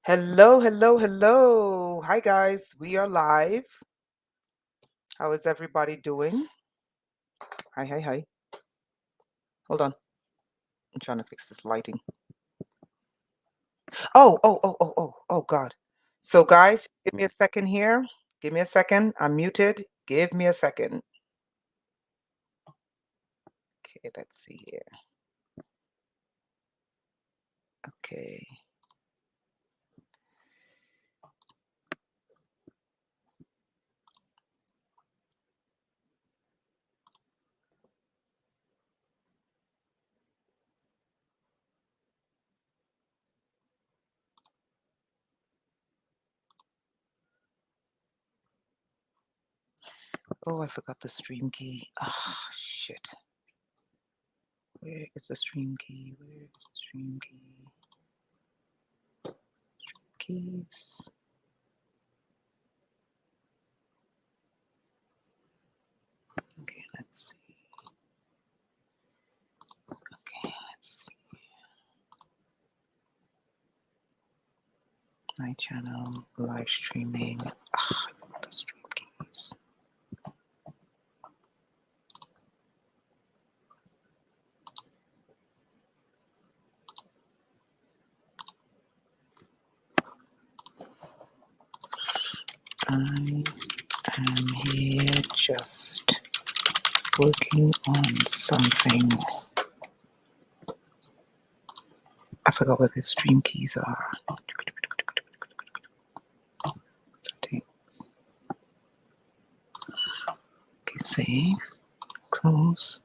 Hello, hello, hello. Hi, guys. We are live. How is everybody doing? Hi, hi, hi. Hold on. I'm trying to fix this lighting. Oh, God. So, guys, just give me a second here. Give me a second. I'm muted. Give me a second. Okay, let's see here. Okay. Oh, I forgot the stream key. Ah, shit. Where is the stream key? Where is the stream key? Stream keys. Okay, let's see. Okay, let's see. My channel, live streaming. Ah, I want the stream keys. I am here just working on something. I forgot what the stream keys are. Settings. Okay, save, close,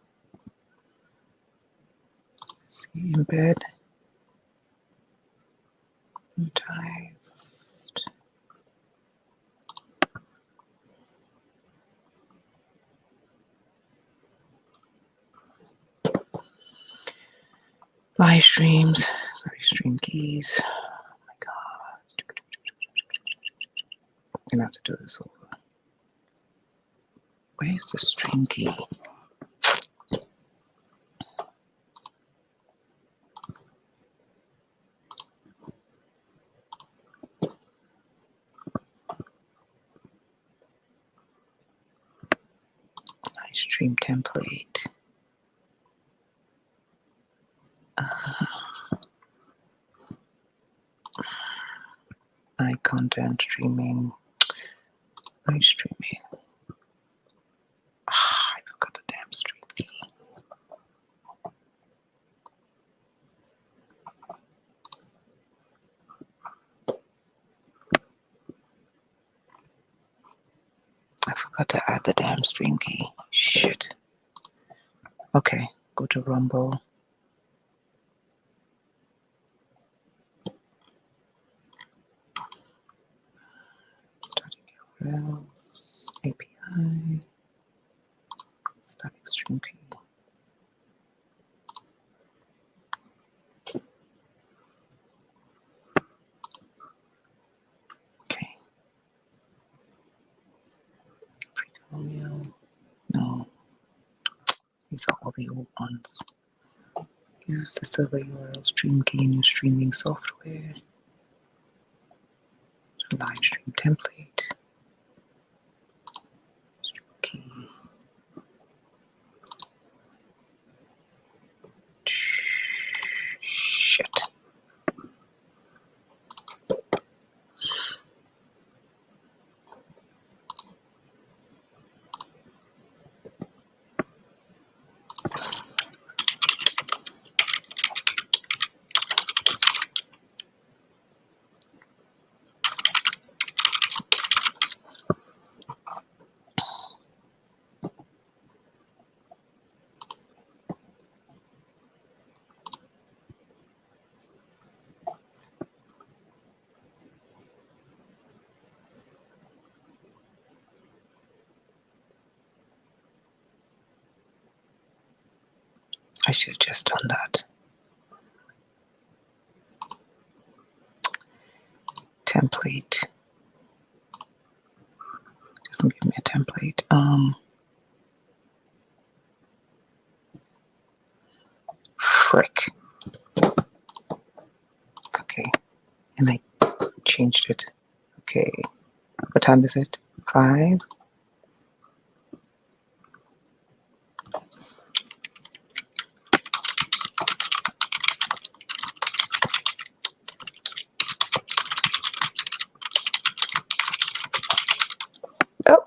see, embed, advertised. Live streams, sorry, stream keys. Oh my God. I'm gonna have to do this over. Where's the stream key? Live stream template. My content streaming. Live streaming. I forgot the damn stream key. I forgot to add the damn stream key. Shit. Okay, go to Rumble. Static URLs, API, static stream key. Okay. Pre-colonial. No. These are all the old ones. Use the server URL stream key in your streaming software. Live stream template. Stream key. Shit. I should have just done that. Template. Doesn't give me a template. Frick. Okay. And I changed it. Okay. What time is it? 5. Oh.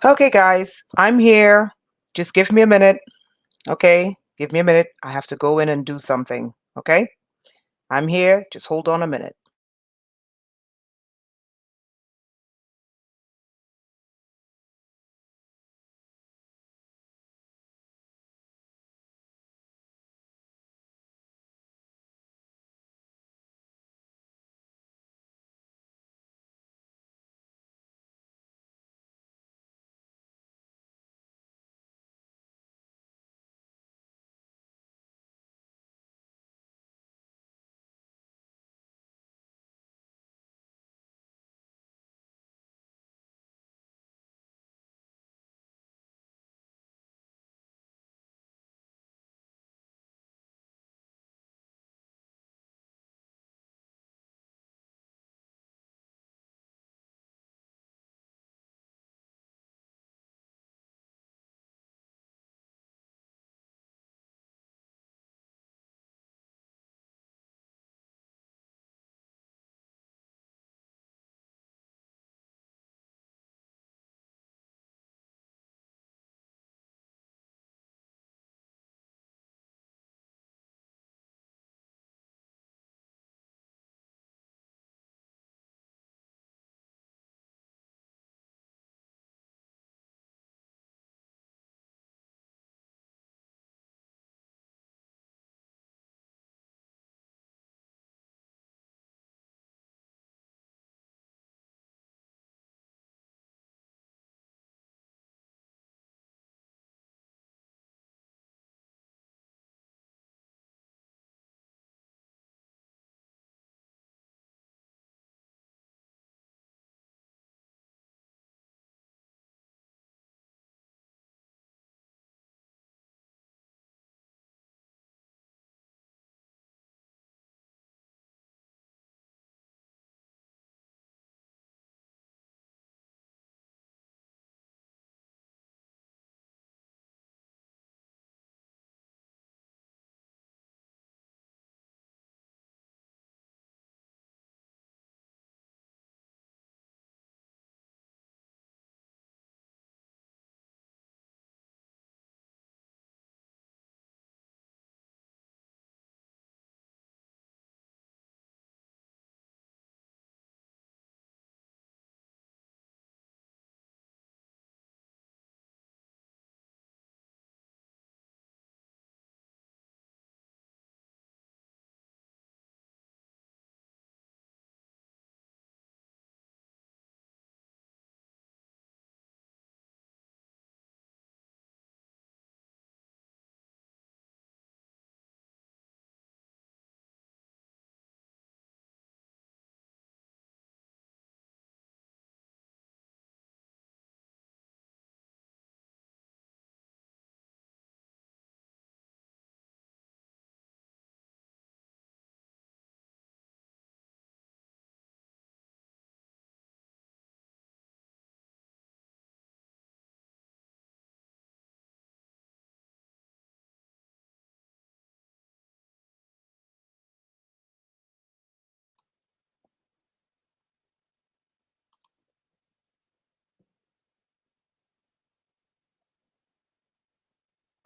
Okay, guys, I'm here. Just give me a minute. Okay, give me a minute. I have to go in and do something. Okay, I'm here. Just hold on a minute.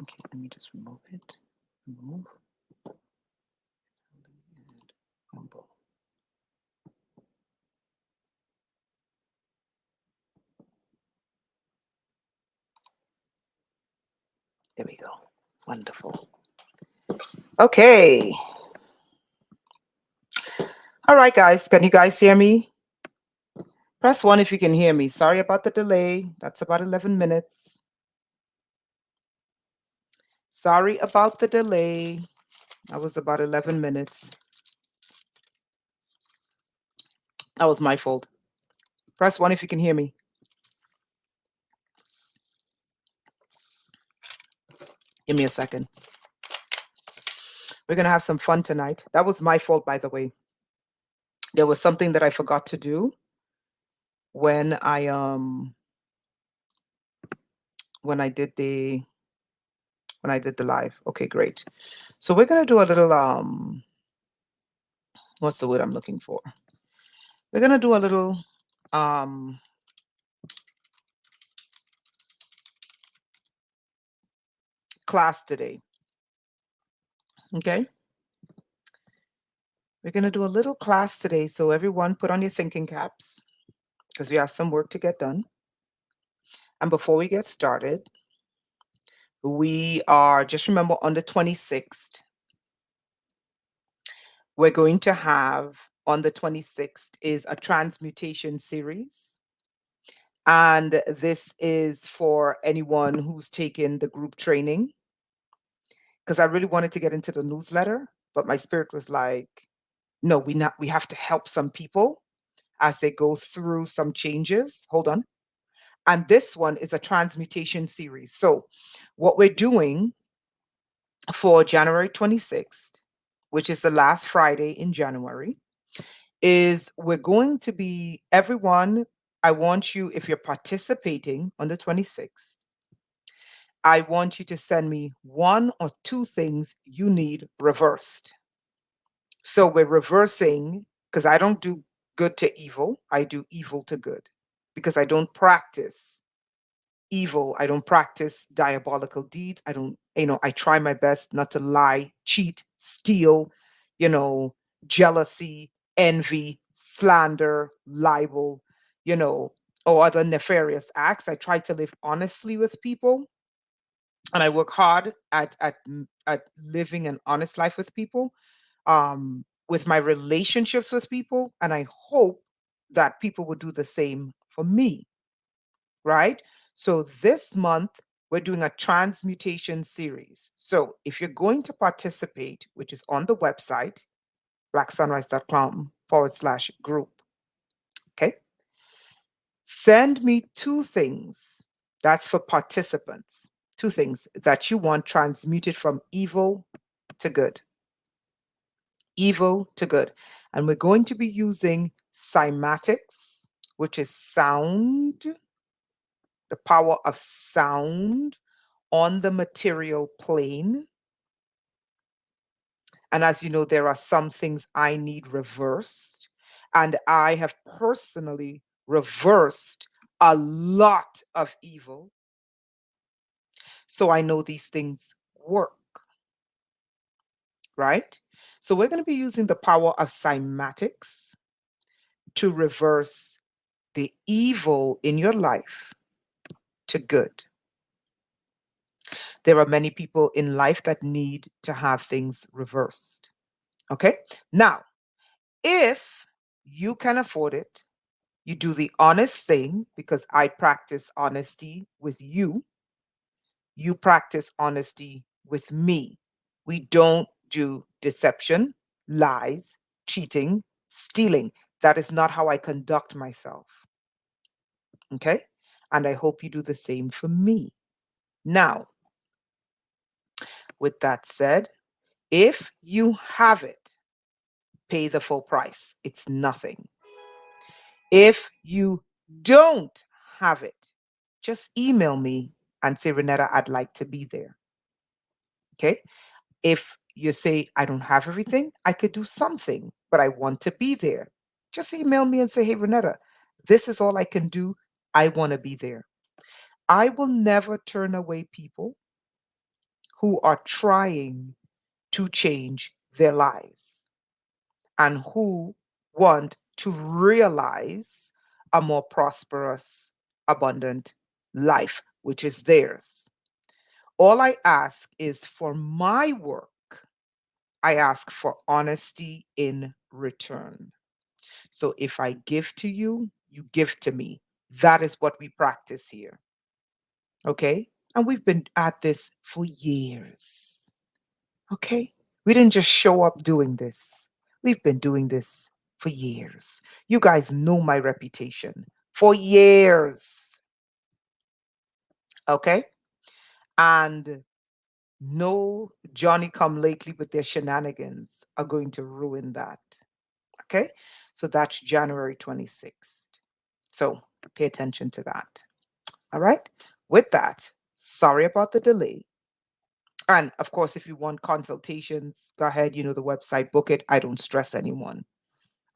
Okay, let me just remove it. Remove. Humble. There we go. Wonderful. Okay. All right, guys. Can you guys hear me? Press 1 if you can hear me. Sorry about the delay. That's about 11 minutes. Sorry about the delay. That was about 11 minutes. That was my fault. Press 1 if you can hear me. Give me a second. We're going to have some fun tonight. That was my fault, by the way. There was something that I forgot to do when I did the live. Okay, great. So we're going to do a little what's the word I'm looking for? We're going to do a little class today. Okay? We're going to do a little class today. So everyone put on your thinking caps because we have some work to get done. And before we get started, we are, just remember, on the 26th, we're going to have, on the 26th, is a transmutation series. And this is for anyone who's taken the group training. Because I really wanted to get into the newsletter, but my spirit was like, no, we have to help some people as they go through some changes. Hold on. And this one is a transmutation series. So what we're doing for January 26th, which is the last Friday in January, is we're going to be, everyone, I want you, if you're participating on the 26th, I want you to send me 1 or 2 things you need reversed. So we're reversing, because I don't do good to evil, I do evil to good, because I don't practice evil. I don't practice diabolical deeds. I don't, I try my best not to lie, cheat, steal, jealousy, envy, slander, libel, or other nefarious acts. I try to live honestly with people, and I work hard at living an honest life with people, with my relationships with people, and I hope that people will do the same for me, right? So this month, we're doing a transmutation series. So if you're going to participate, which is on the website, blacksunrise.com/group, okay? Send me 2 things. That's for participants. 2 things that you want transmuted from evil to good. Evil to good. And we're going to be using cymatics, which is sound, the power of sound on the material plane. And as you know, there are some things I need reversed. And I have personally reversed a lot of evil. So I know these things work, right? So we're going to be using the power of cymatics to reverse the evil in your life to good. There are many people in life that need to have things reversed. Okay? Now, if you can afford it, you do the honest thing, because I practice honesty with you. You practice honesty with me. We don't do deception, lies, cheating, stealing. That is not how I conduct myself. Okay? And I hope you do the same for me. Now, with that said, if you have it, pay the full price. It's nothing. If you don't have it, just email me and say, Renetta, I'd like to be there. Okay? If you say, I don't have everything, I could do something, but I want to be there. Just email me and say, hey, Renetta, this is all I can do. I want to be there. I will never turn away people who are trying to change their lives and who want to realize a more prosperous, abundant life, which is theirs. All I ask is for my work. I ask for honesty in return. So if I give to you, you give to me. That is what we practice here. Okay. And we've been at this for years. Okay. We didn't just show up doing this, we've been doing this for years. You guys know my reputation for years. Okay. And no Johnny come lately with their shenanigans are going to ruin that. Okay. So that's January 26th. So pay attention to that. All right. With that, sorry about the delay. And of course, if you want consultations, go ahead, the website, book it. I don't stress anyone.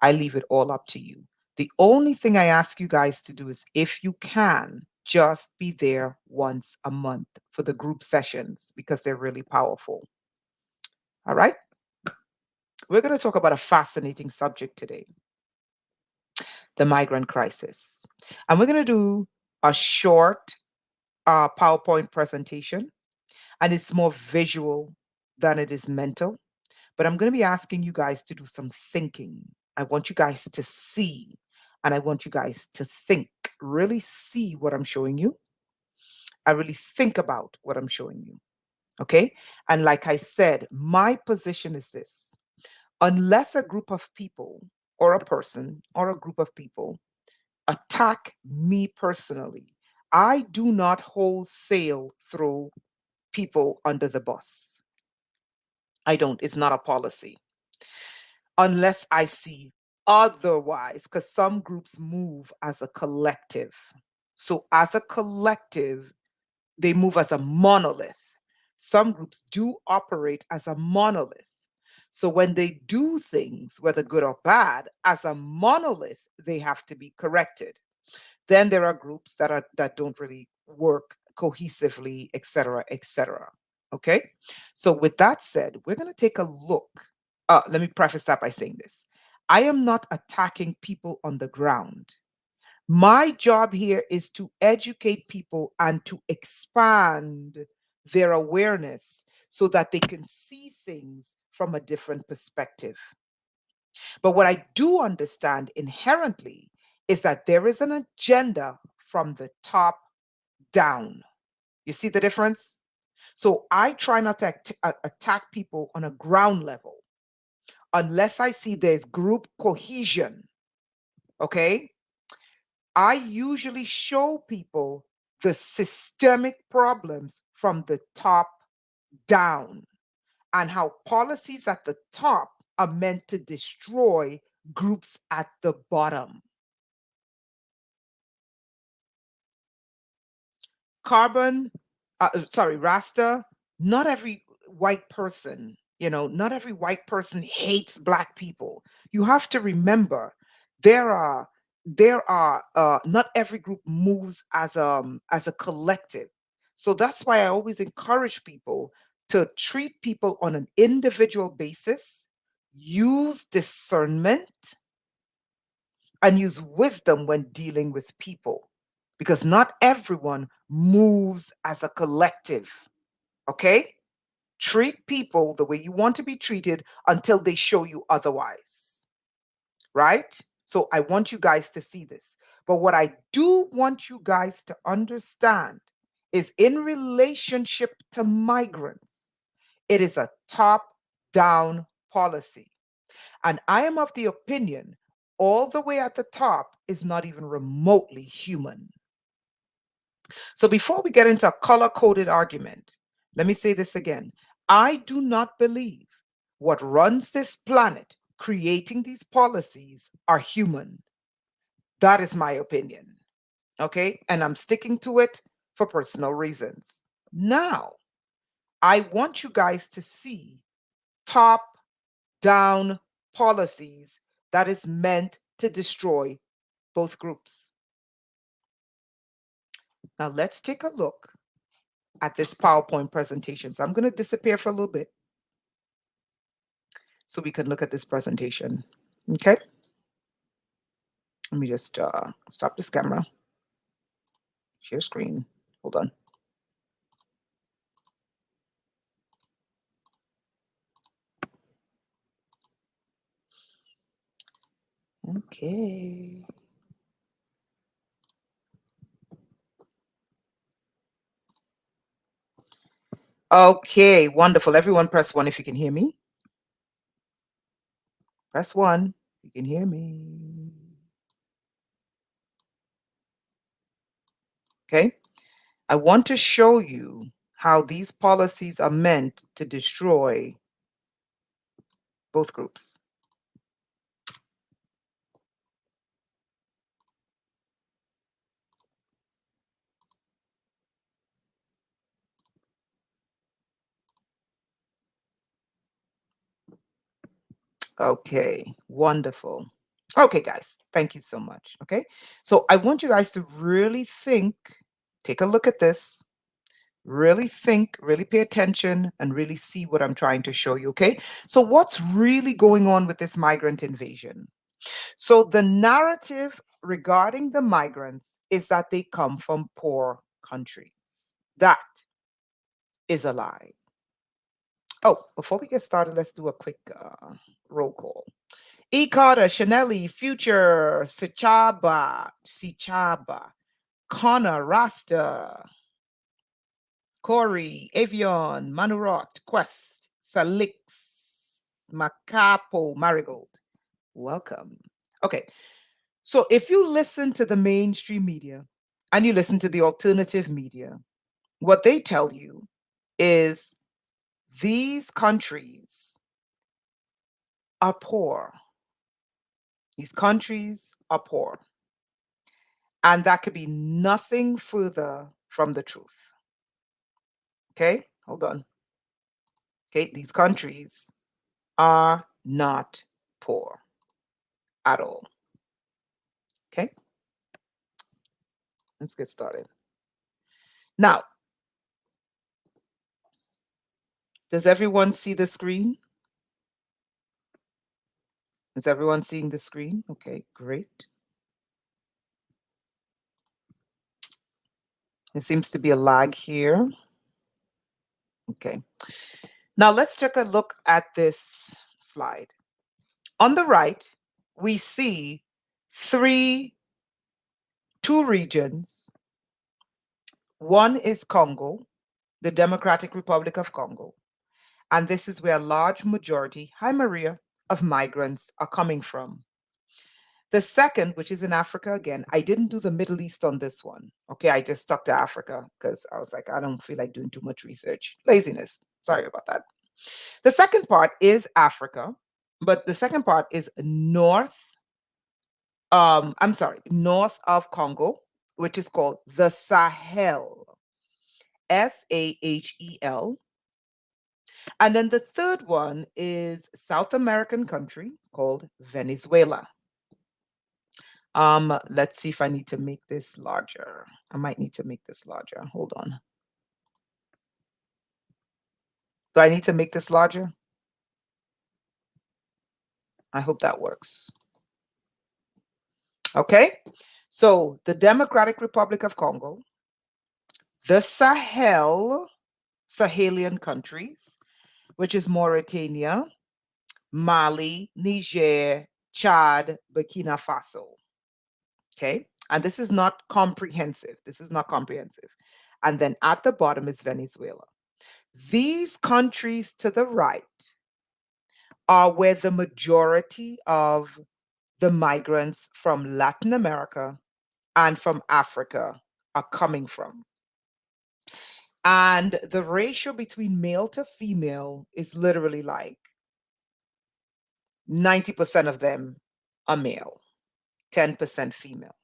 I leave it all up to you. The only thing I ask you guys to do is, if you can, just be there once a month for the group sessions because they're really powerful. All right. We're going to talk about a fascinating subject today, the migrant crisis. And we're going to do a short PowerPoint presentation, and it's more visual than it is mental. But I'm going to be asking you guys to do some thinking. I want you guys to see, and I want you guys to think, really see what I'm showing you. I really think about what I'm showing you. Okay. And like I said, my position is this: unless a group of people, or a person, or a group of people attack me personally, I do not wholesale throw people under the bus. I don't. It's not a policy. Unless I see otherwise, because some groups move as a collective. So, as a collective, they move as a monolith. Some groups do operate as a monolith. So, when they do things, whether good or bad, as a monolith, they have to be corrected. Then there are groups that don't really work cohesively, etc., etc. Okay. So with that said, we're going to take a look. Let me preface that by saying this: I am not attacking people on the ground. My job here is to educate people and to expand their awareness so that they can see things from a different perspective. But what I do understand inherently is that there is an agenda from the top down. You see the difference? So I try not to attack people on a ground level unless I see there's group cohesion. Okay. I usually show people the systemic problems from the top down and how policies at the top are meant to destroy groups at the bottom. Carbon, sorry, Rasta, not every white person, not every white person hates black people. You have to remember there are not every group moves as a collective. So that's why I always encourage people to treat people on an individual basis, use discernment, and use wisdom when dealing with people, because not everyone moves as a collective. Okay. Treat people the way you want to be treated until they show you otherwise. Right. So I want you guys to see this. But what I do want you guys to understand is, in relationship to migrants, it is a top down policy. And I am of the opinion all the way at the top is not even remotely human. So before we get into a color coded argument, let me say this again. I do not believe what runs this planet, creating these policies, are human. That is my opinion. Okay. And I'm sticking to it for personal reasons. Now, I want you guys to see top down policies that is meant to destroy both groups. Now let's take a look at this PowerPoint presentation. So I'm going to disappear for a little bit so we can look at this presentation. Okay. Let me just stop this camera. Share screen. Hold on. Okay. Okay, wonderful. Everyone press 1 if you can hear me. Press 1. You can hear me. Okay. I want to show you how these policies are meant to destroy both groups. Okay, wonderful. Okay, guys, thank you so much. Okay, so I want you guys to really think, take a look at this, really think, really pay attention, and really see what I'm trying to show you. Okay, so what's really going on with this migrant invasion? So the narrative regarding the migrants is that they come from poor countries. That is a lie. Oh, before we get started, let's do a quick roll call. Equator, Chanelli, Future, Sichaba, Connor, Rasta, Corey, Avion, Manurot, Quest, Salix, Macapo, Marigold. Welcome. Okay, so if you listen to the mainstream media and you listen to the alternative media, what they tell you is these countries are poor. These countries are poor. And that could be nothing further from the truth. Okay, hold on. Okay, these countries are not poor at all. Okay, let's get started. Now, does everyone see the screen? Is everyone seeing the screen? Okay, great. There seems to be a lag here. Okay. Now let's take a look at this slide. On the right, we see two regions. One is Congo, the Democratic Republic of Congo. And this is where a large majority, hi Maria, of migrants are coming from. The second, which is in Africa again, I didn't do the Middle East on this one. Okay, I just stuck to Africa because I was like, I don't feel like doing too much research. Laziness. Sorry about that. The second part is Africa, but the second part is north of Congo, which is called the Sahel, Sahel. And then the third one is South American country called Venezuela. Let's see if I need to make this larger. I might need to make this larger. Hold on. Do I need to make this larger? I hope that works. Okay, so the Democratic Republic of Congo, the Sahelian countries, which is Mauritania, Mali, Niger, Chad, Burkina Faso. Okay, and this is not comprehensive. This is not comprehensive. And then at the bottom is Venezuela. These countries to the right are where the majority of the migrants from Latin America and from Africa are coming from. And the ratio between male to female is literally like 90% of them are male, 10% female.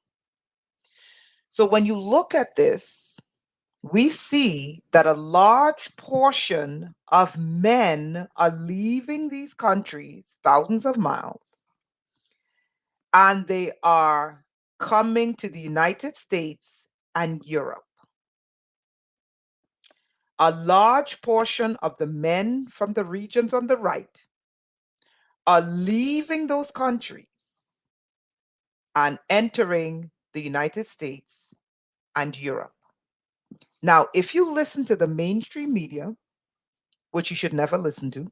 So when you look at this, we see that a large portion of men are leaving these countries, thousands of miles, and they are coming to the United States and Europe. a large portion of the men from the regions on the right are leaving those countries and entering the United States and Europe. Now, if you listen to the mainstream media, which you should never listen to,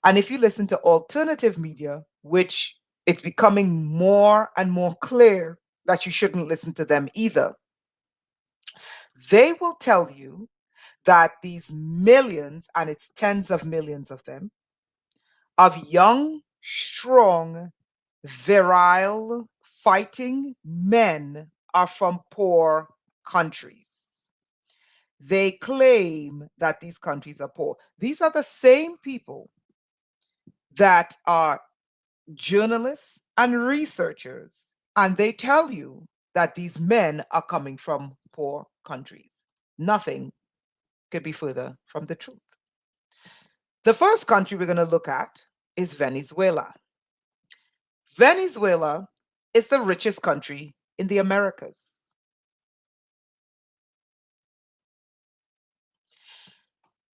and if you listen to alternative media, which it's becoming more and more clear that you shouldn't listen to them either, they will tell you that these millions, and it's tens of millions of them, of young, strong, virile, fighting men are from poor countries. They claim that these countries are poor. These are the same people that are journalists and researchers, and they tell you that these men are coming from poor countries. Nothing could be further from the truth. The first country we're going to look at is Venezuela. Venezuela is the richest country in the Americas.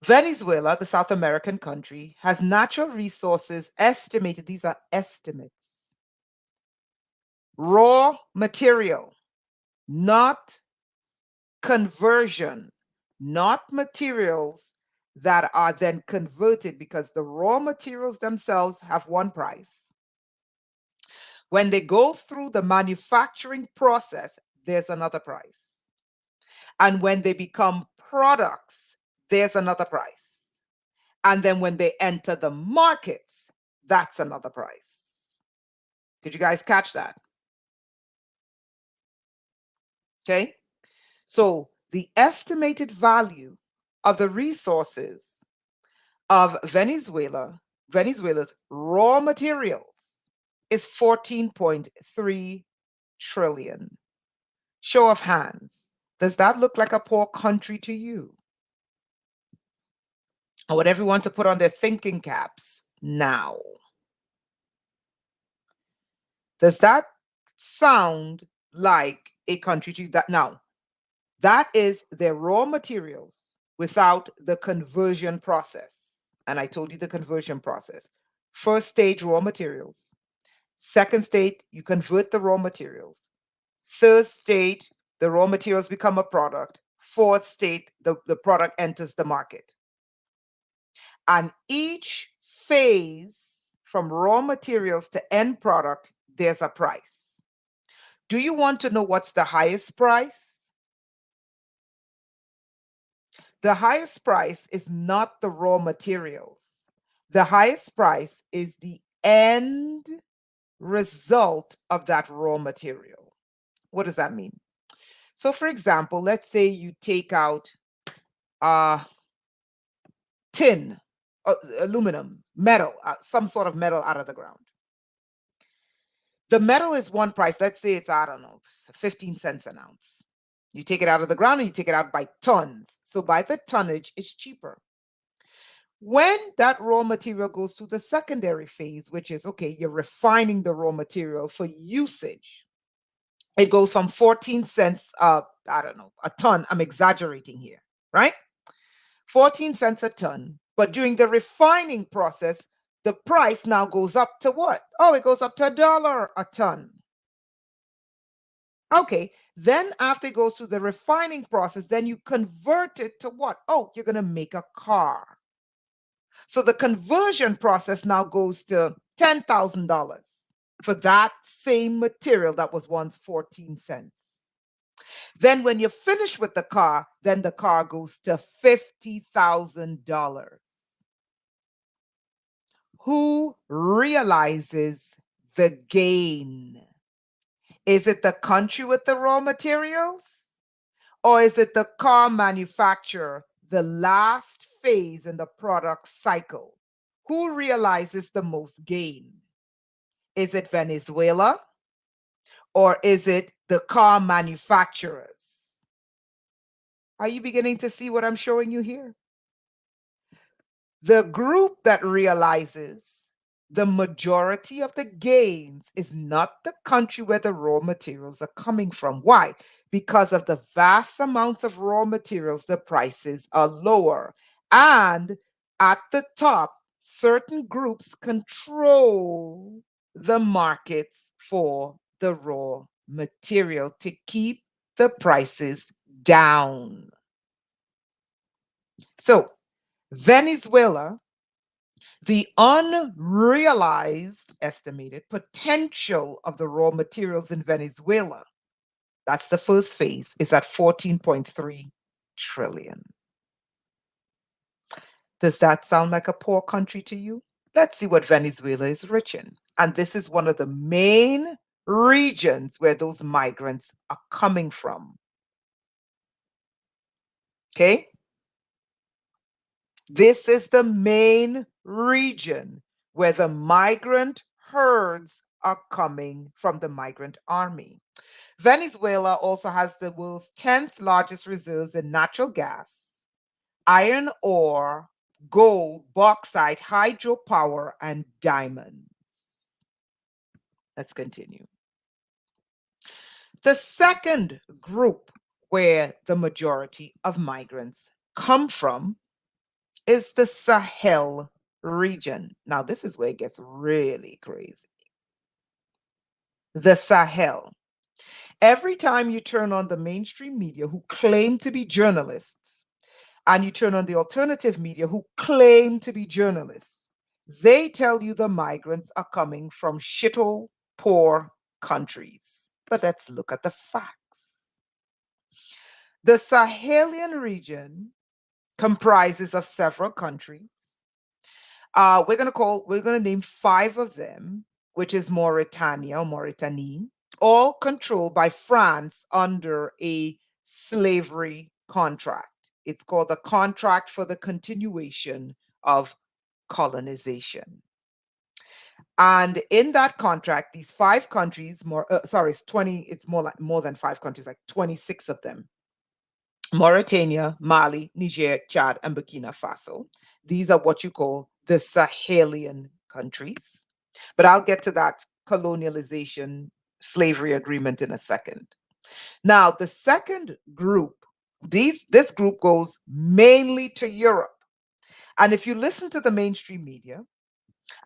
Venezuela, the South American country, has natural resources estimated, these are estimates, raw material, not conversion, not materials that are then converted, because the raw materials themselves have one price. When they go through the manufacturing process, there's another price. And when they become products, there's another price. And then when they enter the markets, that's another price. Did you guys catch that? Okay. So the estimated value of the resources of Venezuela's raw materials is 14.3 trillion. Show of hands. Does that look like a poor country to you? I want everyone to put on their thinking caps now. Does that sound like a country to you? That now, that is their raw materials without the conversion process. And I told you the conversion process. First stage, raw materials. Second stage, you convert the raw materials. Third stage, the raw materials become a product. Fourth stage, the product enters the market. And each phase from raw materials to end product, there's a price. Do you want to know what's the highest price? The highest price is not the raw materials. The highest price is the end result of that raw material. What does that mean? So, for example, let's say you take out tin, aluminum, metal, some sort of metal out of the ground. The metal is one price. Let's say it's, I don't know, 15 cents an ounce. You take it out of the ground and you take it out by tons. So by the tonnage, it's cheaper. When that raw material goes to the secondary phase, which is, okay, you're refining the raw material for usage, it goes from 14 cents, I don't know, a ton. I'm exaggerating here, right? 14 cents a ton. But during the refining process, the price now goes up to what? Oh, it goes up to $1 a ton. Okay, then after it goes through the refining process, then you convert it to what? Oh, you're going to make a car. So the conversion process now goes to $10,000 for that same material that was once 14 cents. Then when you finish with the car, then the car goes to $50,000. Who realizes the gain? Is it the country with the raw materials? Or is it the car manufacturer, the last phase in the product cycle? Who realizes the most gain? Is it Venezuela? Or is it the car manufacturers? Are you beginning to see what I'm showing you here? The group that realizes the majority of the gains is not the country where the raw materials are coming from. Why? because of the vast amounts of raw materials, the prices are lower. And at the top, certain groups control the markets for the raw material to keep the prices down. So, Venezuela, the unrealized estimated potential of the raw materials in Venezuela, that's the first phase, is at 14.3 trillion. Does that sound like a poor country to you? Let's see what Venezuela is rich in. And this is one of the main regions where those migrants are coming from. Okay? This is the main region where the migrant herds are coming from, the migrant army. Venezuela also has the world's 10th largest reserves in natural gas, iron ore, gold, bauxite, hydropower, and diamonds. Let's continue. The second group where the majority of migrants come from is the Sahel region. Now, this is where it gets really crazy. The Sahel. Every time you turn on the mainstream media who claim to be journalists, and you turn on the alternative media who claim to be journalists, they tell you the migrants are coming from shithole, poor countries. But let's look at the facts. The Sahelian region comprises of several countries. We're gonna name five of them, which is Mauritania or Mauritanie, all controlled by France under a slavery contract. It's called the Contract for the Continuation of Colonization. And in that contract, these five countries, it's 20, it's more than five countries, like 26 of them. Mauritania, Mali, Niger, Chad, and Burkina Faso. These are what you call the Sahelian countries. But I'll get to that colonialization slavery agreement in a second. Now, the second group, this group goes mainly to Europe. And if you listen to the mainstream media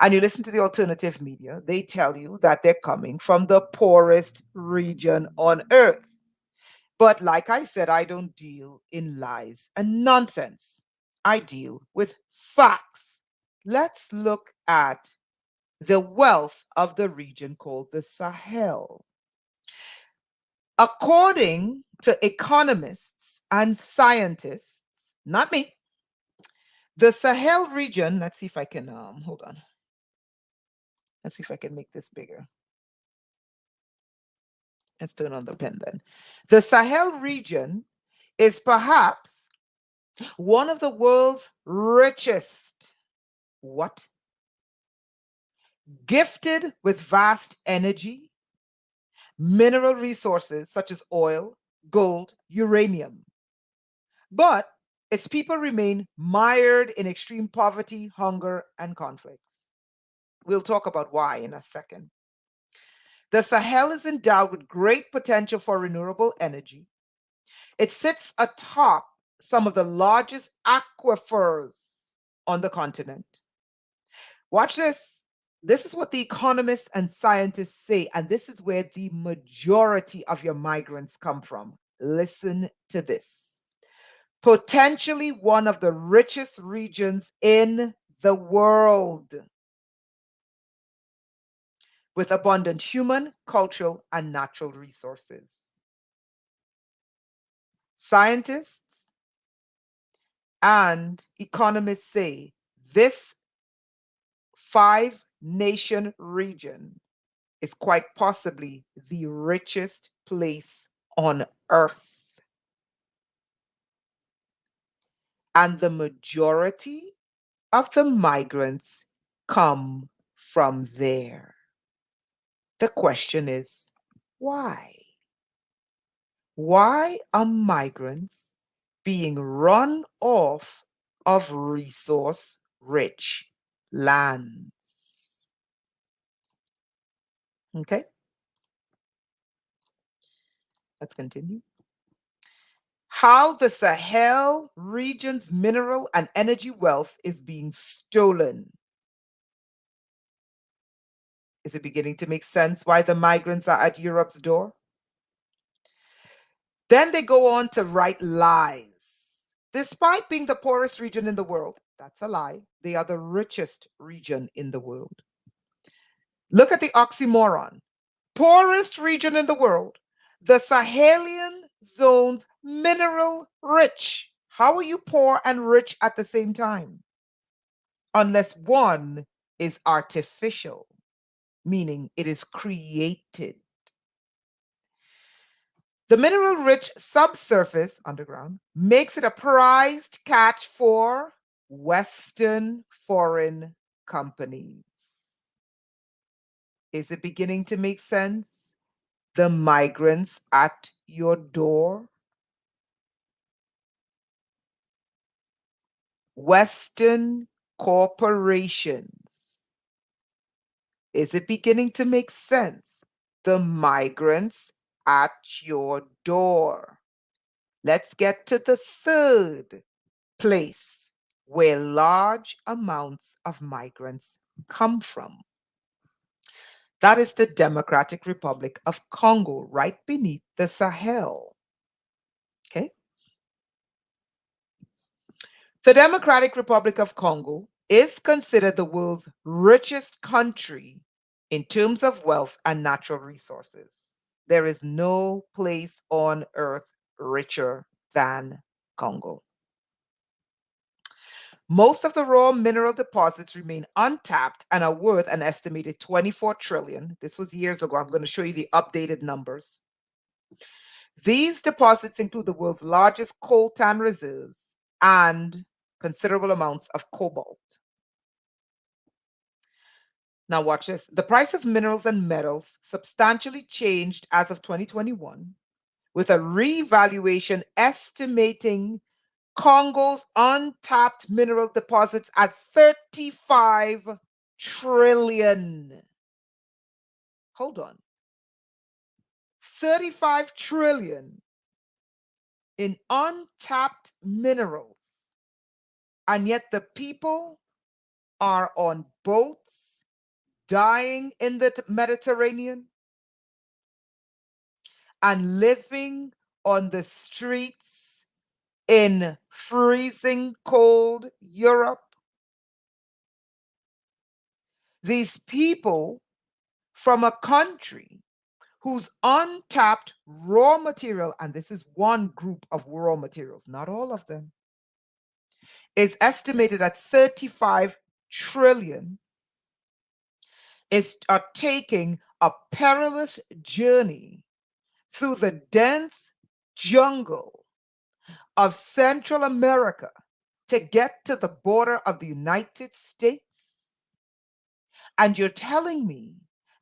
and you listen to the alternative media, they tell you that they're coming from the poorest region on earth. But like I said, I don't deal in lies and nonsense. I deal with facts. Let's look at the wealth of the region called the Sahel. According to economists and scientists, not me, the Sahel region, let's see if I can, hold on. Let's see if I can make this bigger. Let's turn on the pen then. The Sahel region is perhaps one of the world's richest, what? Gifted with vast energy, mineral resources such as oil, gold, uranium. But its people remain mired in extreme poverty, hunger, and conflicts. We'll talk about why in a second. The Sahel is endowed with great potential for renewable energy. It sits atop some of the largest aquifers on the continent. Watch this. This is what the economists and scientists say, and this is where the majority of your migrants come from. Listen to this. Potentially one of the richest regions in the world, with abundant human, cultural, and natural resources. Scientists and economists say this five-nation region is quite possibly the richest place on earth. And the majority of the migrants come from there. The question is, why? Why are migrants being run off of resource-rich lands? Okay, let's continue. how the Sahel region's mineral and energy wealth is being stolen. Is it beginning to make sense why the migrants are at Europe's door? Then they go on to write lies. Despite being the poorest region in the world, that's a lie. They are the richest region in the world. Look at the oxymoron. Poorest region in the world, the Sahelian zone's mineral rich. How are you poor and rich at the same time? Unless one is artificial, meaning it is created. The mineral rich subsurface, underground, makes it a prized catch for Western foreign companies. Is it beginning to make sense? The migrants at your door. Western corporations. Is it beginning to make sense? The migrants at your door. Let's get to the third place where large amounts of migrants come from. That is the Democratic Republic of Congo, right beneath the Sahel. Okay. The Democratic Republic of Congo is considered the world's richest country in terms of wealth and natural resources. There is no place on earth richer than Congo. Most of the raw mineral deposits remain untapped and are worth an estimated 24 trillion. This was years ago. I'm going to show you the updated numbers. These deposits include the world's largest coltan reserves and considerable amounts of cobalt. Now watch this. The price of minerals and metals substantially changed as of 2021, with a revaluation estimating Congo's untapped mineral deposits at 35 trillion. Hold on. 35 trillion in untapped minerals. And yet the people are on boats dying in the Mediterranean and living on the streets in freezing cold Europe. These people from a country whose untapped raw material, and this is one group of raw materials, not all of them, is estimated at 35 trillion, are taking a perilous journey through the dense jungle of Central America to get to the border of the United States. And you're telling me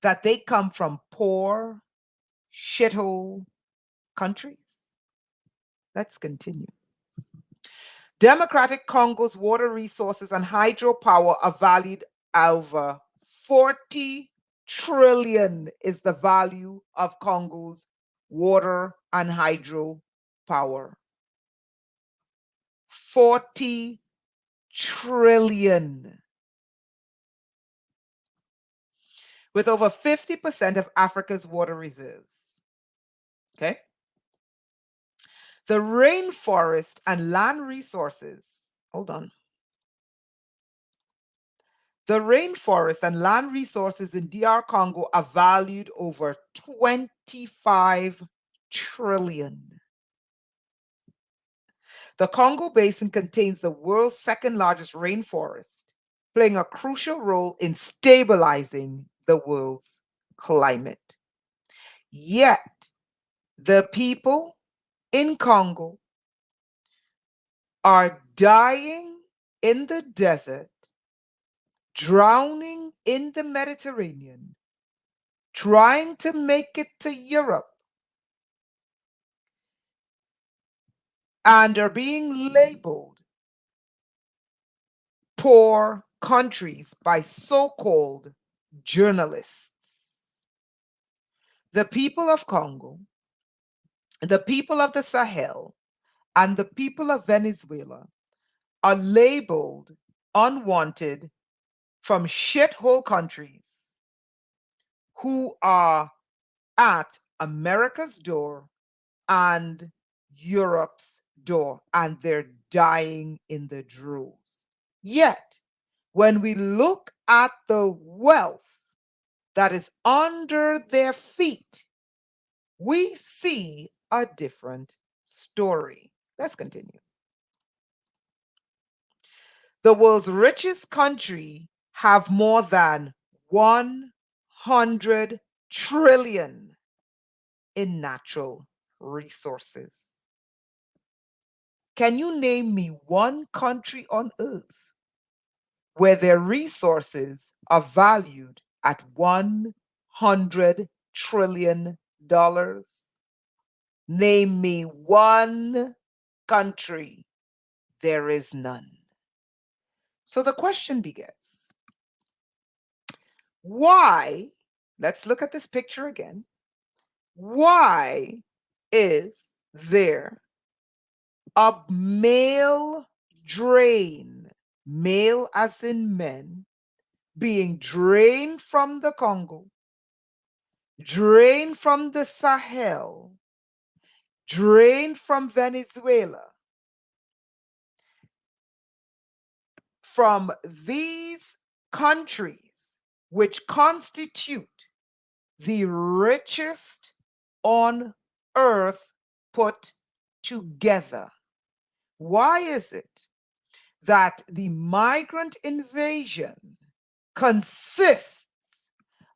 that they come from poor, shithole countries? Let's continue. Democratic Congo's water resources and hydropower are valued over 40 trillion is the value of Congo's water and hydro power. 40 trillion. With over 50% of Africa's water reserves. Okay? The rainforest and land resources, hold on. The rainforest and land resources in DR Congo are valued over 25 trillion. The Congo Basin contains the world's second largest rainforest, playing a crucial role in stabilizing the world's climate. Yet, the people in Congo are dying in the desert, drowning in the Mediterranean, trying to make it to Europe, and are being labeled poor countries by so-called journalists. The people of Congo, the people of the Sahel, and the people of Venezuela are labeled unwanted from shithole countries who are at America's door and Europe's door, and they're dying in the droves. Yet, when we look at the wealth that is under their feet, we see a different story. Let's continue. The world's richest country have more than 100 trillion in natural resources. Can you name me one country on earth where their resources are valued at $100 trillion? Name me one country. There is none. So the question begins, why, let's look at this picture again, why is there a male drain, male as in men, being drained from the Congo, drained from the Sahel, drained from Venezuela, from these countries which constitute the richest on earth put together? Why is it that the migrant invasion consists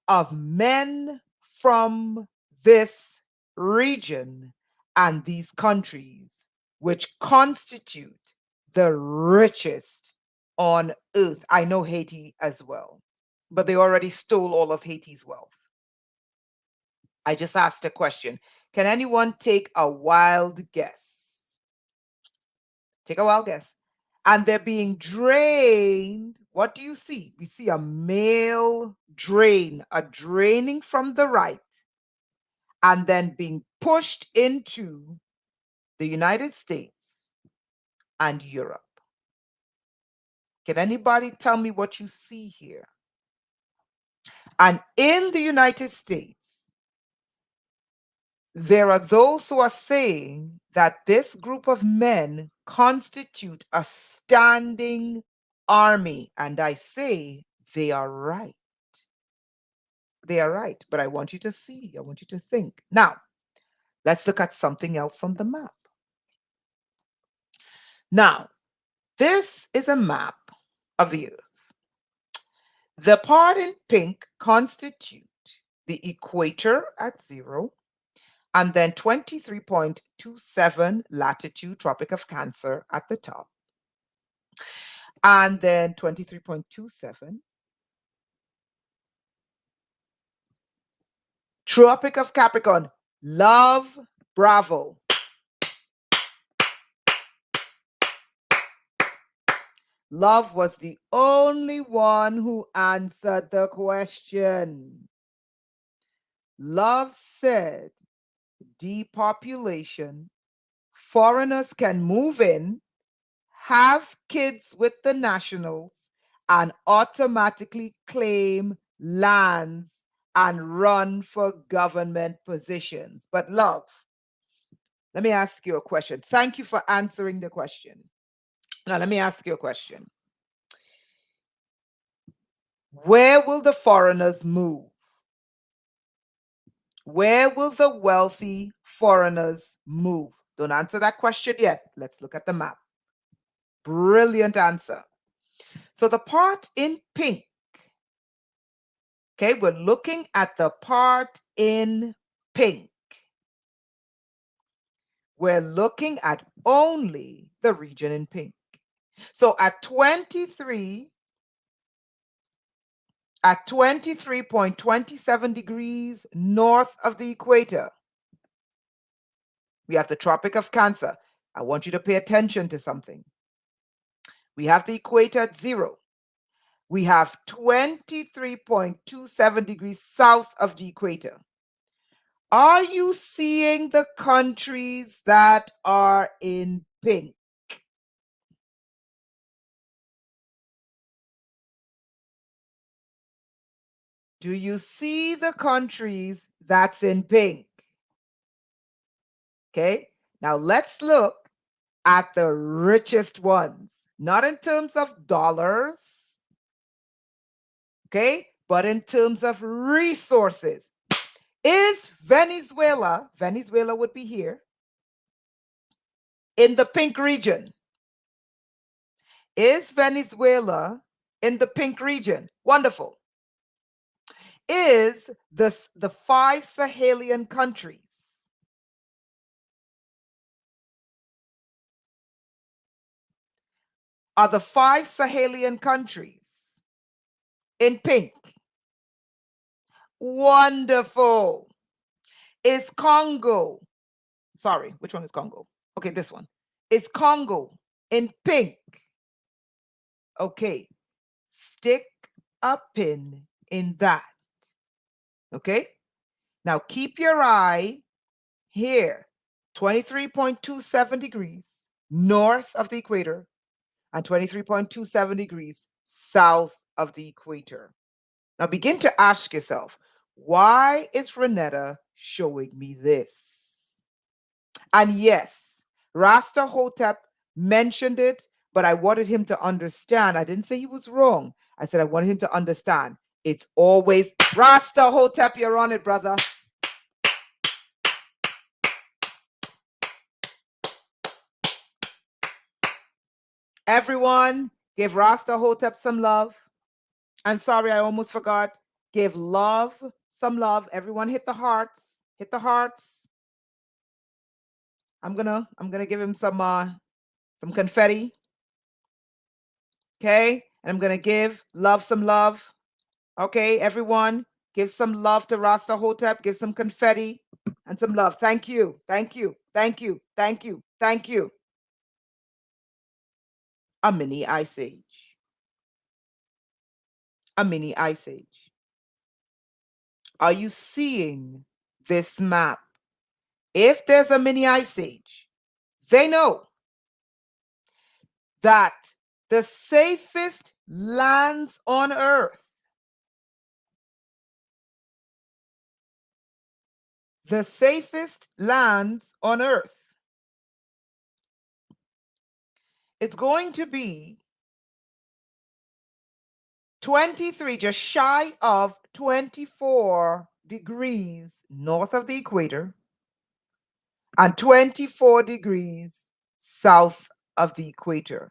of men from this region and these countries, which constitute the richest on earth? I know Haiti as well, but they already stole all of Haiti's wealth. I just asked a question. Can anyone take a wild guess? Take a wild guess. And they're being drained. What do you see? We see a male drain, a draining from the right, and then being pushed into the United States and Europe. Can anybody tell me what you see here? And in the United States, there are those who are saying that this group of men constitute a standing army. And I say they are right. They are right. But I want you to see, I want you to think. Now, let's look at something else on the map. Now, this is a map of the earth. The part in pink constitute the equator at 0, and then 23.27 latitude, Tropic of Cancer at the top, and then 23.27 Tropic of Capricorn. Love, bravo. Love was the only one who answered the question. Love said, depopulation, foreigners can move in, have kids with the nationals, and automatically claim lands and run for government positions. But love, let me ask you a question. Thank you for answering the question. Now, let me ask you a question. Where will the foreigners move? Where will the wealthy foreigners move? Don't answer that question yet. Let's look at the map. Brilliant answer. So the part in pink, okay, we're looking at the part in pink. We're looking at only the region in pink. So at 23.27 degrees north of the equator, we have the Tropic of Cancer. I want you to pay attention to something. We have the equator at 0. We have 23.27 degrees south of the equator. Are you seeing the countries that are in pink. Do you see the countries that's in pink? Okay, now let's look at the richest ones, not in terms of dollars, okay, but in terms of resources. Is Venezuela would be here, in the pink region? Is Venezuela in the pink region? Wonderful. Is the 5 Sahelian countries, are the 5 Sahelian countries in pink? Wonderful. Is Congo, sorry, which one is Congo? Okay, this one. Is Congo in pink? Okay, stick a pin in that. Okay, now keep your eye here, 23.27 degrees north of the equator and 23.27 degrees south of the equator. Now begin to ask yourself, why is Renetta showing me this? And yes, Rasta Hotep mentioned it, but I wanted him to understand. I didn't say he was wrong. I said I wanted him to understand. It's always Rasta Hotep, you're on it, brother. Everyone, give Rasta Hotep some love. And sorry, I almost forgot. Give love some love. Everyone hit the hearts. Hit the hearts. I'm gonna give him some confetti. Okay? And I'm gonna give love some love. Okay, everyone, give some love to Rasta Hotep. Give some confetti and some love. Thank you. Thank you. Thank you. Thank you. Thank you. A mini ice age. A mini ice age. Are you seeing this map? If there's a mini ice age, they know that the safest lands on earth, the safest lands on earth, it's going to be 23, just shy of 24 degrees north of the equator and 24 degrees south of the equator.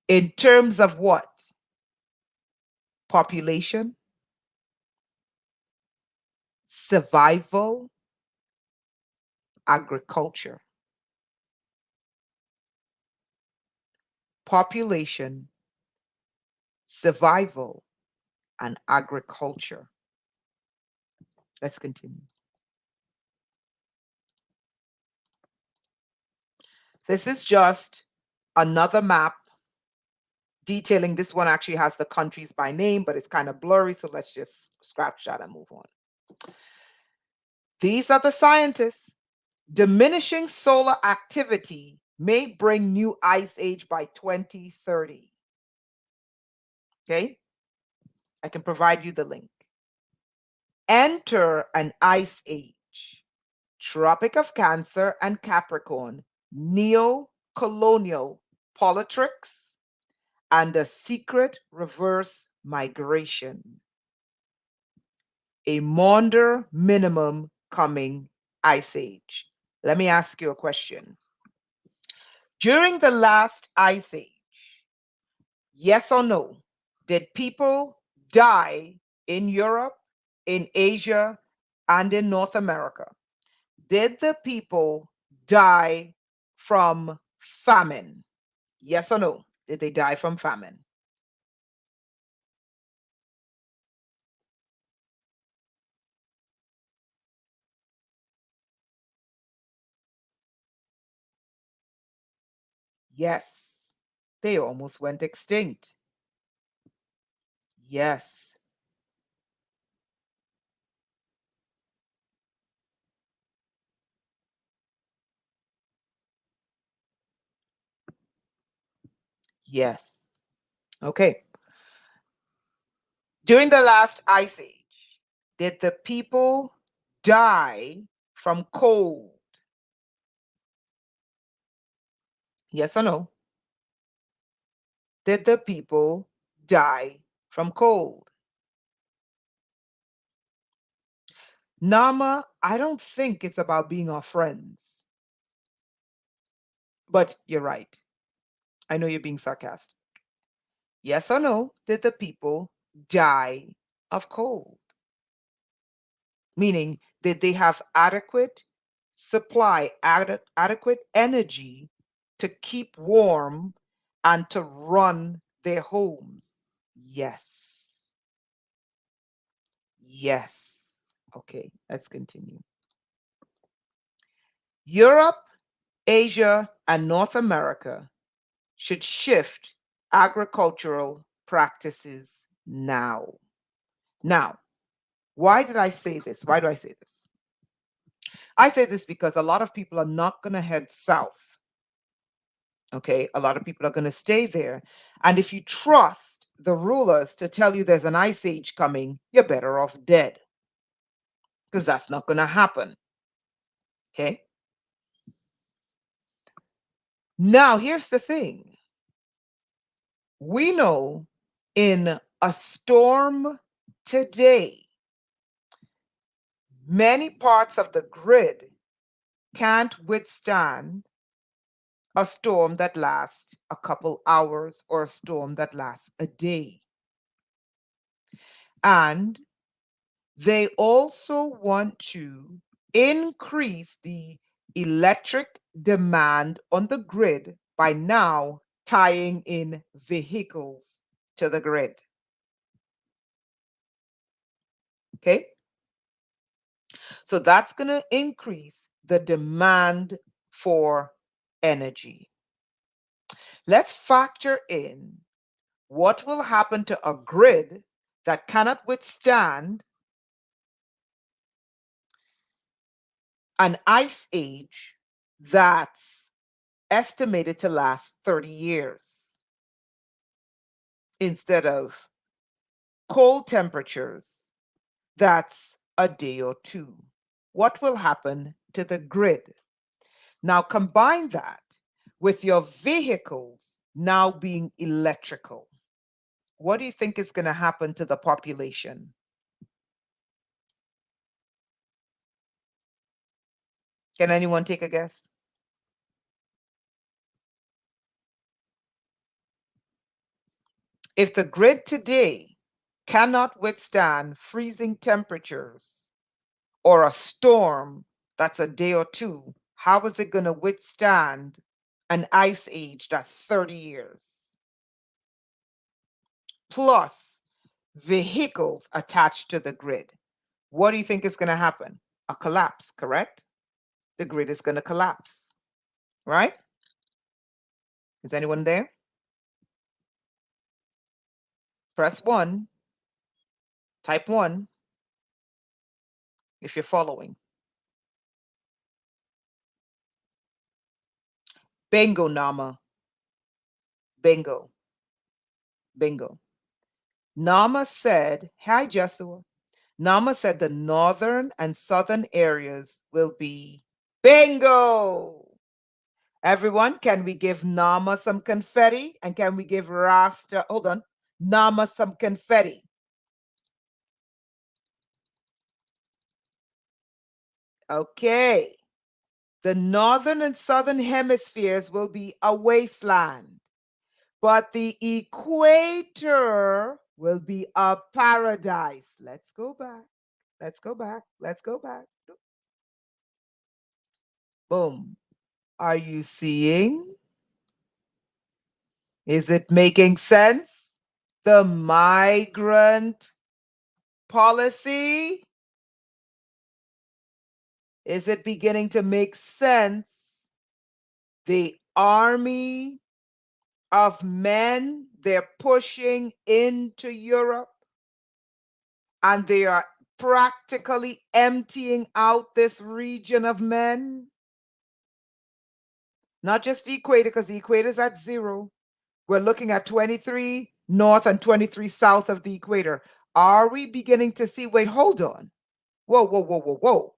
In terms of what? Population, survival, agriculture. Population, survival, and agriculture. Let's continue. This is just another map detailing. This one actually has the countries by name, but it's kind of blurry, so let's just scratch that and move on. These are the scientists. Diminishing solar activity may bring new ice age by 2030. Okay, I can provide you the link. Enter an ice age. Tropic of Cancer and Capricorn, neo-colonial politics, and a secret reverse migration. A Maunder minimum coming ice age. Let me ask you a question. During the last ice age, yes or no, did people die in Europe, in Asia, and in North America? Did the people die from famine? Yes or no? Did they die from famine? Yes. They almost went extinct. Yes. Yes. Okay. During the last ice age, did the people die from cold? Yes or no? Did the people die from cold? Nama, I don't think it's about being our friends. But you're right. I know you're being sarcastic. Yes or no? Did the people die of cold? Meaning, did they have adequate supply, adequate energy to keep warm and to run their homes? Yes. Yes. Okay, let's continue. Europe, Asia, and North America should shift agricultural practices now. Now, why did I say this? Why do I say this? I say this because a lot of people are not going to head south. Okay, a lot of people are going to stay there. And if you trust the rulers to tell you there's an ice age coming, you're better off dead because that's not going to happen. Okay. Now, here's the thing. We know in a storm today, many parts of the grid can't withstand a storm that lasts a couple hours or a storm that lasts a day. And they also want to increase the electric demand on the grid by now tying in vehicles to the grid. Okay. So that's going to increase the demand for energy. Let's factor in what will happen to a grid that cannot withstand an ice age that's estimated to last 30 years instead of cold temperatures that's a day or two. What will happen to the grid? Now combine that with your vehicles now being electrical. What do you think is going to happen to the population? Can anyone take a guess? If the grid today cannot withstand freezing temperatures or a storm that's a day or two, how is it going to withstand an ice age that's 30 years? Plus vehicles attached to the grid. What do you think is going to happen? A collapse, correct? The grid is going to collapse, right? Is anyone there? Press 1, type 1 if you're following. Bingo, Nama. Bingo. Bingo. Nama said, hi, Jesua. Nama said the northern and southern areas will be bingo. Everyone, can we give Nama some confetti? And can we give Rasta, hold on, Nama some confetti? Okay. The northern and southern hemispheres will be a wasteland, but the equator will be a paradise. Let's go back. Let's go back. Let's go back. Boom. Are you seeing? Is it making sense? The migrant policy? Is it beginning to make sense? The army of men, they're pushing into Europe and they are practically emptying out this region of men. Not just the equator, because the equator is at 0, We're looking at 23 north and 23 south of the equator. Are we beginning to see? Wait, hold on. Whoa, whoa, whoa, whoa, whoa.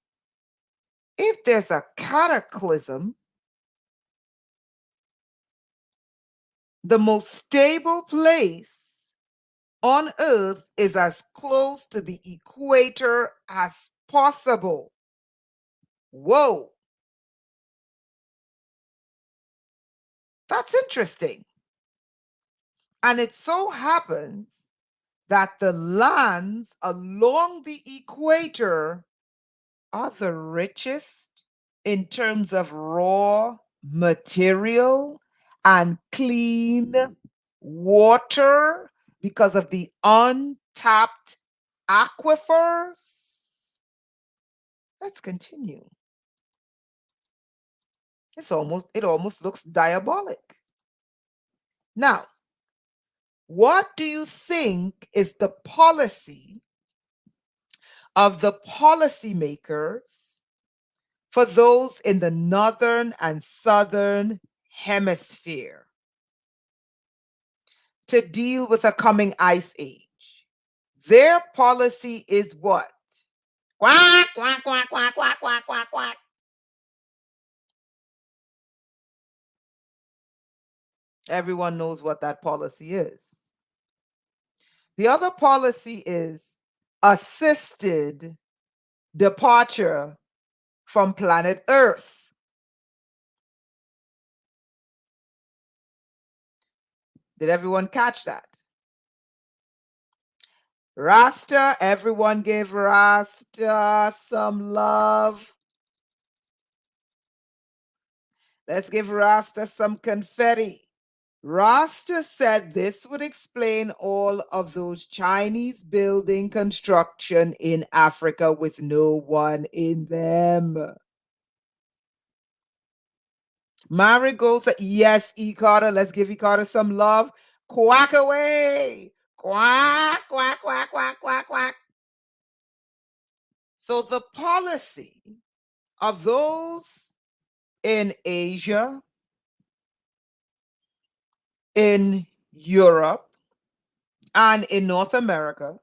If there's a cataclysm, the most stable place on Earth is as close to the equator as possible. Whoa, that's interesting. And it so happens that the lands along the equator are the richest in terms of raw material and clean water because of the untapped aquifers. Let's continue. It almost looks diabolic. Now, what do you think is the policy of the policymakers for those in the northern and southern hemisphere to deal with a coming ice age? Their policy is what? Quack, quack, quack, quack, quack, quack, quack, quack. Everyone knows what that policy is. The other policy is assisted departure from planet Earth. Did everyone catch that? Rasta, everyone gave Rasta some love. Let's give Rasta some confetti. Rasta said this would explain all of those Chinese building construction in Africa with no one in them. Marigold said, yes, Equator, let's give Equator some love. Quack away. Quack, quack, quack, quack, quack, quack. So the policy of those in Asia, in Europe, and in North America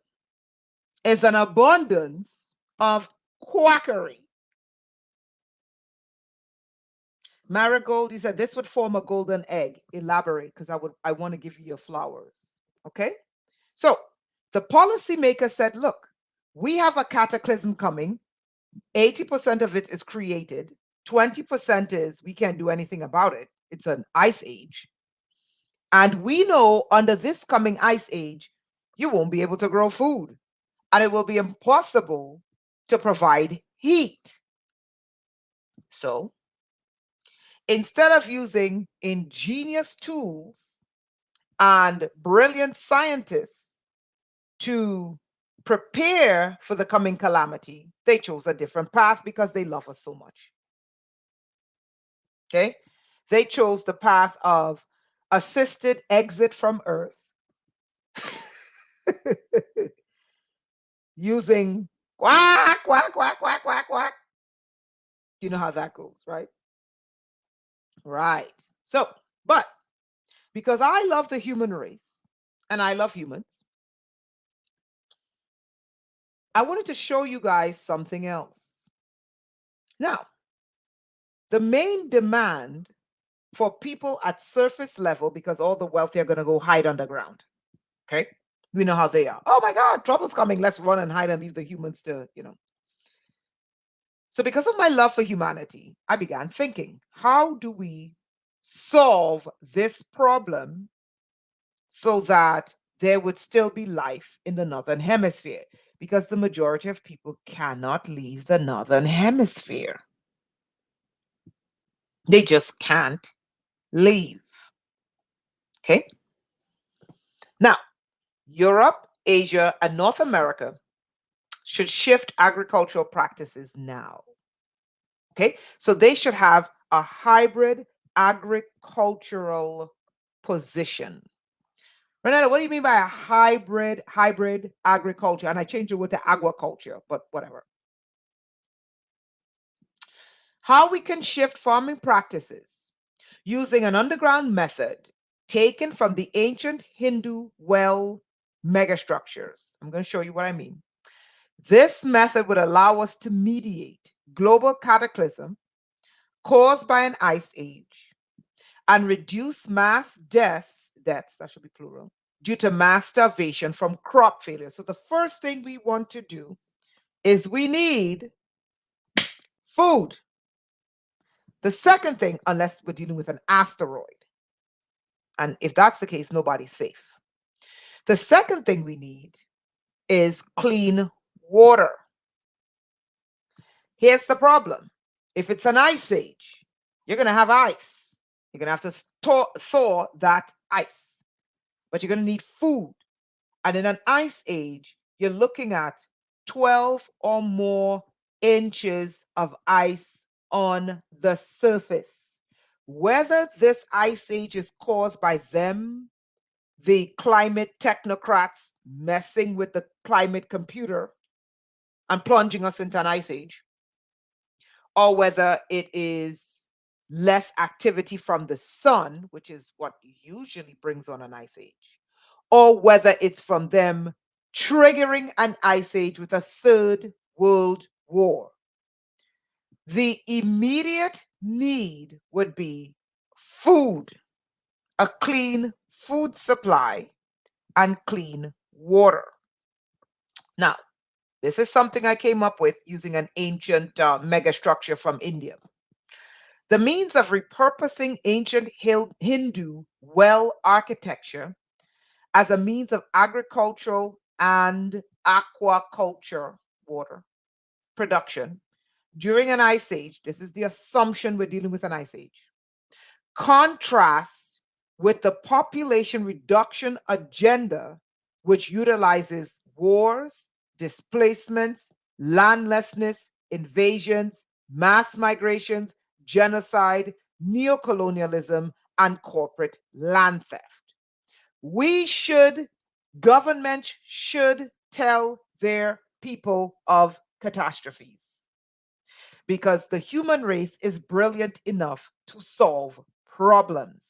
is an abundance of quackery. Marigold, you said this would form a golden egg. Elaborate, because I want to give you your flowers. Okay? So the policymaker said, look, we have a cataclysm coming. 80% of it is created. 20% is we can't do anything about it. It's an ice age. And we know under this coming ice age, you won't be able to grow food. And it will be impossible to provide heat. So instead of using ingenious tools and brilliant scientists to prepare for the coming calamity, they chose a different path because they love us so much. Okay? They chose the path of assisted exit from Earth using quack, quack, quack, quack, quack, quack. You know how that goes, right? Right. So, but because I love the human race and I love humans, I wanted to show you guys something else. Now, the main demand for people at surface level, because all the wealthy are going to go hide underground. Okay. We know how they are. Oh my God, trouble's coming. Let's run and hide and leave the humans to. So, because of my love for humanity, I began thinking, how do we solve this problem so that there would still be life in the Northern Hemisphere? Because the majority of people cannot leave the Northern Hemisphere. They just can't leave. Okay. Now, Europe, Asia, and North America should shift agricultural practices now. Okay. So they should have a hybrid agricultural position. Renata, what do you mean by a hybrid agriculture? And I changed the word to agriculture, but whatever. How we can shift farming practices using an underground method taken from the ancient Hindu well megastructures. I'm going to show you what I mean. This method would allow us to mediate global cataclysm caused by an ice age and reduce mass deaths, that should be plural, due to mass starvation from crop failure. So the first thing we want to do is we need food. The second thing, unless we're dealing with an asteroid, and if that's the case, nobody's safe. The second thing we need is clean water. Here's the problem. If it's an ice age, you're going to have ice. You're going to have to thaw that ice. But you're going to need food. And in an ice age, you're looking at 12 or more inches of ice on the surface. Whether this ice age is caused by them, the climate technocrats messing with the climate computer and plunging us into an ice age, or whether it is less activity from the sun, which is what usually brings on an ice age, or whether it's from them triggering an ice age with a third world war. The immediate need would be food, a clean food supply, and clean water. Now, this is something I came up with using an ancient megastructure from India. The means of repurposing ancient Hindu well architecture as a means of agricultural and aquaculture water production during an ice age. This is the assumption we're dealing with an ice age. Contrasts with the population reduction agenda, which utilizes wars, displacements, landlessness, invasions, mass migrations, genocide, neocolonialism, and corporate land theft. Government should tell their people of catastrophes, because the human race is brilliant enough to solve problems.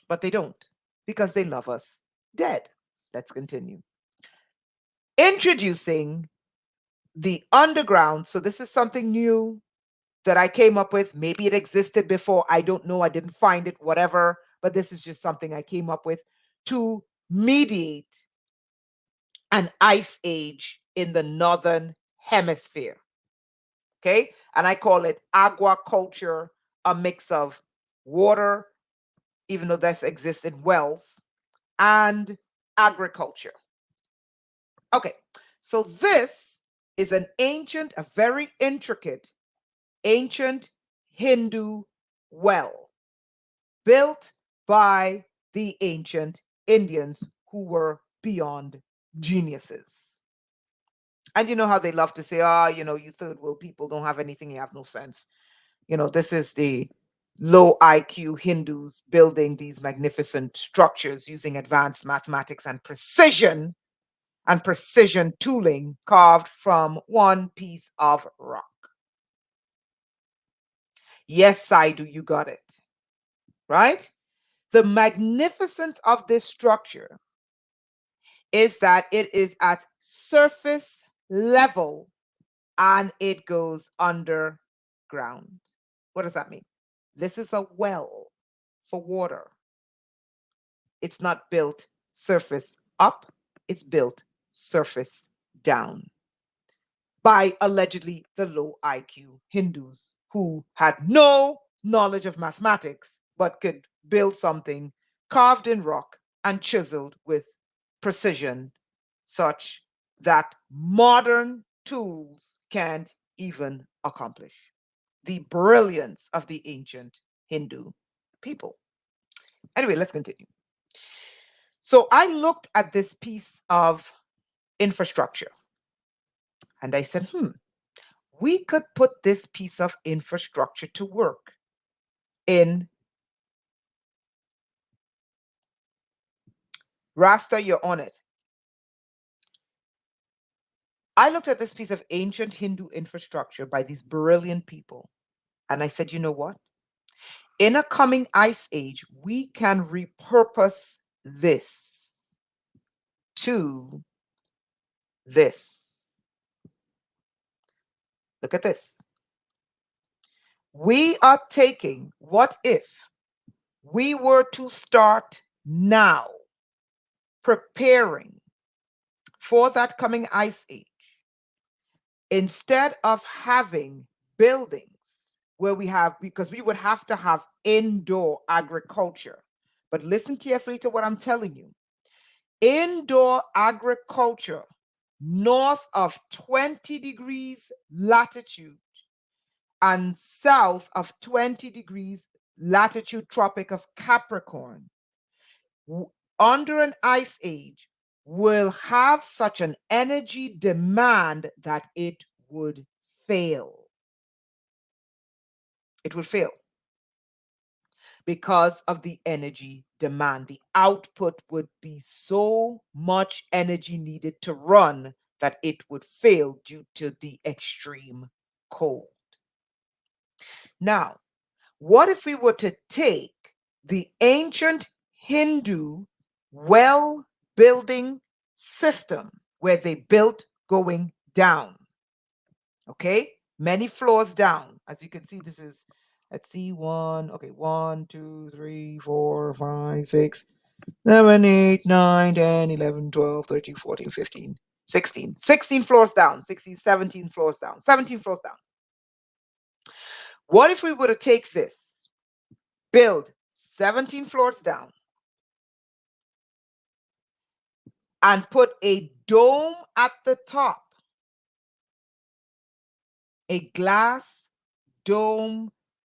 But they don't, because they love us dead. Let's continue. Introducing the underground. So this is something new that I came up with. Maybe it existed before. I don't know. I didn't find it, whatever. But this is just something I came up with to mediate an ice age in the northern hemisphere. Okay. And I call it aquaculture, a mix of water, even though this exists in wells, and agriculture. Okay. So this is an ancient, a very intricate, ancient Hindu well built by the ancient Indians, who were beyond geniuses. And you know how they love to say, you third world people don't have anything, you have no sense. This is the low IQ Hindus building these magnificent structures using advanced mathematics and precision tooling carved from one piece of rock. Yes, Saidu, you got it. Right? The magnificence of this structure is that it is at surface level and it goes underground. What does that mean? This is a well for water. It's not built surface up, it's built surface down by allegedly the low IQ Hindus who had no knowledge of mathematics but could build something carved in rock and chiseled with precision such that modern tools can't even accomplish. The brilliance of the ancient Hindu people. Anyway, let's continue. So I looked at this piece of infrastructure and I said, we could put this piece of infrastructure to work in Rasta, you're on it. I looked at this piece of ancient Hindu infrastructure by these brilliant people and I said, you know what? in a coming ice age, we can repurpose this to this. Look at this. We are taking, what if we were to start now preparing for that coming ice age, instead of having buildings where we have, because we would have to have indoor agriculture. But listen carefully to what I'm telling you. Indoor agriculture north of 20 degrees latitude and south of 20 degrees latitude Tropic of Capricorn under an ice age will have such an energy demand that it would fail. It would fail because of the energy demand. The output would be so much energy needed to run that it would fail due to the extreme cold. Now, what if we were to take the ancient Hindu well building system where they built going down? Okay, many floors down. As you can see, this is, let's see, one, okay, 1, 2, 3, 4, 5, 6, 7, 8, 9, 10, 11, 12, 13, 14, 15, 16. 16 floors down, 16, 17 floors down, 17 floors down. What if we were to take this, build 17 floors down, and put a dome at the top, a glass dome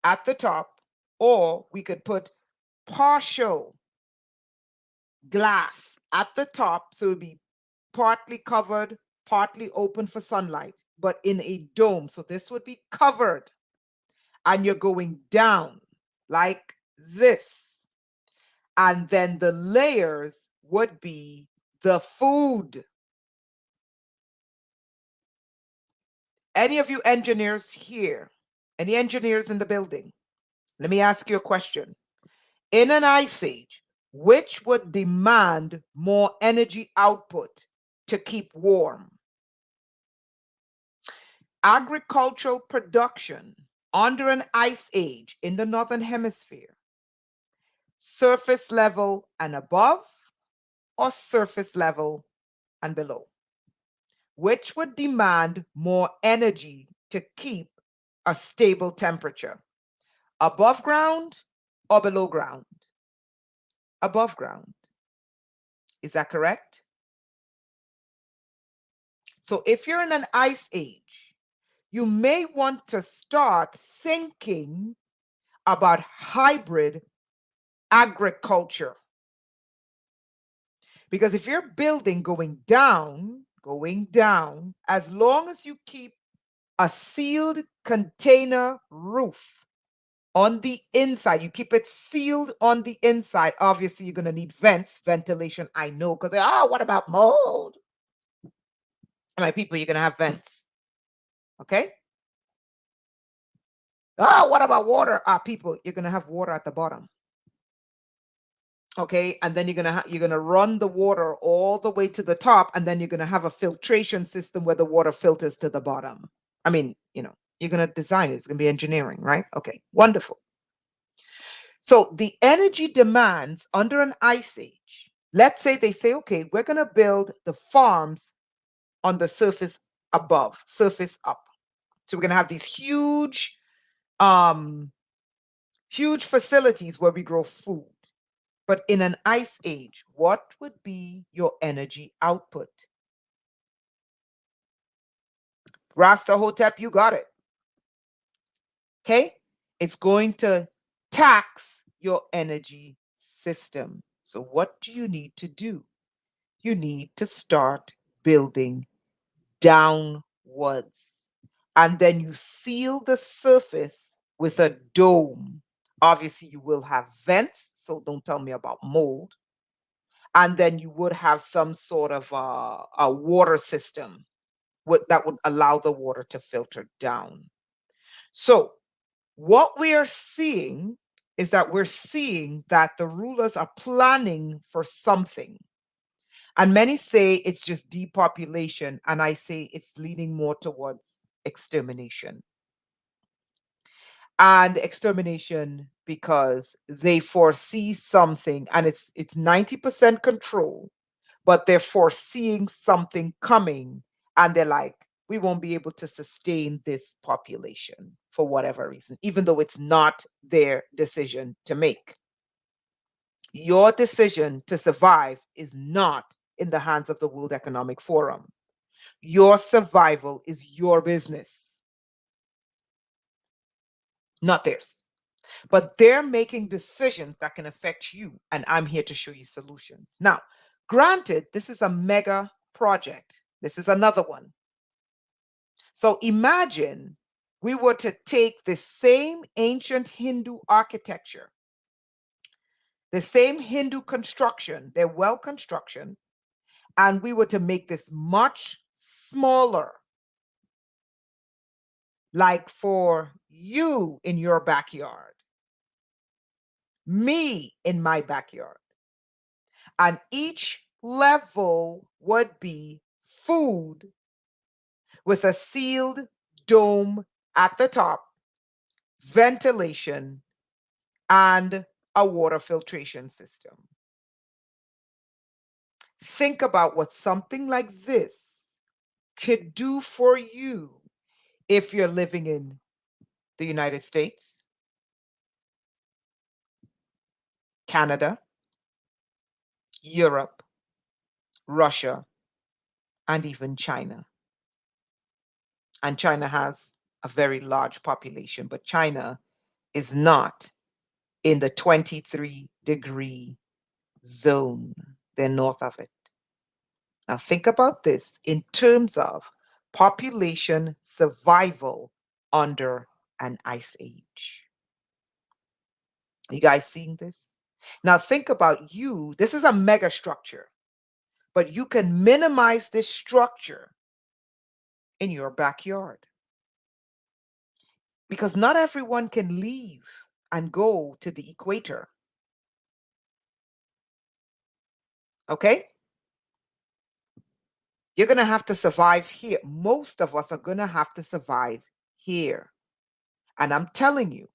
at the top, or we could put partial glass at the top, so it would be partly covered, partly open for sunlight, but in a dome. So this would be covered, and you're going down like this. And then the layers would be the food. Any of you engineers here, any engineers in the building, let me ask you a question. In an ice age, which would demand more energy output to keep warm? Agricultural production under an ice age in the Northern Hemisphere, surface level and above, or surface level and below? Which would demand more energy to keep a stable temperature? Above ground or below ground? Above ground. Is that correct? So if you're in an ice age, you may want to start thinking about hybrid agriculture. Because if you're building going down, as long as you keep a sealed container roof on the inside, you keep it sealed on the inside. Obviously, you're going to need vents, ventilation. I know, because, what about mold? My people, you're going to have vents. Okay? What about water? People, you're going to have water at the bottom. Okay, and then you're gonna run the water all the way to the top, and then you're gonna have a filtration system where the water filters to the bottom. I mean, you're gonna design it. It's gonna be engineering, right? Okay, wonderful. So the energy demands under an ice age. Let's say they say, okay, we're gonna build the farms on the surface above, surface up. So we're gonna have these huge facilities where we grow food. But in an ice age, what would be your energy output? Rasta Hotep, you got it. Okay? It's going to tax your energy system. So what do you need to do? You need to start building downwards. And then you seal the surface with a dome. Obviously, you will have vents, so don't tell me about mold. And then you would have some sort of a water system that would allow the water to filter down. So what we are seeing is that we're seeing that the rulers are planning for something. And many say it's just depopulation, and I say it's leaning more towards extermination. And extermination because they foresee something, and it's 90% control, but they're foreseeing something coming, and they're like, we won't be able to sustain this population for whatever reason, even though it's not their decision to make. Your decision to survive is not in the hands of the World Economic Forum. Your survival is your business, not theirs. But they're making decisions that can affect you, and I'm here to show you solutions. Now, granted, this is a mega project. This is another one. So imagine we were to take the same ancient Hindu architecture, the same Hindu construction, their well construction, and we were to make this much smaller, like for you in your backyard, me in my backyard. And each level would be food with a sealed dome at the top, ventilation, and a water filtration system. Think about what something like this could do for you if you're living in the United States, Canada, Europe, Russia, and even China. And China has a very large population, but China is not in the 23-degree zone. They're north of it. Now, think about this in terms of population survival under an ice age. You guys seeing this? Now, think about you. This is a mega structure, but you can minimize this structure in your backyard because not everyone can leave and go to the equator. Okay? You're going to have to survive here. Most of us are going to have to survive here. And I'm telling you,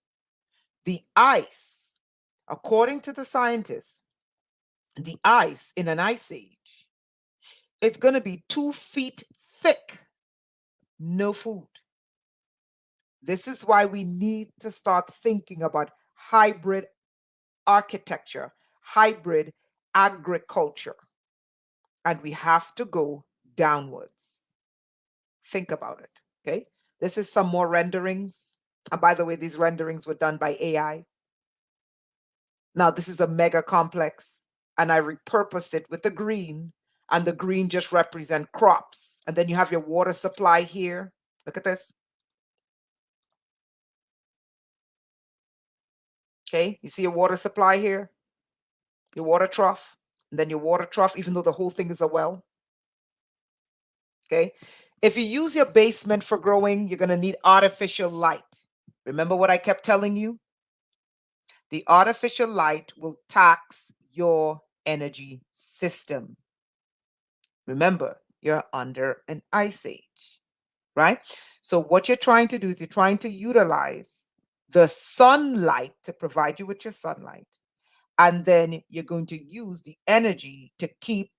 the ice, according to the scientists, the ice in an ice age, it's going to be 2 feet thick, no food. This is why we need to start thinking about hybrid architecture, hybrid agriculture, and we have to go downwards. Think about it. Okay. This is some more renderings. And by the way, these renderings were done by AI. Now, this is a mega complex, and I repurposed it with the green, and the green just represent crops. And then you have your water supply here. Look at this. Okay. You see your water supply here, your water trough, and then your water trough, even though the whole thing is a well. Okay. If you use your basement for growing, you're going to need artificial light. Remember what I kept telling you? The artificial light will tax your energy system. Remember, you're under an ice age, right? So what you're trying to do is you're trying to utilize the sunlight to provide you with your sunlight. And then you're going to use the energy to keep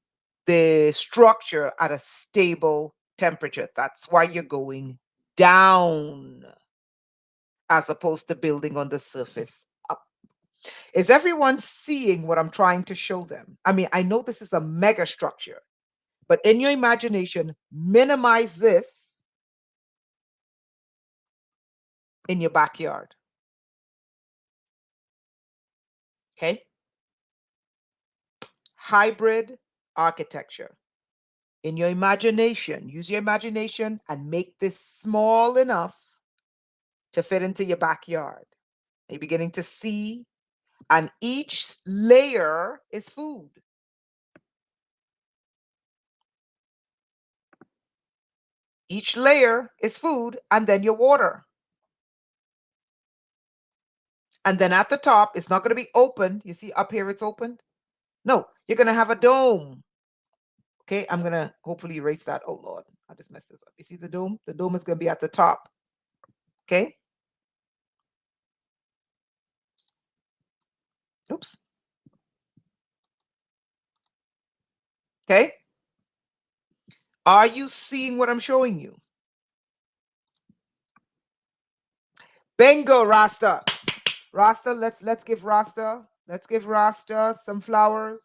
the structure at a stable temperature. That's why you're going down as opposed to building on the surface up. Is everyone seeing what I'm trying to show them? I mean, I know this is a mega structure, but in your imagination, minimize this in your backyard. Okay? Hybrid architecture. In your imagination, use your imagination and make this small enough to fit into your backyard. Are you beginning to see? And each layer is food. Each layer is food, and then your water. And then at the top, it's not going to be open. You see up here, it's opened. No, you're going to have a dome. Okay, I'm going to hopefully erase that. Oh, Lord, I just messed this up. You see the dome? The dome is going to be at the top. Okay. Oops. Okay. Are you seeing what I'm showing you? Bingo, Rasta. Rasta, let's give Rasta some flowers.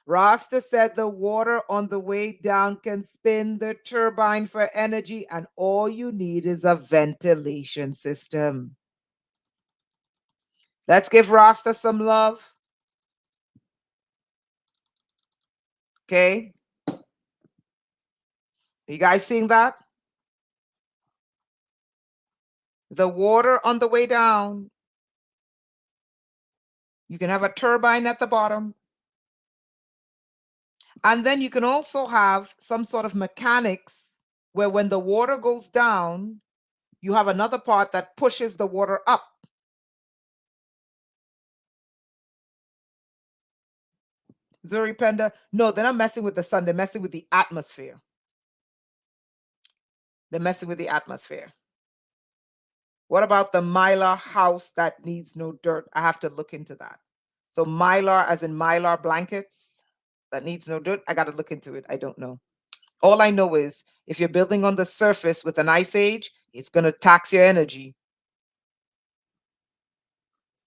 Rasta said the water on the way down can spin the turbine for energy, and all you need is a ventilation system. Let's give Rasta some love. Okay. Are you guys seeing that? The water on the way down. You can have a turbine at the bottom. And then you can also have some sort of mechanics where when the water goes down, you have another part that pushes the water up. Zuri Penda, no, they're not messing with the sun. They're messing with the atmosphere. They're messing with the atmosphere. What about the mylar house that needs no dirt? I have to look into that. So mylar as in mylar blankets that needs no dirt? I got to look into it. I don't know. All I know is if you're building on the surface with an ice age, it's going to tax your energy.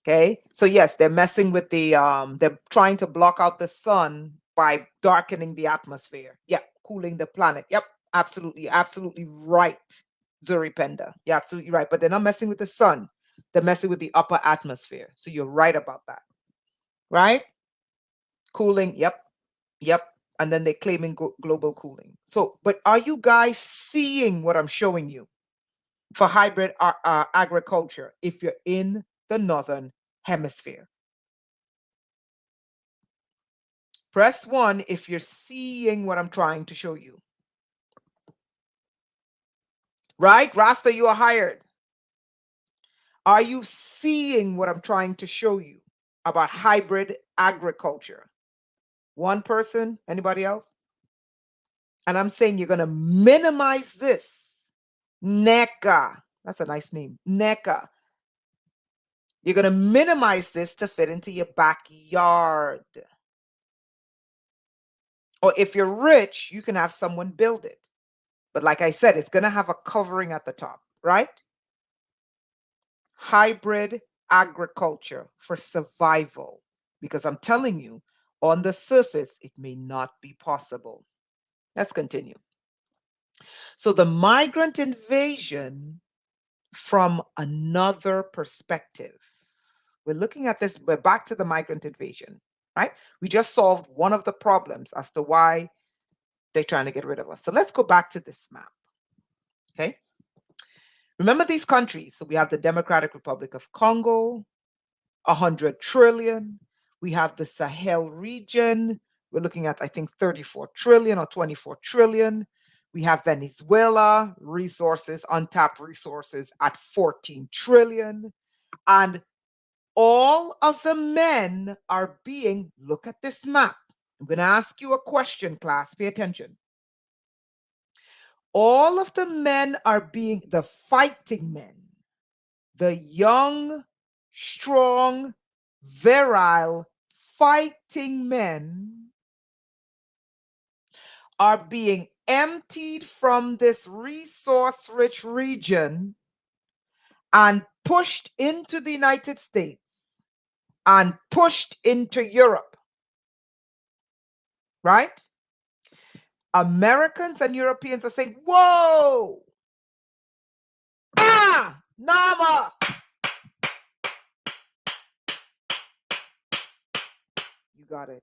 Okay, so yes, they're messing with the they're trying to block out the sun by darkening the atmosphere. Yep, cooling the planet. Yep, absolutely right, Zuri Penda. You're absolutely right. But they're not messing with the sun, they're messing with the upper atmosphere. So you're right about that. Right? Cooling, yep. And then they're claiming global cooling. So, but are you guys seeing what I'm showing you for hybrid agriculture if you're in the northern hemisphere? Press 1 if you're seeing what I'm trying to show you. Right? Rasta, you are hired. Are you seeing what I'm trying to show you about hybrid agriculture? One person? Anybody else? And I'm saying you're going to minimize this. NECA. That's a nice name. NECA. You're going to minimize this to fit into your backyard. Or if you're rich, you can have someone build it. But like I said, it's going to have a covering at the top, right? Hybrid agriculture for survival. Because I'm telling you, on the surface, it may not be possible. Let's continue. So the migrant invasion from another perspective. We're looking at this, we're back to the migrant invasion, right? We just solved one of the problems as to why they're trying to get rid of us. So let's go back to this map, okay? Remember these countries. So we have the Democratic Republic of Congo, 100 trillion. We have the Sahel region. We're looking at, I think, 34 trillion or 24 trillion. We have Venezuela, resources, untapped resources at 14 trillion. And all of the men are being, look at this map. I'm going to ask you a question, class. Pay attention. All of the men are being, the fighting men, the young, strong, virile, fighting men are being emptied from this resource-rich region and pushed into the United States and pushed into Europe, right? Americans and Europeans are saying, whoa, Nama. You got it.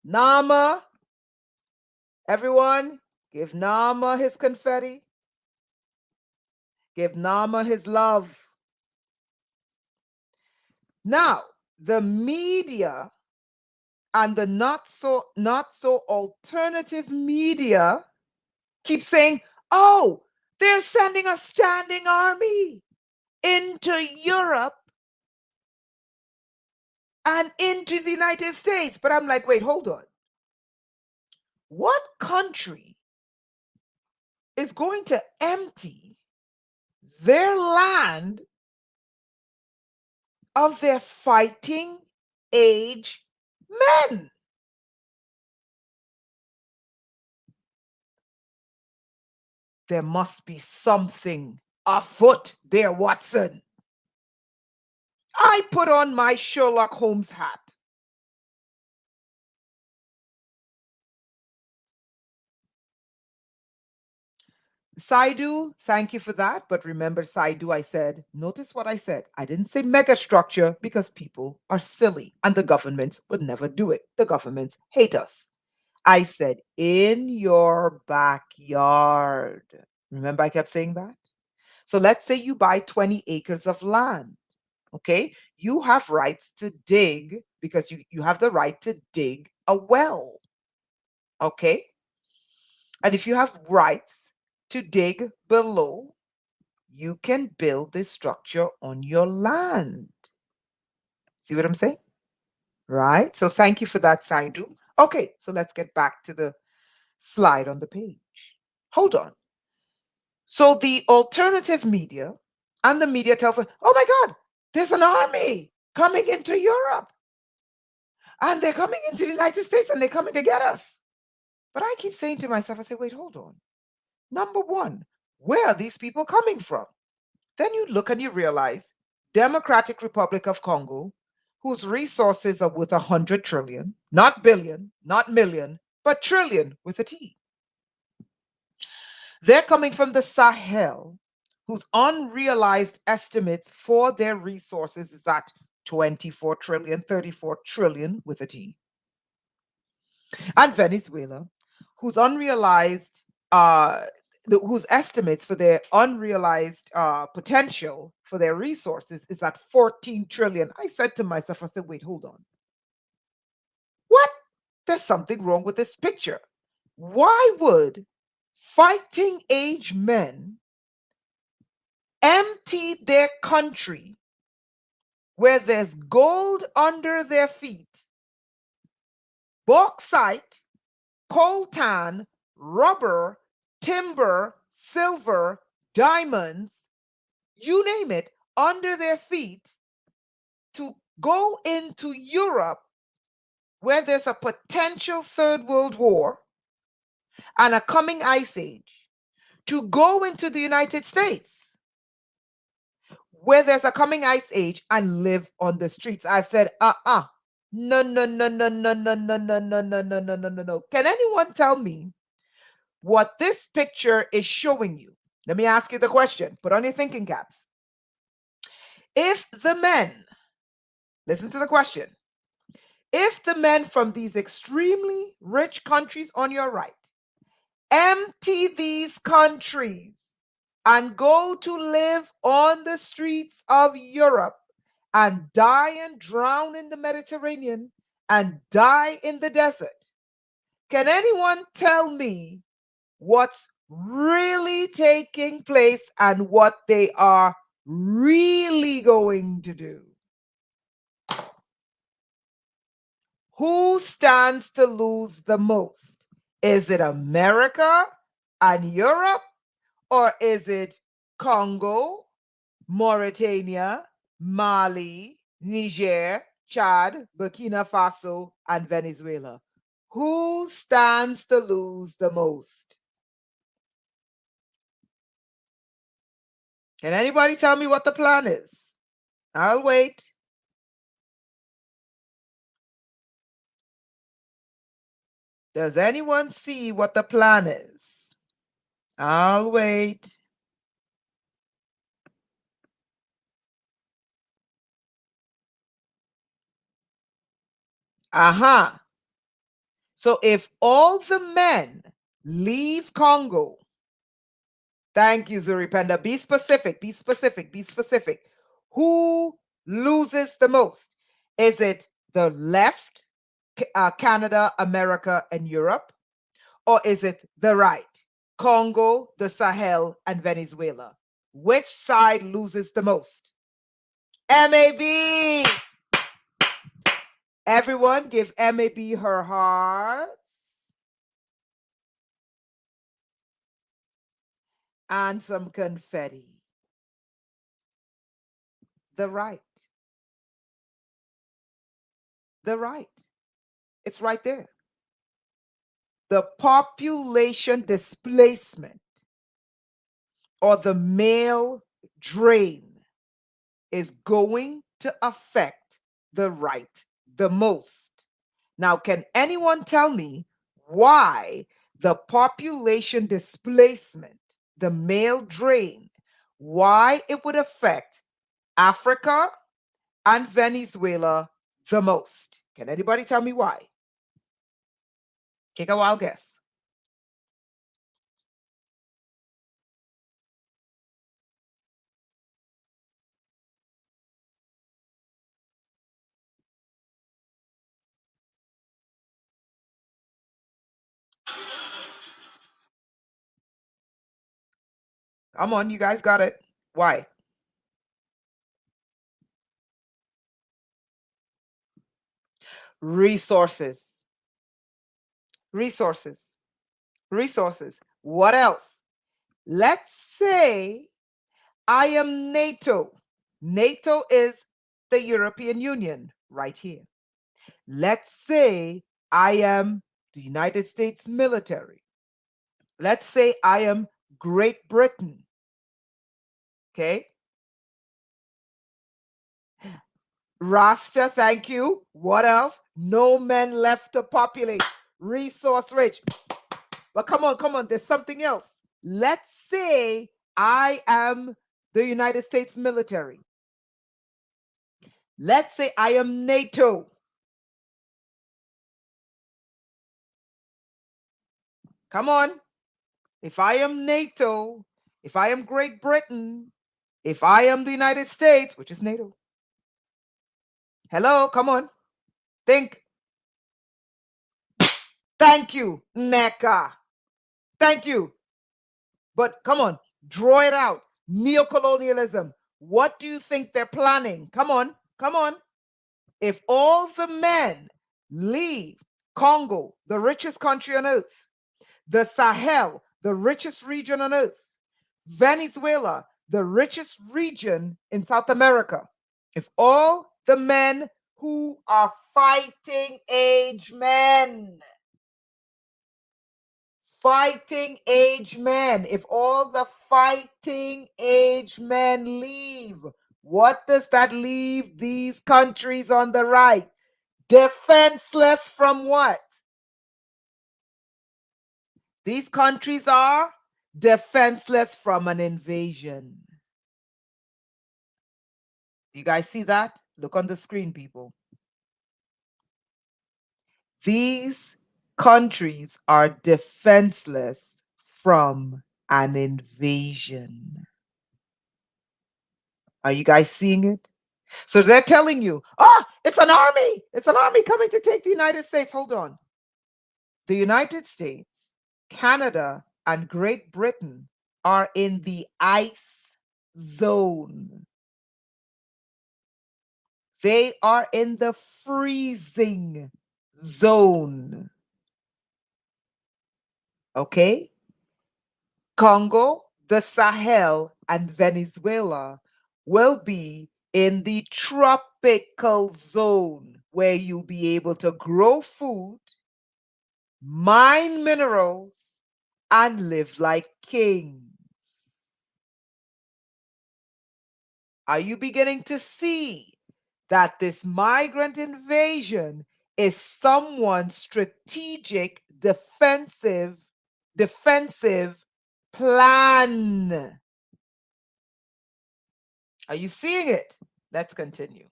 Nama. Everyone, give Nama his confetti. Give Nama his love. Now, the media and the not so alternative media keep saying, oh, they're sending a standing army into Europe and into the United States. But I'm like, wait, hold on. What country is going to empty their land of their fighting age men? There must be something afoot there, Watson. I put on my Sherlock Holmes hat. Saidu, thank you for that. But remember, Saidu, I said, notice what I said. I didn't say megastructure because people are silly and the governments would never do it. The governments hate us. I said, in your backyard. Remember, I kept saying that? So let's say you buy 20 acres of land. Okay. You have rights to dig because you have the right to dig a well. Okay. And if you have rights to dig below, you can build this structure on your land. See what I'm saying? Right? So thank you for that, Saidu. Okay, so let's get back to the slide on the page. Hold on. So the alternative media and the media tells us, oh my God, there's an army coming into Europe. And they're coming into the United States and they're coming to get us. But I keep saying to myself, I say, wait, hold on. Number one, where are these people coming from? Then you look and you realize Democratic Republic of Congo, whose resources are worth 100 trillion, not billion, not million, but trillion with a T. They're coming from the Sahel, whose unrealized estimates for their resources is at 24 trillion, 34 trillion with a T. And Venezuela, whose unrealized whose estimates for their unrealized potential for their resources is at 14 trillion. I said to myself, I said, wait, hold on. What? There's something wrong with this picture. Why would fighting age men empty their country where there's gold under their feet, bauxite, coltan, rubber, timber, silver, diamonds, you name it, under their feet, to go into Europe where there's a potential third world war and a coming ice age, to go into the United States where there's a coming ice age and live on the streets? I said, no, no, no, no, no, no, no, no, no, no, no, no, no, no, no. Can anyone tell me what this picture is showing you? Let me ask you the question. Put on your thinking caps. If the men, listen to the question, if the men from these extremely rich countries on your right empty these countries and go to live on the streets of Europe and die and drown in the Mediterranean and die in the desert, can anyone tell me what's really taking place and what they are really going to do? Who stands to lose the most? Is it America and Europe, or is it Congo, Mauritania, Mali, Niger, Chad, Burkina Faso, and Venezuela? Who stands to lose the most? Can anybody tell me what the plan is? I'll wait. Does anyone see what the plan is? I'll wait. Aha. So if all the men leave Congo, thank you, Zuripenda. Be specific, be specific, be specific. Who loses the most? Is it the left, Canada, America, and Europe? Or is it the right, Congo, the Sahel, and Venezuela? Which side loses the most? MAB. Everyone give MAB her hearts. And some confetti. The right. The right. It's right there. The population displacement or the male drain is going to affect the right the most. Now, can anyone tell me why the population displacement, the male drain, why it would affect Africa and Venezuela the most? Can anybody tell me why? Take a wild guess. Come on, you guys got it. Why? Resources. Resources. Resources. What else? Let's say I am NATO. NATO is the European Union right here. Let's say I am the United States military. Let's say I am Great Britain. Okay. Rasta, thank you. What else? No men left to populate. Resource rich. But come on. There's something else. Let's say I am the United States military. Let's say I am NATO. Come on. If I am NATO, if I am Great Britain, if I am the United States, which is NATO. Hello, come on. Think. Thank you, NECA. Thank you. But come on, draw it out. Neocolonialism. What do you think they're planning? Come on. If all the men leave Congo, the richest country on earth, the Sahel, the richest region on earth, Venezuela, the richest region in South America, if all the men who are fighting age men, if all the fighting age men leave, what does that leave these countries on the right? Defenseless from what? These countries are defenseless from an invasion. You guys see that? Look on the screen, people. These countries are defenseless from an invasion. Are you guys seeing it? So they're telling you, it's an army. It's an army coming to take the United States. Hold on. The United States, Canada, and Great Britain are in the ice zone. They are in the freezing zone. Okay? Congo, the Sahel, and Venezuela will be in the tropical zone where you'll be able to grow food, mine minerals, and live like kings. Are you beginning to see that this migrant invasion is someone's strategic defensive plan? Are you seeing it? Let's continue.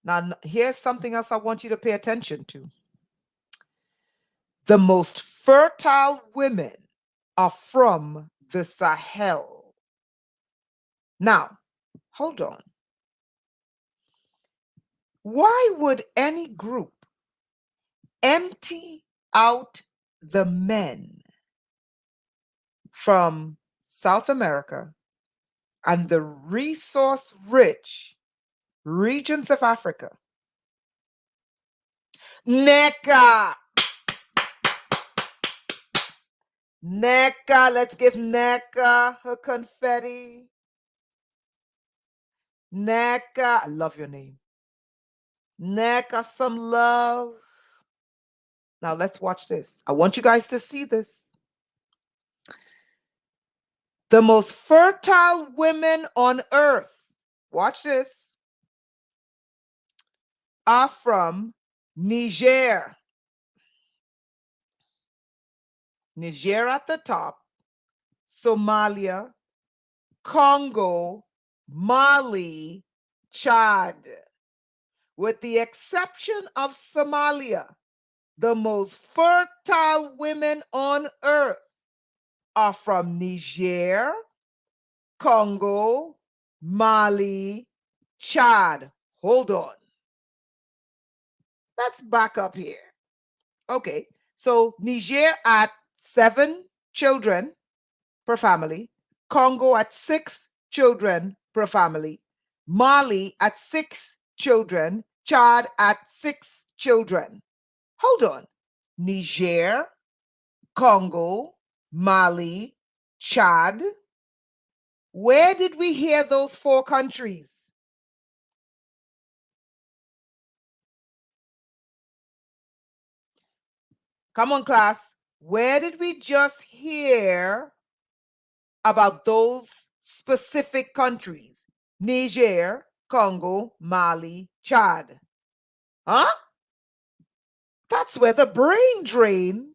Now, here's something else I want you to pay attention to. The most fertile women are from the Sahel. Now, hold on. Why would any group, empty out the men from South America and the resource-rich regions of Africa. NECA! NECA, let's give NECA her confetti. NECA, I love your name. NECA, some love. Now let's watch this. I want you guys to see this. The most fertile women on earth, watch this, are from Niger. Niger at the top, Somalia, Congo, Mali, Chad. With the exception of Somalia, the most fertile women on earth are from Niger, Congo, Mali, Chad. Hold on. Let's back up here. Okay, so Niger at 7 children per family, Congo at 6 children per family, Mali at 6 children, Chad at 6 children. Hold on. Niger, Congo, Mali, Chad. Where did we hear those 4 countries? Come on, class. Where did we just hear about those specific countries? Niger, Congo, Mali, Chad. Huh? That's where the brain drain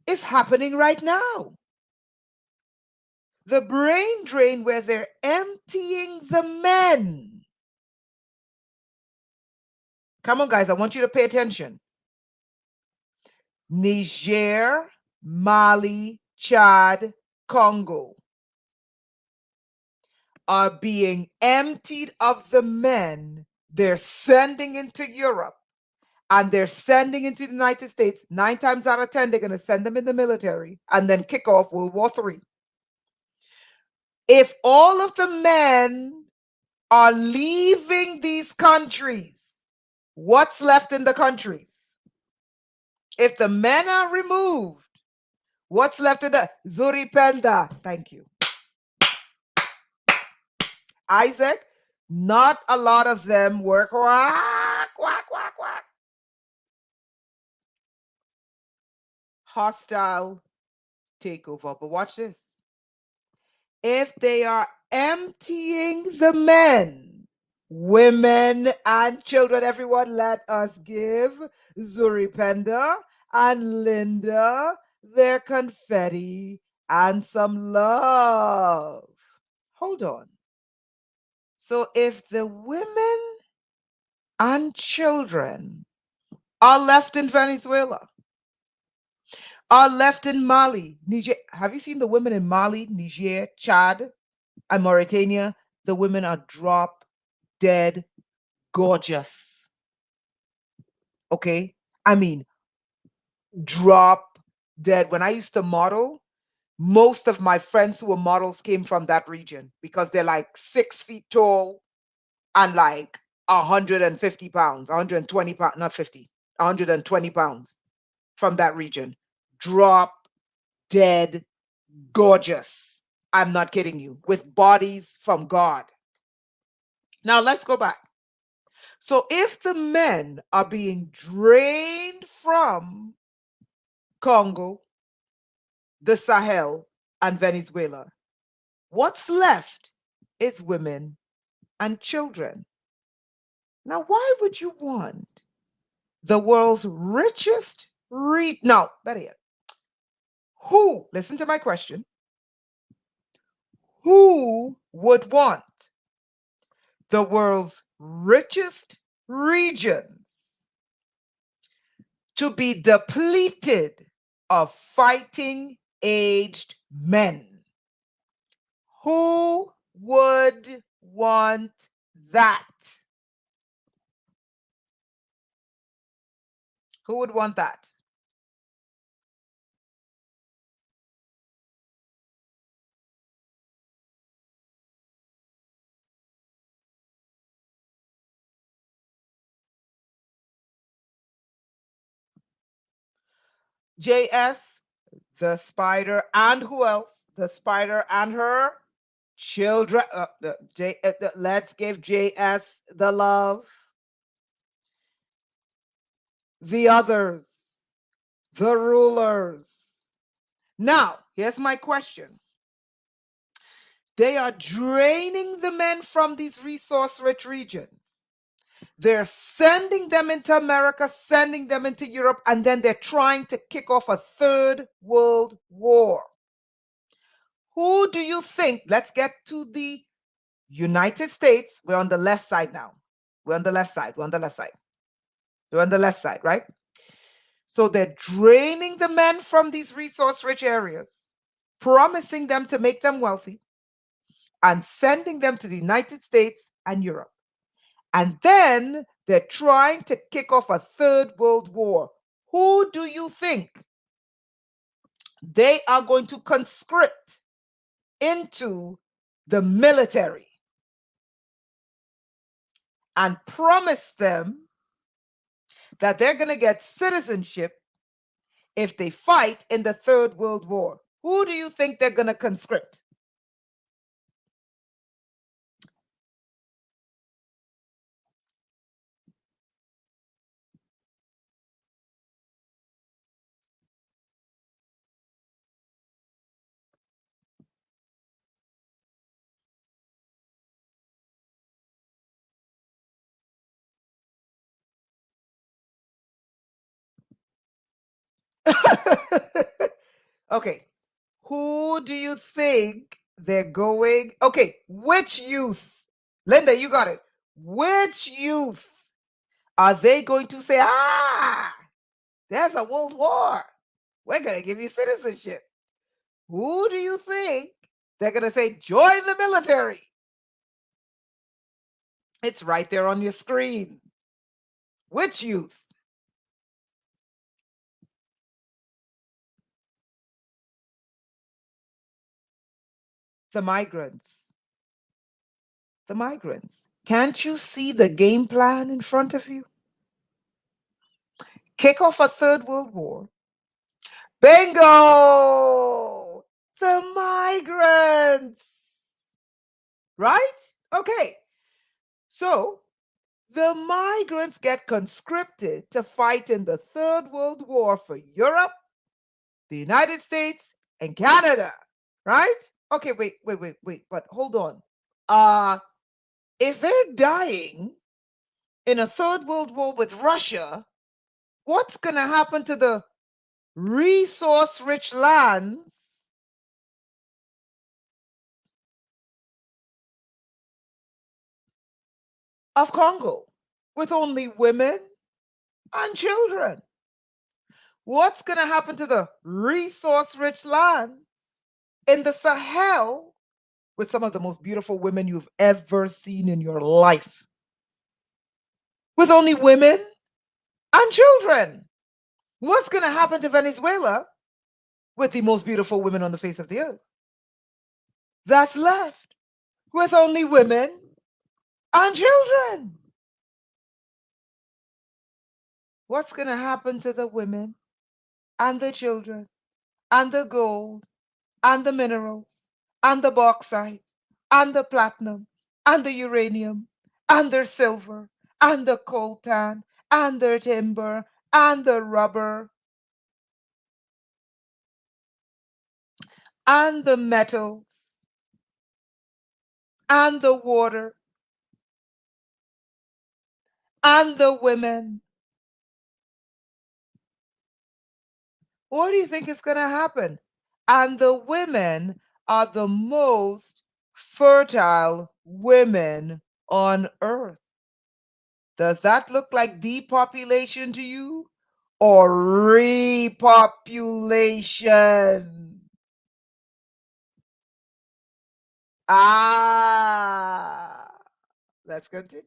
is happening right now. The brain drain where they're emptying the men. Come on, guys, I want you to pay attention. Niger, Mali, Chad, Congo are being emptied of the men they're sending into Europe and they're sending into the United States. 9 times out of 10, they're going to send them in the military and then kick off World War III. If all of the men are leaving these countries, what's left in the countries? If the men are removed, what's left in the Zuripenda? Thank you. Isaac, not a lot of them work. Quack, quack, quack, quack. Hostile takeover. But watch this. If they are emptying the men, women and children, everyone, let us give Zuripenda and Linda their confetti and some love. Hold on. So if the women and children are left in Venezuela, are left in Mali, Niger. Have you seen the women in Mali, Niger, Chad, and Mauritania? The women are drop dead gorgeous. Okay? I mean, drop dead. When I used to model, most of my friends who were models came from that region because they're like 6 feet tall and like 150 pounds, 120 pounds, not 50, 120 pounds from that region. Drop dead gorgeous. I'm not kidding you. With bodies from God. Now let's go back. So if the men are being drained from Congo, the Sahel, and Venezuela, what's left is women and children. Now, why would you want the world's richest no, better yet, who, listen to my question, who would want the world's richest regions to be depleted of fighting aged men? Who would want that? Who would want that? JS, the spider, and who else? The spider and her children. Let's give JS the love. The others, the rulers. Now, here's my question. They are draining the men from these resource-rich regions. They're sending them into America, sending them into Europe, and then they're trying to kick off a third world war. Who do you think? Let's get to the United States. We're on the left side now. We're on the left side. We're on the left side. We're on the left side, right? So they're draining the men from these resource-rich areas, promising them to make them wealthy, and sending them to the United States and Europe. And then they're trying to kick off a third world war. Who do you think they are going to conscript into the military and promise them that they're going to get citizenship if they fight in the third world war? Who do you think they're going to conscript? Okay. Who do you think they're going? Okay, which youth? Linda, you got it. Which youth are they going to say, there's a world war? We're going to give you citizenship. Who do you think they're going to say, join the military? It's right there on your screen. Which youth? The migrants. The migrants. Can't you see the game plan in front of you? Kick off a third world war. Bingo! The migrants. Right? Okay. So the migrants get conscripted to fight in the Third World War for Europe, the United States, and Canada. Right? Okay, wait. But hold on. If they're dying in a Third World War with Russia, what's going to happen to the resource-rich lands of Congo with only women and children? What's going to happen to the resource-rich lands in the Sahel with some of the most beautiful women you've ever seen in your life? With only women and children. What's going to happen to Venezuela with the most beautiful women on the face of the earth? That's left with only women and children. What's going to happen to the women and the children and the gold and the minerals and the bauxite and the platinum and the uranium and their silver and the coltan and their timber and the rubber and the metals and the water and the women? What do you think is going to happen? And the women are the most fertile women on earth. Does that look like depopulation to you or repopulation? Let's continue.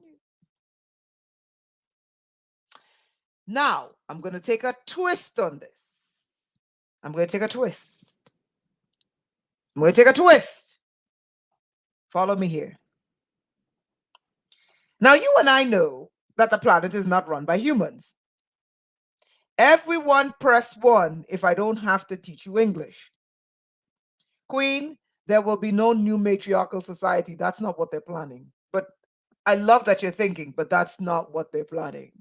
Now, I'm going to take a twist on this. I'm going to take a twist. I'm going to take a twist. Follow me here. Now, you and I know that the planet is not run by humans. Everyone press 1 if I don't have to teach you English. Queen, there will be no new matriarchal society. That's not what they're planning. But I love that you're thinking, but that's not what they're planning.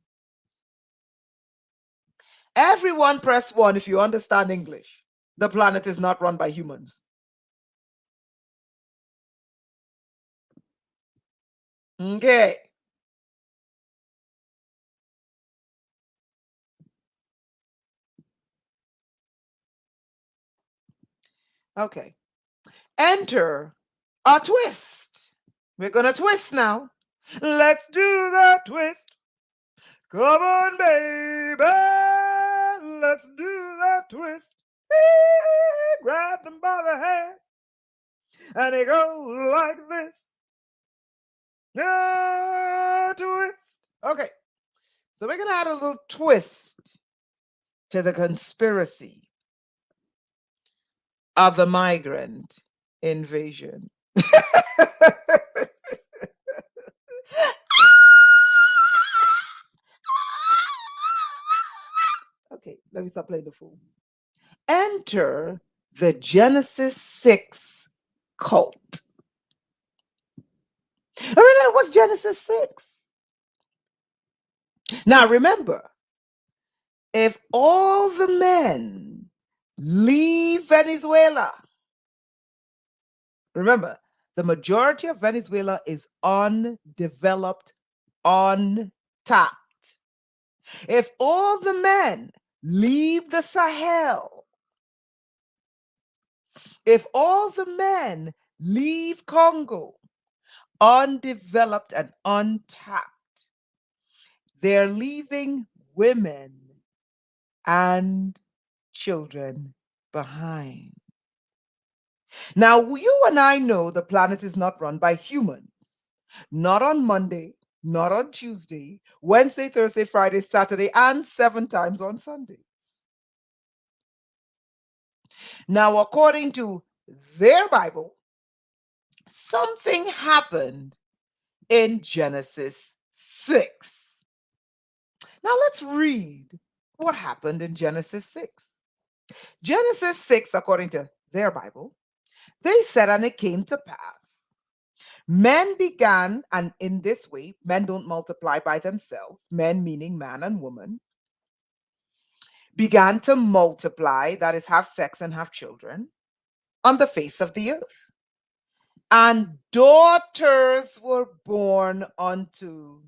Everyone press 1 if you understand English. The planet is not run by humans. Okay. Okay. Enter a twist. We're going to twist now. Let's do the twist. Come on, baby. Let's do the twist. Grab them by the hand. And it goes like this. Twist. Okay. So we're going to add a little twist to the conspiracy of the migrant invasion. Okay, let me stop playing the fool. Enter the Genesis 6 cult. Remember, what's Genesis 6? Now remember, if all the men leave Venezuela, remember, the majority of Venezuela is undeveloped, untapped. If all the men leave the Sahel, if all the men leave Congo, undeveloped and untapped, they're leaving women and children behind. Now, you and I know the planet is not run by humans. Not on Monday, not on Tuesday, Wednesday, Thursday, Friday, Saturday, and 7 times on Sundays. Now, according to their Bible, something happened in Genesis 6. Now, let's read what happened in Genesis 6. Genesis 6, according to their Bible, they said, and it came to pass. Men began, and in this way, men don't multiply by themselves, men meaning man and woman, began to multiply, that is, have sex and have children, on the face of the earth. And daughters were born unto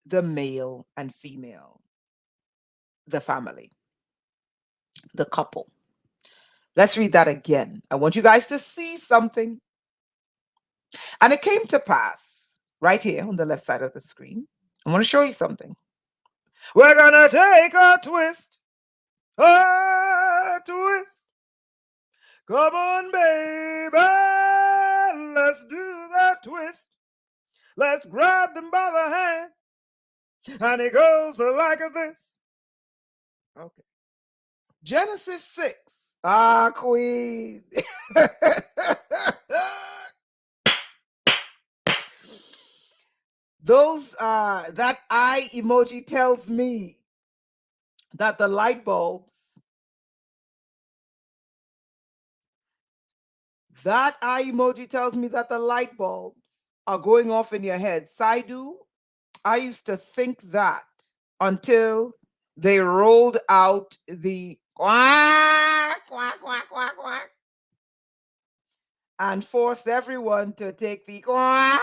the male and female, the family, the couple. Let's read that again. I want you guys to see something. And it came to pass, right here on the left side of the screen. I want to show you something. We're going to take a twist. A twist. Come on, baby. Let's do that twist. Let's grab them by the hand. And it goes like this. Okay. Genesis 6. Ah, queen. Those that eye emoji tells me that the light bulbs, that eye emoji tells me that the light bulbs are going off in your head. Saidu, I used to think that until they rolled out the quack, quack, quack, quack, quack, and forced everyone to take the quack,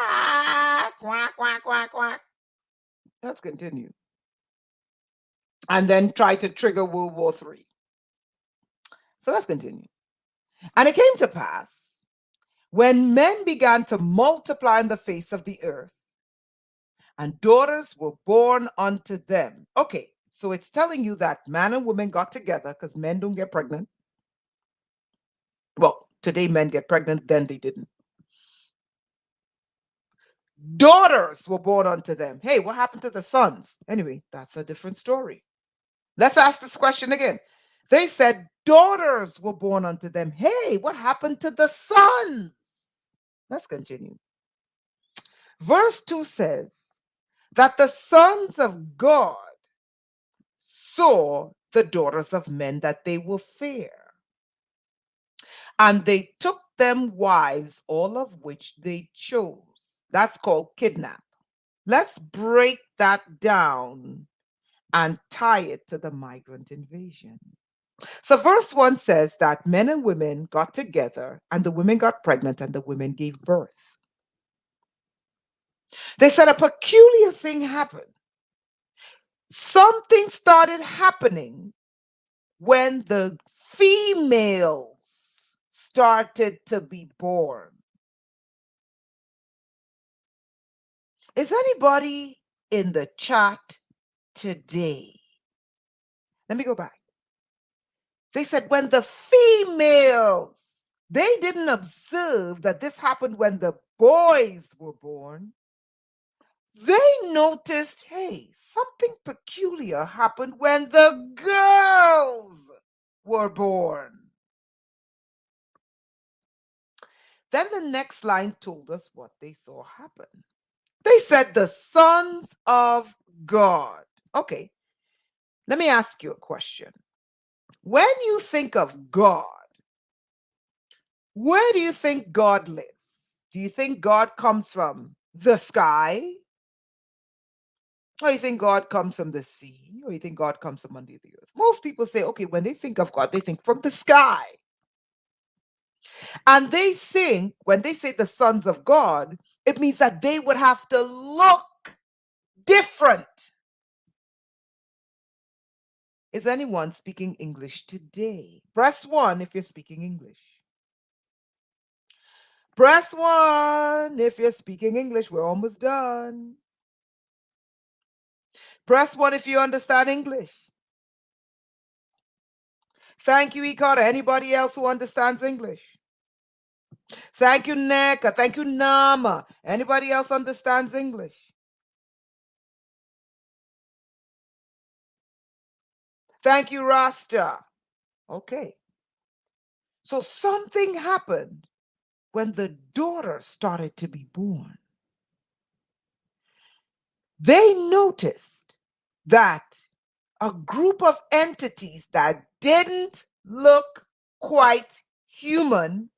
quack, quack, quack, quack. Let's continue. And then try to trigger World War III. So let's continue. And it came to pass, when men began to multiply on the face of the earth, and daughters were born unto them. Okay, so it's telling you that man and woman got together because men don't get pregnant. Well, today men get pregnant, then they didn't. Daughters were born unto them. Hey, what happened to the sons? Anyway, that's a different story. Let's ask this question again. They said daughters were born unto them. Hey, what happened to the sons? Let's continue. Verse 2 says that the sons of God saw the daughters of men that they were fair, and they took them wives, all of which they chose. That's called kidnap. Let's break that down and tie it to the migrant invasion. So, verse 1 says that men and women got together, and the women got pregnant, and the women gave birth. They said a peculiar thing happened. Something started happening when the females started to be born. Is anybody in the chat today? Let me go back. They said when the females, they didn't observe that this happened when the boys were born. They noticed, hey, something peculiar happened when the girls were born. Then the next line told us what they saw happen. They said the sons of God. Okay, let me ask you a question. When you think of God, where do you think God lives? Do you think God comes from the sky? Or you think God comes from the sea? Or you think God comes from under the earth? Most people say, okay, when they think of God, they think from the sky. And they think, when they say the sons of God, it means that they would have to look different. Is anyone speaking English today? Press 1 if you're speaking English. Press 1 if you're speaking English. We're almost done. Press 1 if you understand English. Thank you, Equator. Anybody else who understands English? Thank you, Neka. Thank you, Nama. Anybody else understands English? Thank you, Rasta. Okay. So something happened when the daughter started to be born. They noticed that a group of entities that didn't look quite human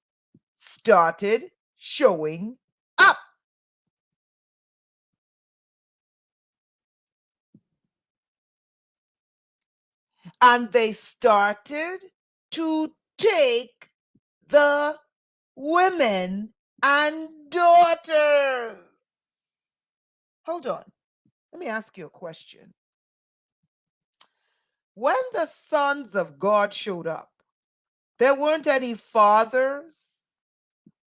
started showing up. And they started to take the women and daughters. Hold on. Let me ask you a question. When the sons of God showed up, there weren't any fathers,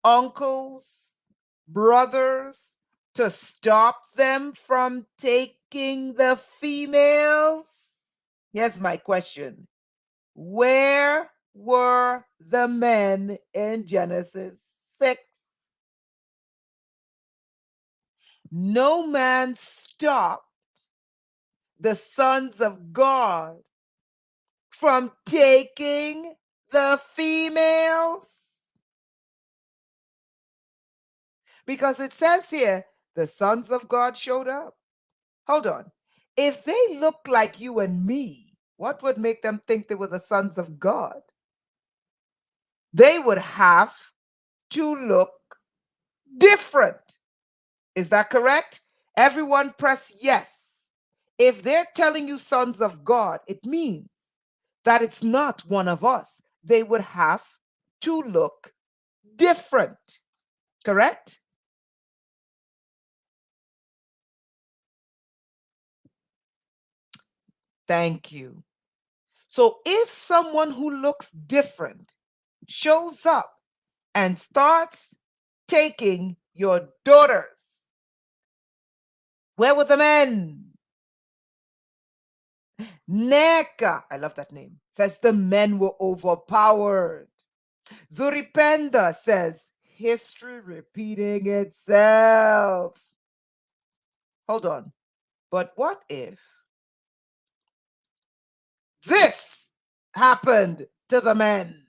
uncles, brothers to stop them from taking the females? Here's my question. Where were the men in Genesis 6? No man stopped the sons of God from taking the females. Because it says here, the sons of God showed up. Hold on. If they looked like you and me, what would make them think they were the sons of God? They would have to look different. Is that correct? Everyone press yes. If they're telling you sons of God, it means that it's not one of us. They would have to look different. Correct? Thank you. So if someone who looks different shows up and starts taking your daughters, where were the men? Neka, I love that name, says the men were overpowered. Zuripenda says history repeating itself. Hold on. But what if this happened to the men?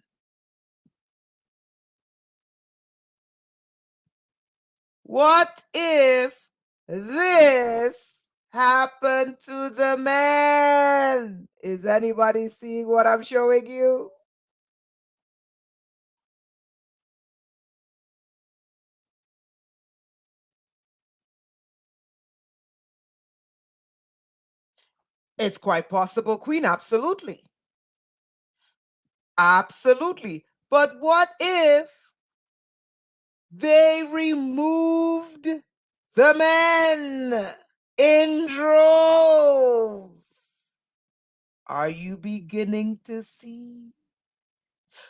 What if this happened to the men? Is anybody seeing what I'm showing you? It's quite possible, Queen. Absolutely. Absolutely. But what if they removed the men in droves? Are you beginning to see?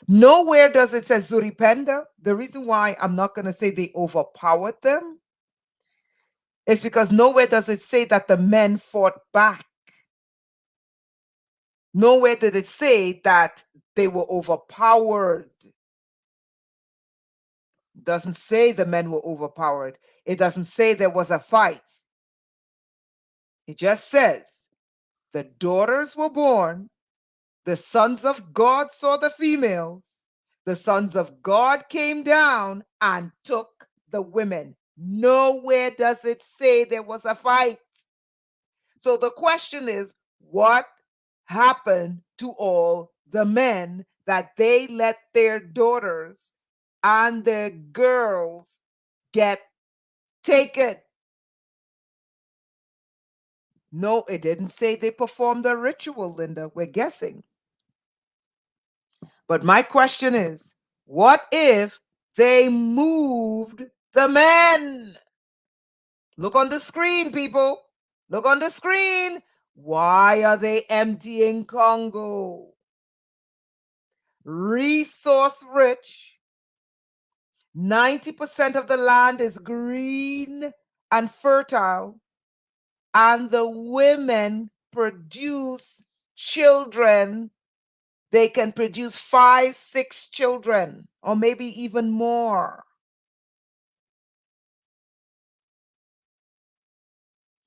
Nowhere does it say Zuripenda. The reason why I'm not going to say they overpowered them is because nowhere does it say that the men fought back. Nowhere did it say that they were overpowered. It doesn't say the men were overpowered. It doesn't say there was a fight. It just says the daughters were born, the sons of God saw the females, the sons of God came down and took the women. Nowhere does it say there was a fight. So the question is, what happened to all the men that they let their daughters and their girls get taken? No, it didn't say they performed a ritual, Linda. We're guessing. But my question is, what if they moved the men? Look on the screen, people. Look on the screen. Why are they emptying Congo? Resource rich. 90% of the land is green and fertile, and the women produce children. They can produce 5, 6 children, or maybe even more.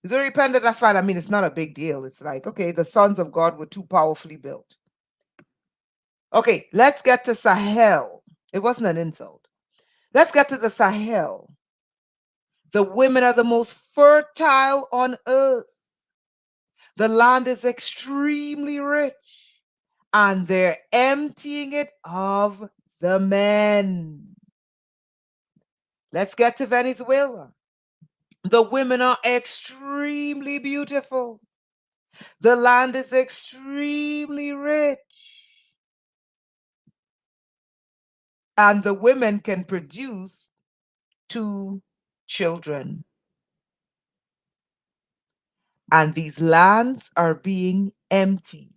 It's a repentance, that's fine. I mean, it's not a big deal. It's like, okay, the sons of God were too powerfully built. Okay, let's get to Sahel. It wasn't an insult. Let's get to the Sahel. The women are the most fertile on earth. The land is extremely rich, and they're emptying it of the men. Let's get to Venezuela. The women are extremely beautiful. The land is extremely rich, and the women can produce 2 children. And these lands are being emptied.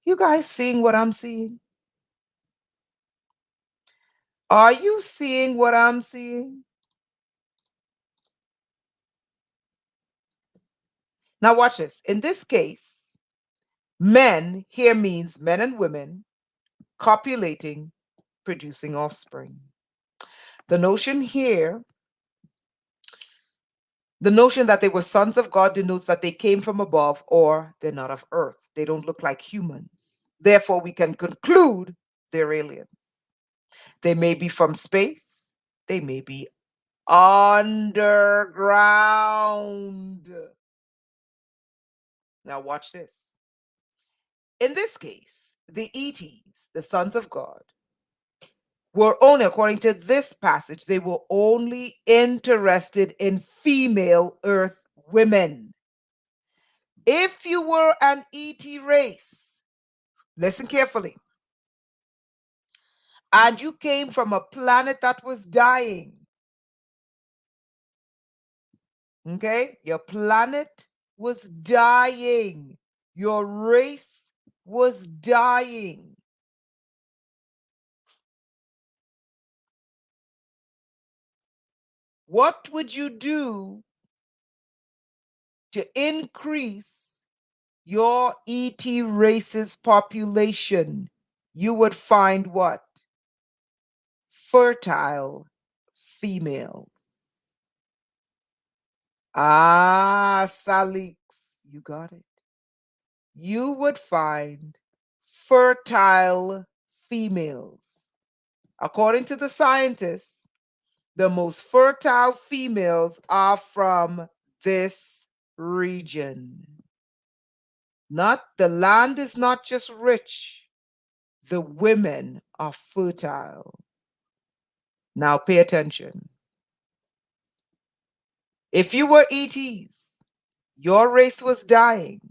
You guys seeing what I'm seeing? Are you seeing what I'm seeing? Now watch this. In this case, men here means men and women copulating, producing offspring. The notion here, the notion that they were sons of God denotes that they came from above or they're not of earth. They don't look like humans. Therefore, we can conclude they're aliens. They may be from space. They may be underground. Now watch this. In this case, the ETs, the sons of God, were only, according to this passage, they were only interested in female earth women. If you were an ET race, listen carefully, and you came from a planet that was dying, okay? Your planet was dying. Your race was dying. What would you do to increase your ET race's population? You would find what? Fertile female. Ah, Salix, you got it. you would find fertile females. According to the scientists, the most fertile females are from this region. Not the land is not just rich, the women are fertile. Now pay attention. If you were ETs, your race was dying,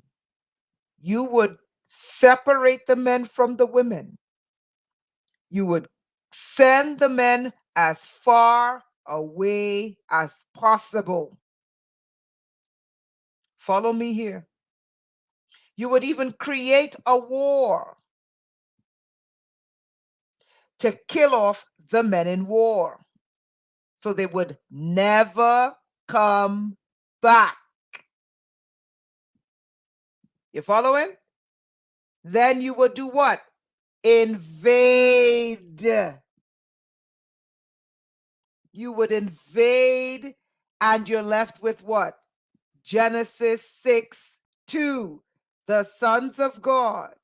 you would separate the men from the women. You would send the men as far away as possible. Follow me here. You would even create a war to kill off the men in war so they would never come back. You following? Then you would do what? Invade. You would invade, and you're left with what? Genesis 6:2. The sons of God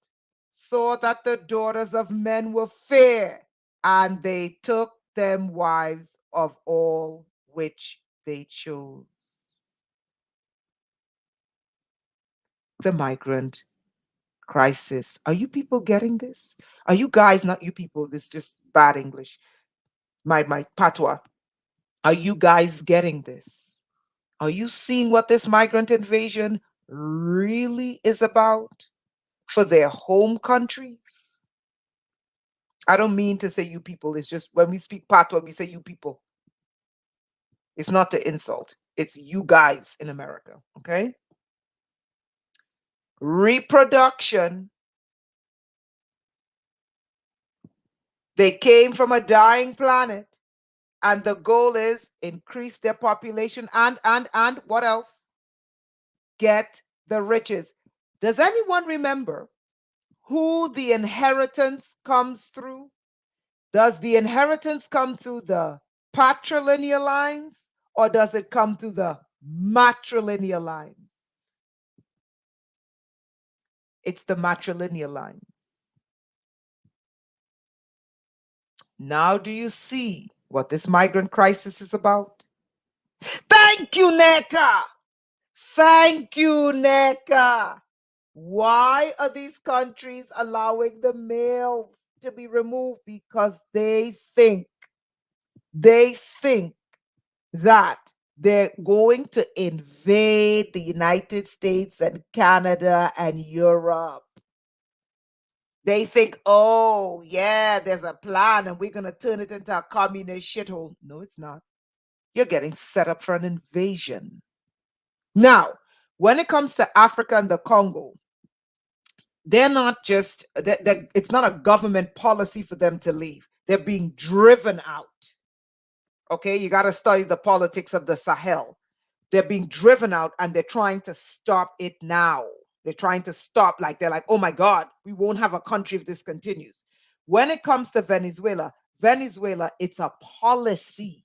saw that the daughters of men were fair, and they took them wives of all which they chose. The migrant crisis. Are you people getting this? Are you guys, not you people, this is just bad English, my patois. Are you guys getting this? Are you seeing what this migrant invasion really is about for their home countries? I don't mean to say you people. It's just when we speak patois, we say you people. It's not to insult. It's you guys in America, okay? Reproduction. They came from a dying planet, and the goal is increase their population and what else? Get the riches. Does anyone remember who the inheritance comes through? Does the inheritance come through the patrilineal lines or does it come through the matrilineal lines? It's the matrilineal lines. Now, do you see what this migrant crisis is about? Thank you, NECA. Thank you, NECA. Why are these countries allowing the males to be removed? Because they think that they're going to invade the United States and Canada and Europe. They think, oh, yeah, there's a plan and we're going to turn it into a communist shithole. No, it's not. You're getting set up for an invasion. Now, when it comes to Africa and the Congo, they're not just, it's not a government policy for them to leave. They're being driven out. Okay, you got to study the politics of the Sahel. They're being driven out and they're trying to stop it now. They're trying to stop, like, they're like, oh my God, we won't have a country if this continues. When it comes to Venezuela, it's a policy.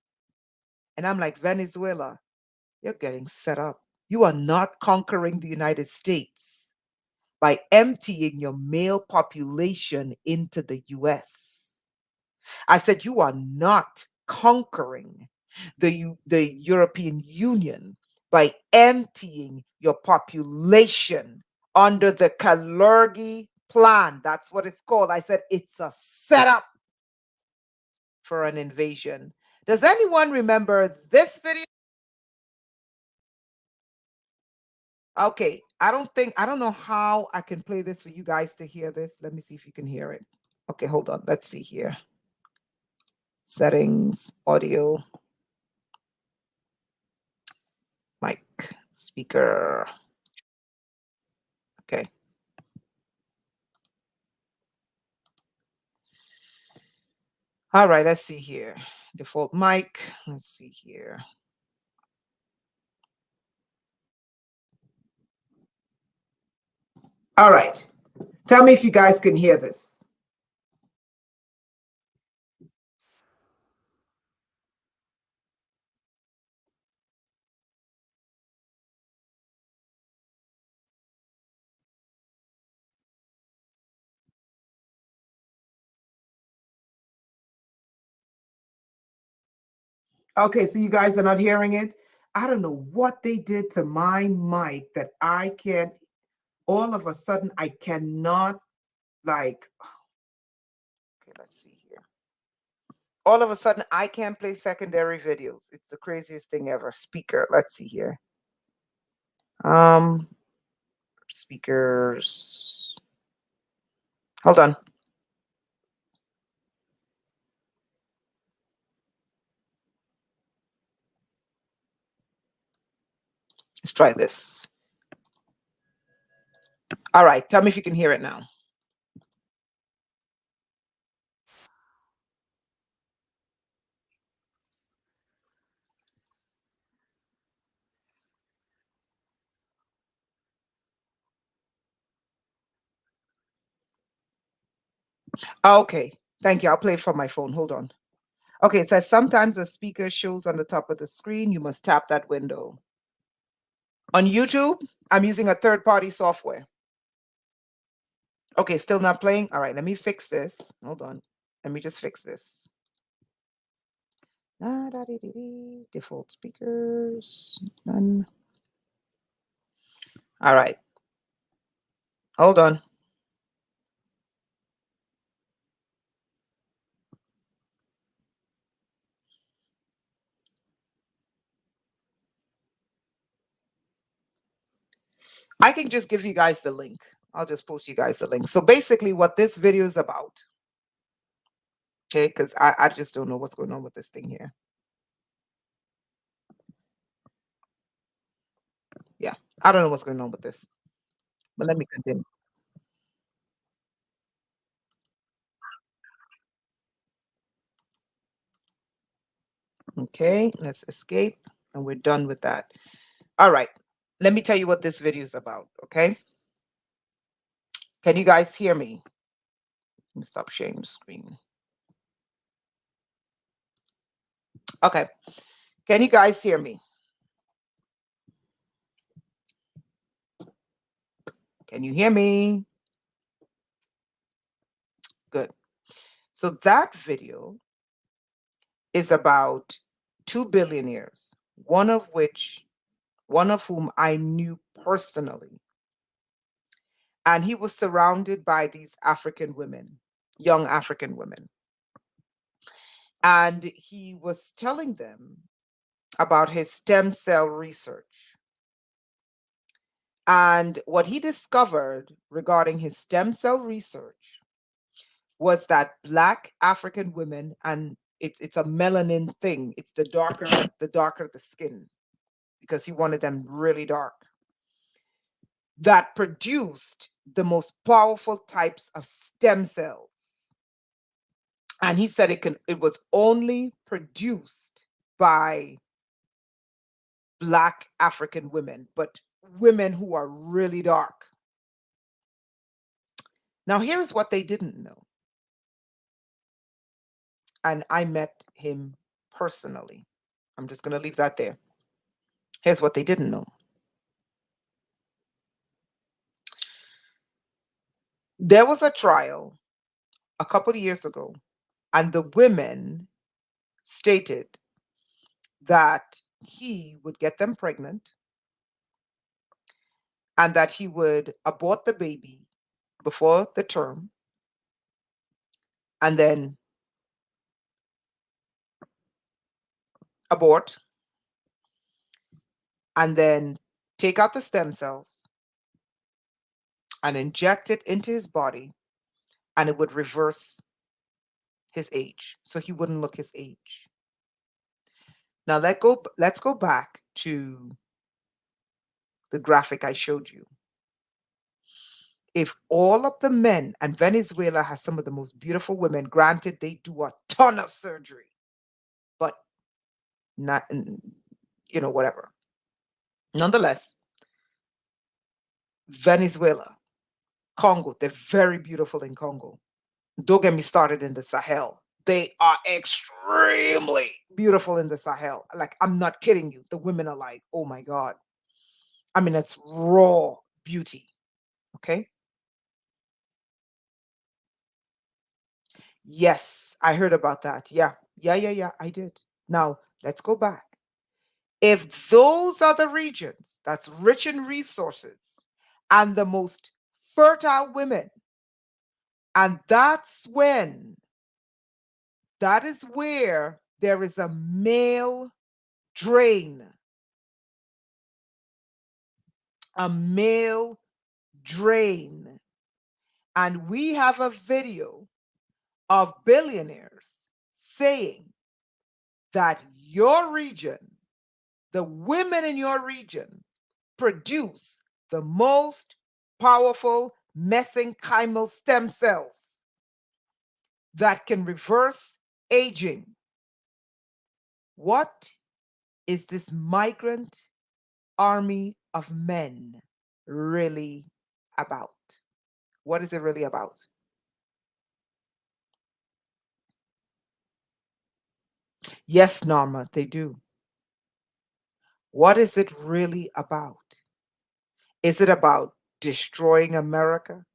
And I'm like, Venezuela, you're getting set up. You are not conquering the United States by emptying your male population into the US. I said, you are not conquering the European Union by emptying your population under the Kalergi plan. That's what it's called. I said, it's a setup for an invasion. Does anyone remember this video? Okay, I don't know how I can play this for you guys to hear this. Let me see if you can hear it. Okay, hold on. Let's see here. Settings, audio, mic, speaker. Okay. All right, let's see here. Default mic. Let's see here. All right. Tell me if you guys can hear this. Okay, so you guys are not hearing it. I don't know what they did to my mic that I can't, all of a sudden, I cannot, like, okay, let's see here. All of a sudden, I can't play secondary videos. It's the craziest thing ever. Speaker, let's see here. Um, speakers. Hold on. Let's try this. All right, tell me if you can hear it now. Okay, thank you. I'll play it from my phone. Hold on. Okay, it says sometimes the speaker shows on the top of the screen. You must tap that window. On YouTube, I'm using a third-party software. Okay, still not playing? All right, let me fix this. Hold on. Let me just fix this. Default speakers. None. All right. Hold on. I can just give you guys the link. I'll just post you guys the link. So basically what this video is about, okay, because I just don't know what's going on with this thing here. Yeah, I don't know what's going on with this. But let me continue. Okay, let's escape. And we're done with that. All right. Let me tell you what this video is about, okay? Can you guys hear me? Let me stop sharing the screen. Okay. Can you guys hear me? Can you hear me? Good. So that video is about two billionaires, one of whom I knew personally. And he was surrounded by these African women, young African women. And he was telling them about his stem cell research. And what he discovered regarding his stem cell research was that Black African women, and it's a melanin thing, it's the darker the skin, because he wanted them really dark, that produced the most powerful types of stem cells. And he said it was only produced by Black African women, but women who are really dark. Now, here's what they didn't know. And I met him personally. I'm just going to leave that there. Here's what they didn't know. There was a trial a couple of years ago, and the women stated that he would get them pregnant and that he would abort the baby before the term and then abort and then take out the stem cells and inject it into his body, and it would reverse his age. So he wouldn't look his age. Now let's go back to the graphic I showed you. If all of the men, and Venezuela has some of the most beautiful women, granted they do a ton of surgery, but not, whatever. Nonetheless, Venezuela, Congo, they're very beautiful in Congo. Don't get me started in the Sahel. They are extremely beautiful in the Sahel. Like, I'm not kidding you. The women are like, oh my God. I mean, it's raw beauty. Okay. Yes, I heard about that. Yeah. Yeah, yeah, yeah, I did. Now, Let's go back. If those are the regions that's rich in resources and the most fertile women, and that is where there is a male drain, a male drain. And we have a video of billionaires saying that your region, the women in your region, produce the most powerful mesenchymal stem cells that can reverse aging. What is this migrant army of men really about? What is it really about? Yes, Norma, they do. What is it really about? Is it about destroying America?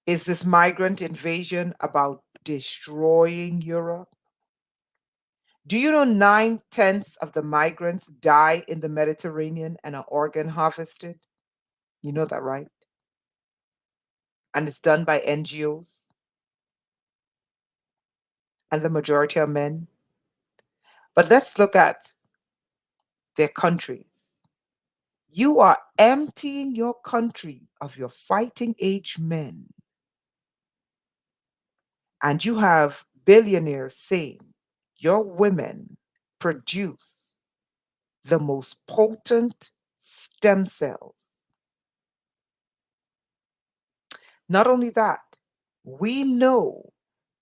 Is this migrant invasion about destroying Europe? Do you know 9/10 of the migrants die in the Mediterranean and are organ harvested? You know that, right? And it's done by NGOs, and the majority are men. But let's look at their countries. You are emptying your country of your fighting age men, and you have billionaires saying your women produce the most potent stem cells. Not only that, we know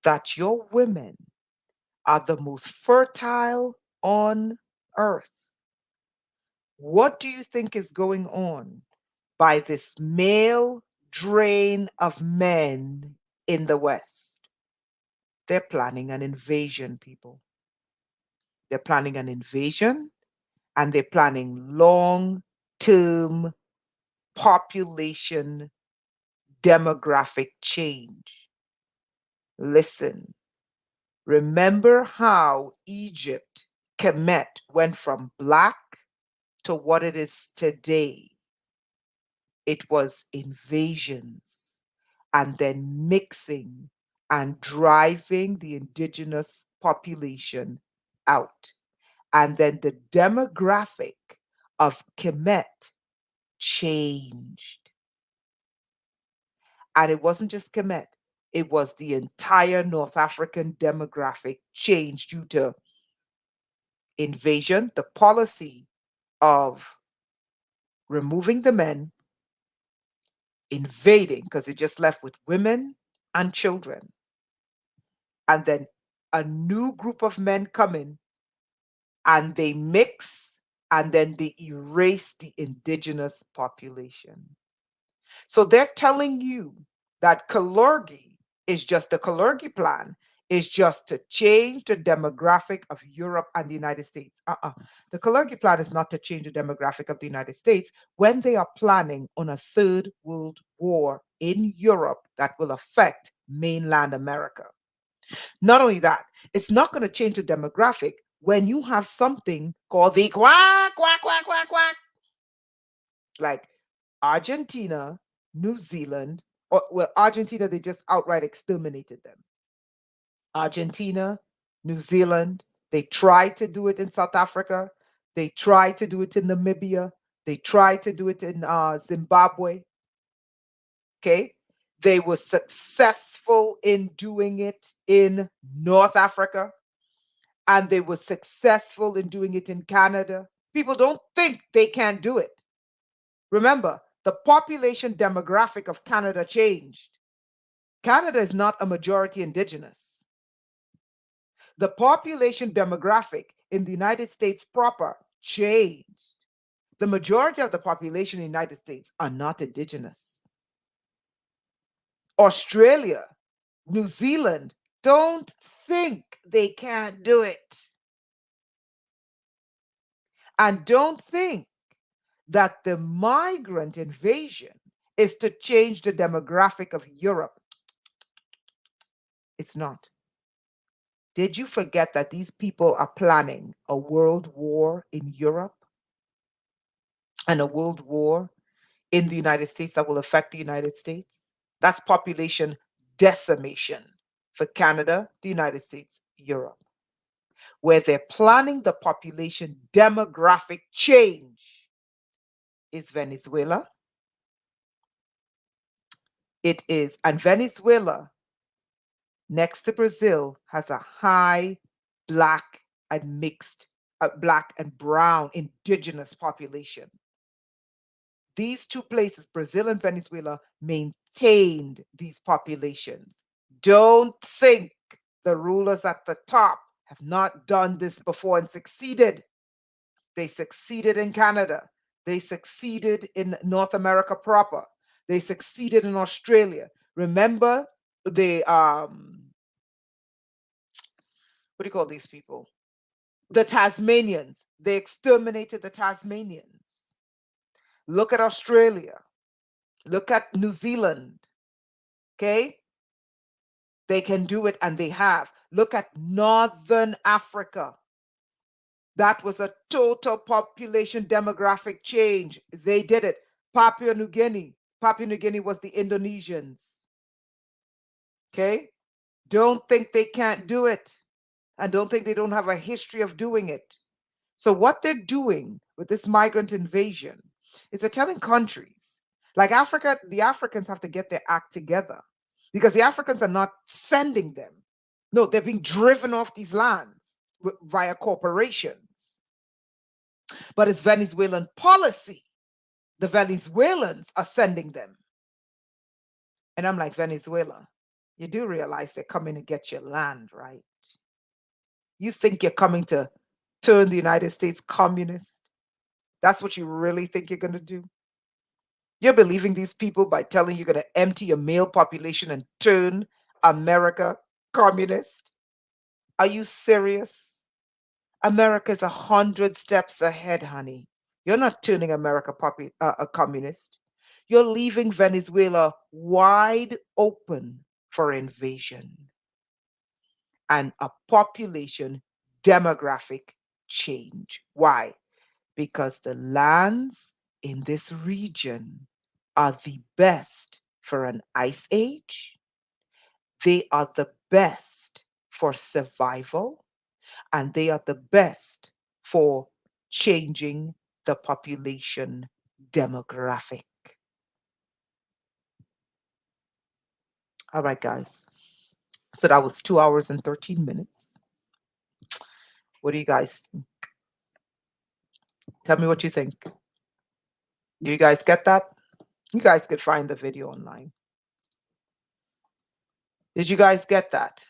that your women are the most fertile on earth. What do you think is going on by this male drain of men in the West? They're planning an invasion, people. They're planning an invasion and they're planning long term population demographic change. Listen, remember how Egypt, Kemet, went from black to what it is today. It was invasions and then mixing and driving the indigenous population out. And then the demographic of Kemet changed. And it wasn't just Kemet, it was the entire North African demographic changed due to invasion, the policy of removing the men, invading, because it just left with women and children, and then a new group of men coming and they mix and then they erase the indigenous population. So they're telling you that Kalergi is just the Kalergi plan is just to change the demographic of Europe and the United States. The Kalergi plan is not to change the demographic of the United States when they are planning on a third world war in Europe that will affect mainland America. Not only that, it's not going to change the demographic when you have something called the quack, quack, quack, quack, quack, like Argentina, New Zealand, or well, Argentina, they just outright exterminated them. Argentina, New Zealand, they tried to do it in South Africa, they tried to do it in Namibia, they tried to do it in Zimbabwe. Okay. They were successful in doing it in North Africa, and they were successful in doing it in Canada. People don't think they can do it. Remember, the population demographic of Canada changed. Canada is not a majority indigenous. The population demographic in the United States proper changed. The majority of the population in the United States are not indigenous. Australia, New Zealand don't think they can't do it. And don't think that the migrant invasion is to change the demographic of Europe. It's not. Did you forget that these people are planning a world war in Europe and a world war in the United States that will affect the United States? That's population decimation for Canada, the United States, Europe, where they're planning the population demographic change is Venezuela. It is, and Venezuela, next to Brazil, has a high black and mixed, black and brown indigenous population. These two places, Brazil and Venezuela, maintained these populations. Don't think the rulers at the top have not done this before and succeeded. They succeeded in Canada. They succeeded in North America proper. They succeeded in Australia. Remember the what do you call these people? The Tasmanians. They exterminated the Tasmanians. Look at Australia. Look at New Zealand. Okay? They can do it and they have. Look at Northern Africa. That was a total population demographic change. They did it. Papua New Guinea. Papua New Guinea was the Indonesians. Okay? Don't think they can't do it. And don't think they don't have a history of doing it. So, what they're doing with this migrant invasion is they're telling countries like Africa, the Africans have to get their act together because the Africans are not sending them. No, they're being driven off these lands via corporations. But it's Venezuelan policy. The Venezuelans are sending them. And I'm like, Venezuela, you do realize they're coming to get your land, right? You think you're coming to turn the United States communist? That's what you really think you're going to do? You're believing these people by telling you're going to empty your male population and turn America communist? Are you serious? America's 100 steps ahead, honey. You're not turning America a communist. You're leaving Venezuela wide open for invasion and a population demographic change. Why? Because the lands in this region are the best for an ice age. They are the best for survival, and they are the best for changing the population demographic. All right, guys. So that was 2 hours and 13 minutes. What do you guys think? Tell me what you think. Do you guys get that? You guys could find the video online. Did you guys get that?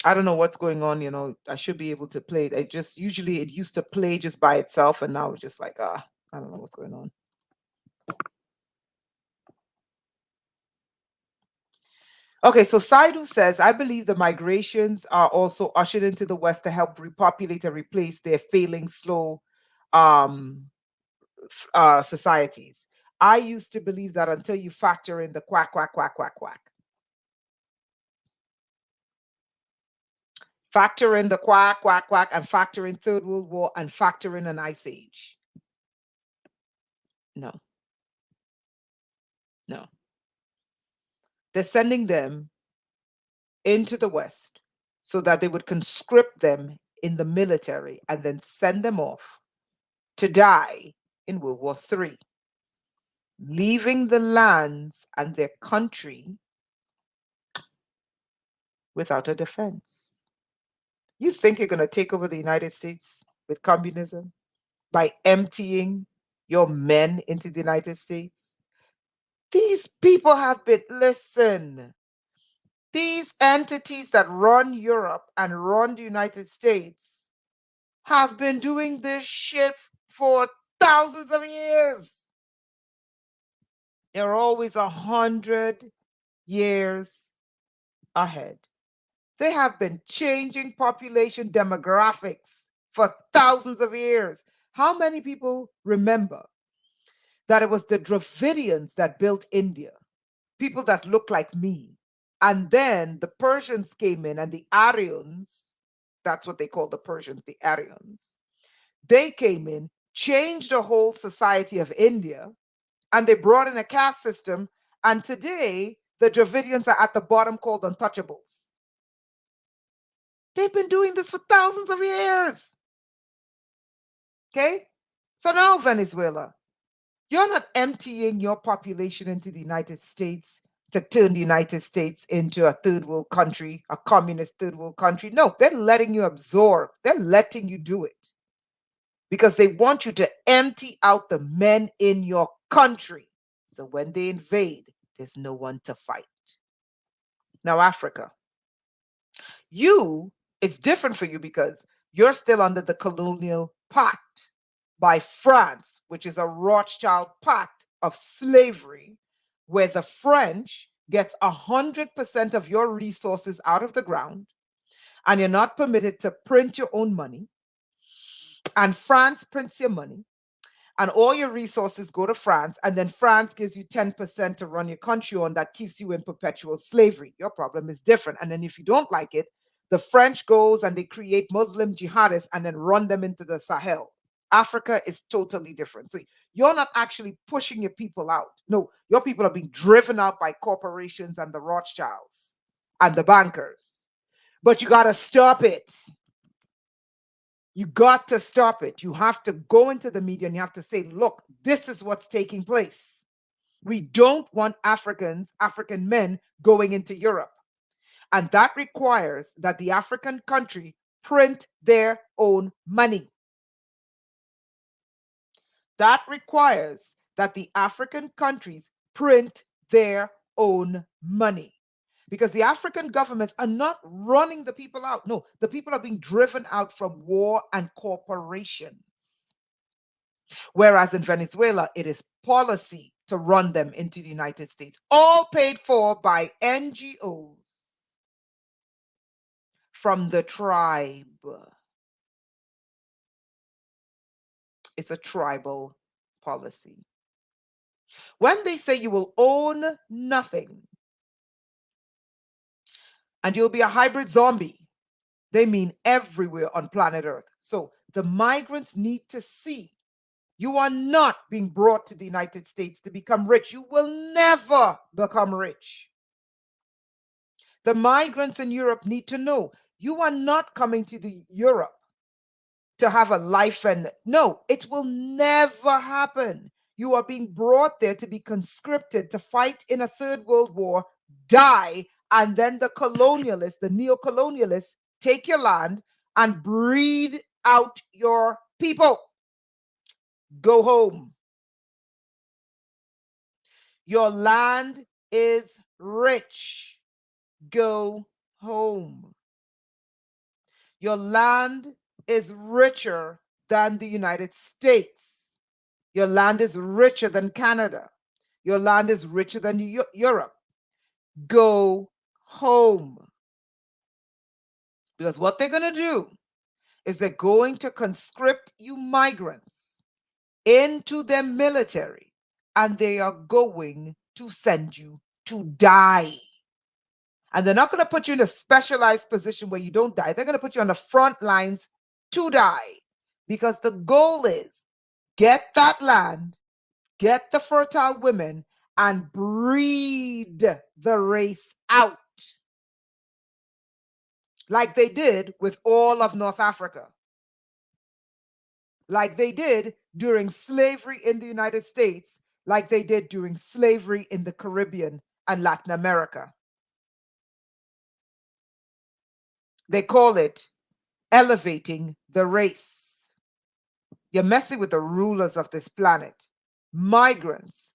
I don't know what's going on. I should be able to play it. Usually it used to play just by itself, and now it's just like, I don't know what's going on. Okay, so Saidu says, I believe the migrations are also ushered into the West to help repopulate and replace their failing slow societies. I used to believe that until you factor in the quack, quack, quack, quack, quack. Factor in the quack, quack, quack, and factor in Third World War and factor in an ice age. No. No. They're sending them into the West so that they would conscript them in the military and then send them off to die in World War III, leaving the lands and their country without a defense. You think you're going to take over the United States with communism by emptying your men into the United States? These people have been, listen, these entities that run Europe and run the United States have been doing this shit for thousands of years. They're always 100 years ahead. They have been changing population demographics for thousands of years. How many people remember that it was the Dravidians that built India? People that look like me. And then the Persians came in, and the Aryans, that's what they call the Persians, the Aryans, they came in, changed the whole society of India, and they brought in a caste system. And today, the Dravidians are at the bottom called untouchables. They've been doing this for thousands of years. Okay? So now, Venezuela, you're not emptying your population into the United States to turn the United States into a third world country, a communist third world country. No, they're letting you absorb, they're letting you do it because they want you to empty out the men in your country. So when they invade, there's no one to fight. Now, Africa, it's different for you because you're still under the colonial pact by France, which is a Rothschild pact of slavery, where the French gets 100% of your resources out of the ground, and you're not permitted to print your own money. And France prints your money, and all your resources go to France, and then France gives you 10% to run your country on. That keeps you in perpetual slavery. Your problem is different. And then if you don't like it, the French goes and they create Muslim jihadists and then run them into the Sahel. Africa is totally different. So you're not actually pushing your people out. No, your people are being driven out by corporations and the Rothschilds and the bankers. But you got to stop it. You got to stop it. You have to go into the media and you have to say, look, this is what's taking place. We don't want African men going into Europe. And that requires that the African country print their own money. That requires that the African countries print their own money. Because the African governments are not running the people out. No, the people are being driven out from war and corporations. Whereas in Venezuela, it is policy to run them into the United States, all paid for by NGOs from the tribe. It's a tribal policy. When they say you will own nothing and you'll be a hybrid zombie, they mean everywhere on planet Earth. So the migrants need to see you are not being brought to the United States to become rich. You will never become rich. The migrants in Europe need to know you are not coming to the Europe to have a life, and no, it will never happen. You are being brought there to be conscripted to fight in a third world war, die, and then the colonialists, the neo-colonialists, take your land and breed out your people. Go home. Your land is rich. Go home. Your land is richer than the United States. Your land is richer than Canada. Your land is richer than Europe. Go home. Because what they're going to do is they're going to conscript you migrants into their military, and they are going to send you to die. And they're not going to put you in a specialized position where you don't die. They're going to put you on the front lines to die, because the goal is get that land, get the fertile women, and breed the race out, like they did with all of North Africa, like they did during slavery in the United States, like they did during slavery in the Caribbean and Latin America. They call it elevating the race. You're messing with the rulers of this planet. Migrants,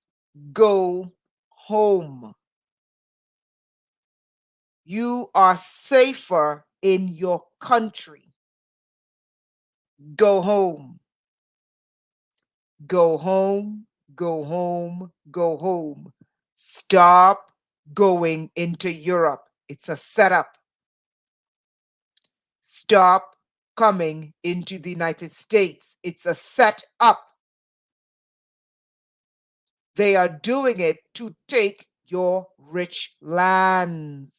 go home. You are safer in your country. Go home. Go home, go home, go home. Stop going into Europe. It's a setup. Stop coming into the United States. It's a setup. They are doing it to take your rich lands.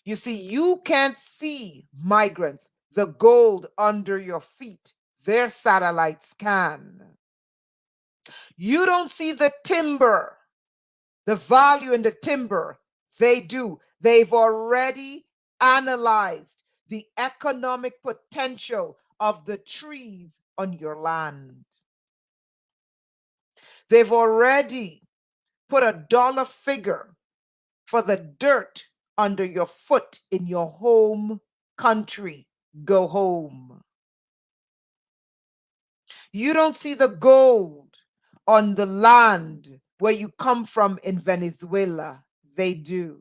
You see, you can't see, migrants, the gold under your feet. Their satellites can. You don't see the timber, the value in the timber. They do. They've already analyzed the economic potential of the trees on your land. They've already put a dollar figure for the dirt under your foot in your home country. Go home. You don't see the gold on the land where you come from in Venezuela. They do.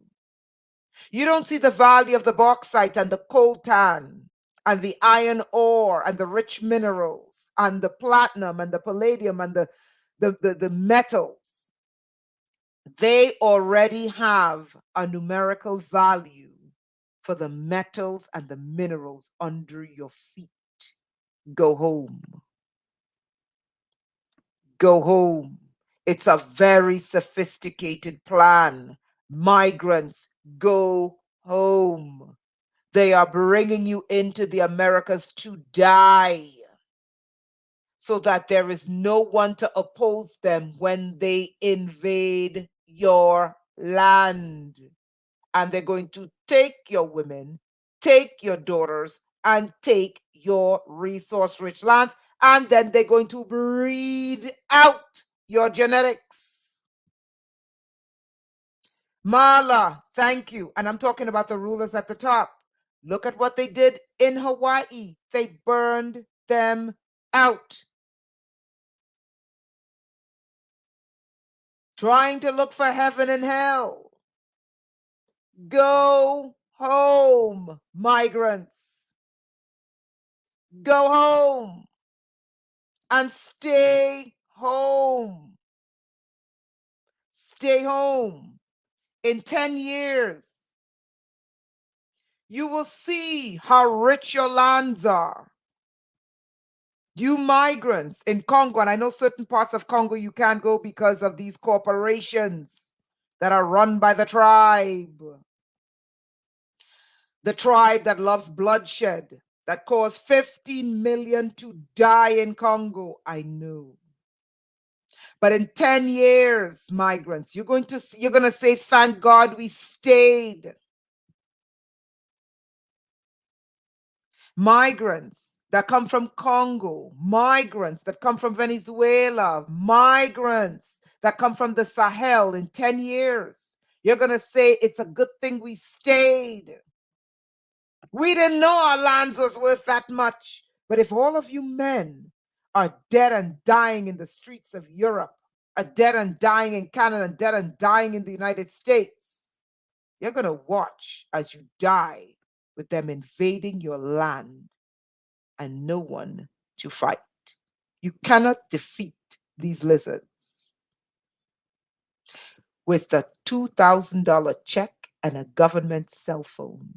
You don't see the value of the bauxite and the coltan and the iron ore and the rich minerals and the platinum and the palladium and the metals. They already have a numerical value for the metals and the minerals under your feet. Go home. Go home. It's a very sophisticated plan. Migrants, go home. They are bringing you into the Americas to die so that there is no one to oppose them when they invade your land. And they're going to take your women, take your daughters, and take your resource rich lands. And then they're going to breed out your genetics. Mala, thank you. And I'm talking about the rulers at the top. Look at what they did in Hawaii. They burned them out. Trying to look for heaven and hell. Go home, migrants. Go home and stay home. Stay home. In 10 years, you will see how rich your lands are. You migrants in Congo, and I know certain parts of Congo you can't go because of these corporations that are run by the tribe. The tribe that loves bloodshed, that caused 15 million to die in Congo. I know. But in 10 years, migrants, you're going to say, thank God we stayed. Migrants that come from Congo, migrants that come from Venezuela, migrants that come from the Sahel in 10 years. You're going to say it's a good thing we stayed. We didn't know our lands was worth that much. But if all of you men are dead and dying in the streets of Europe, are dead and dying in Canada, and dead and dying in the United States, you're going to watch as you die with them invading your land and no one to fight. You cannot defeat these lizards with a $2,000 check and a government cell phone.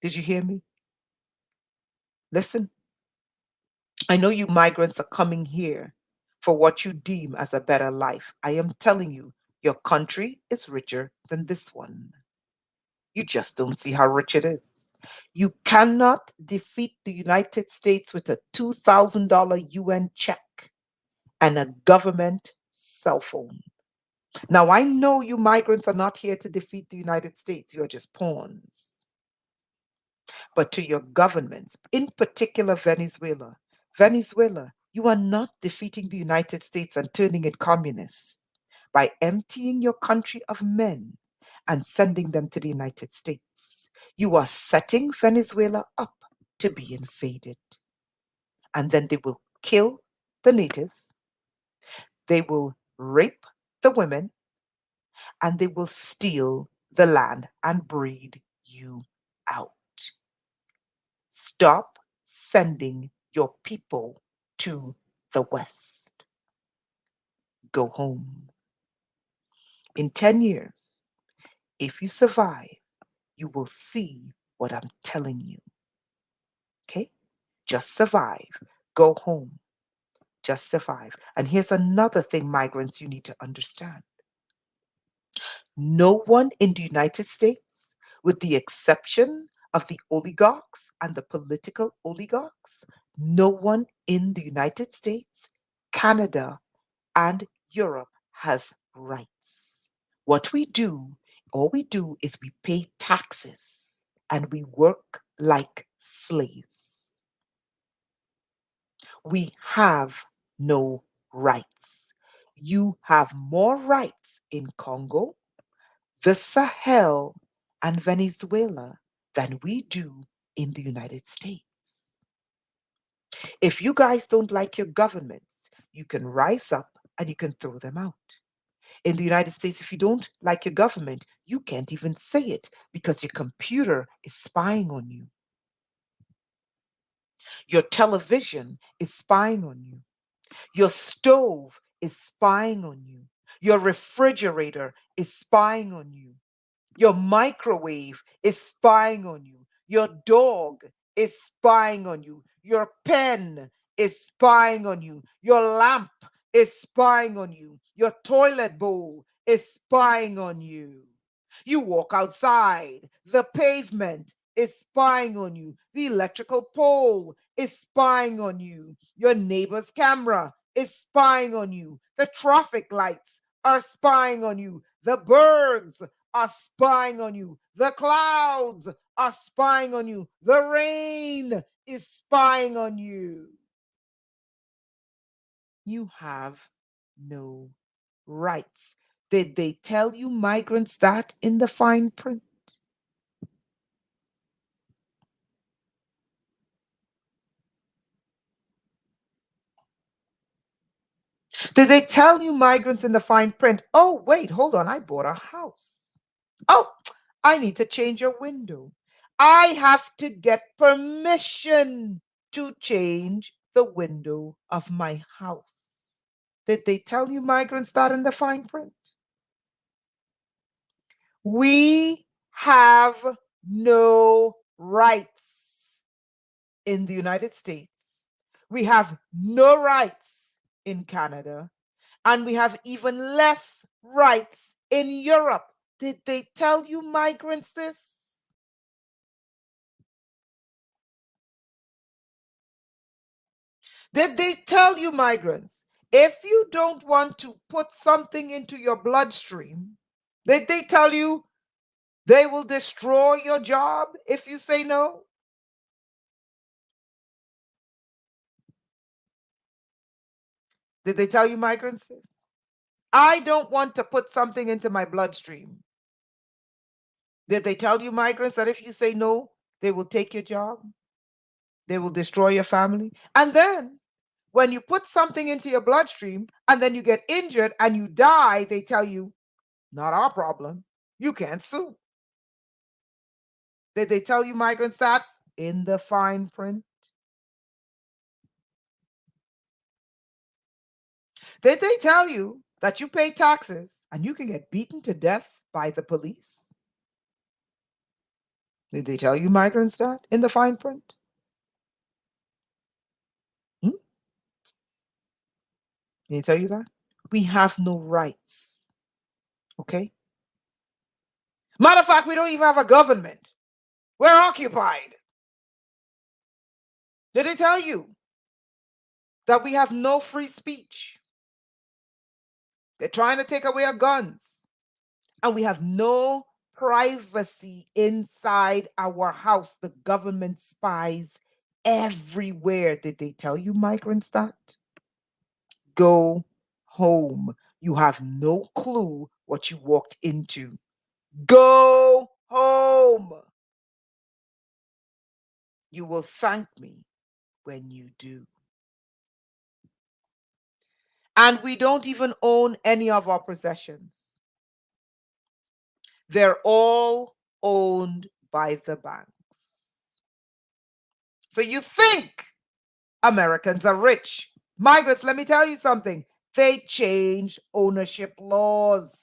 Did you hear me? Listen, I know you migrants are coming here for what you deem as a better life. I am telling you, your country is richer than this one. You just don't see how rich it is. You cannot defeat the United States with a $2,000 UN check and a government cell phone. Now, I know you migrants are not here to defeat the United States. You're just pawns. But to your governments, in particular Venezuela, you are not defeating the United States and turning it communist by emptying your country of men and sending them to the United States. You are setting Venezuela up to be invaded. And then they will kill the natives, they will rape the women, and they will steal the land and breed you out. Stop sending your people to the West. Go home. In 10 years, if you survive, you will see what I'm telling you. Okay? Just survive. Go home. Just survive. And here's another thing, migrants, you need to understand. No one in the United States, with the exception of the oligarchs and the political oligarchs, no one in the United States, Canada, and Europe has rights. What we do, all we do is we pay taxes and we work like slaves. We have no rights. You have more rights in Congo, the Sahel, and Venezuela than we do in the United States. If you guys don't like your governments, you can rise up and you can throw them out. In the United States, if you don't like your government, you can't even say it because your computer is spying on you. Your television is spying on you. Your stove is spying on you. Your refrigerator is spying on you. Your microwave is spying on you. Your dog is spying on you. Your pen is spying on you. Your lamp is spying on you. Your toilet bowl is spying on you. You walk outside, the pavement is spying on you. The electrical pole is spying on you. Your neighbor's camera is spying on you. The traffic lights are spying on you. The birds are spying on you. The clouds are spying on you. The rain is spying on you. You have no rights. Did they tell you migrants that in the fine print? Did they tell you migrants in the fine print? Oh, wait, hold on. I bought a house. Oh, I need to change your window. I have to get permission to change the window of my house. Did they tell you migrants that in the fine print? We have no rights in the United States. We have no rights in Canada. And we have even less rights in Europe. Did they tell you migrants this? Did they tell you migrants? If you don't want to put something into your bloodstream, did they tell you they will destroy your job if you say no? Did they tell you migrants this? I don't want to put something into my bloodstream. Did they tell you migrants that if you say no, they will take your job? They will destroy your family? And then when you put something into your bloodstream and then you get injured and you die, they tell you, not our problem. You can't sue. Did they tell you migrants that in the fine print? Did they tell you that you pay taxes and you can get beaten to death by the police? Did they tell you migrants that in the fine print? Hmm? Did they tell you that? We have no rights. Okay? Matter of fact, we don't even have a government. We're occupied. Did they tell you that we have no free speech? They're trying to take away our guns. And we have no privacy inside our house. The government spies everywhere. Did they tell you migrants that? Go home. You have no clue what you walked into. Go home. You will thank me when you do. And we don't even own any of our possessions. They're all owned by the banks. So you think Americans are rich. Migrants, let me tell you something. They change ownership laws.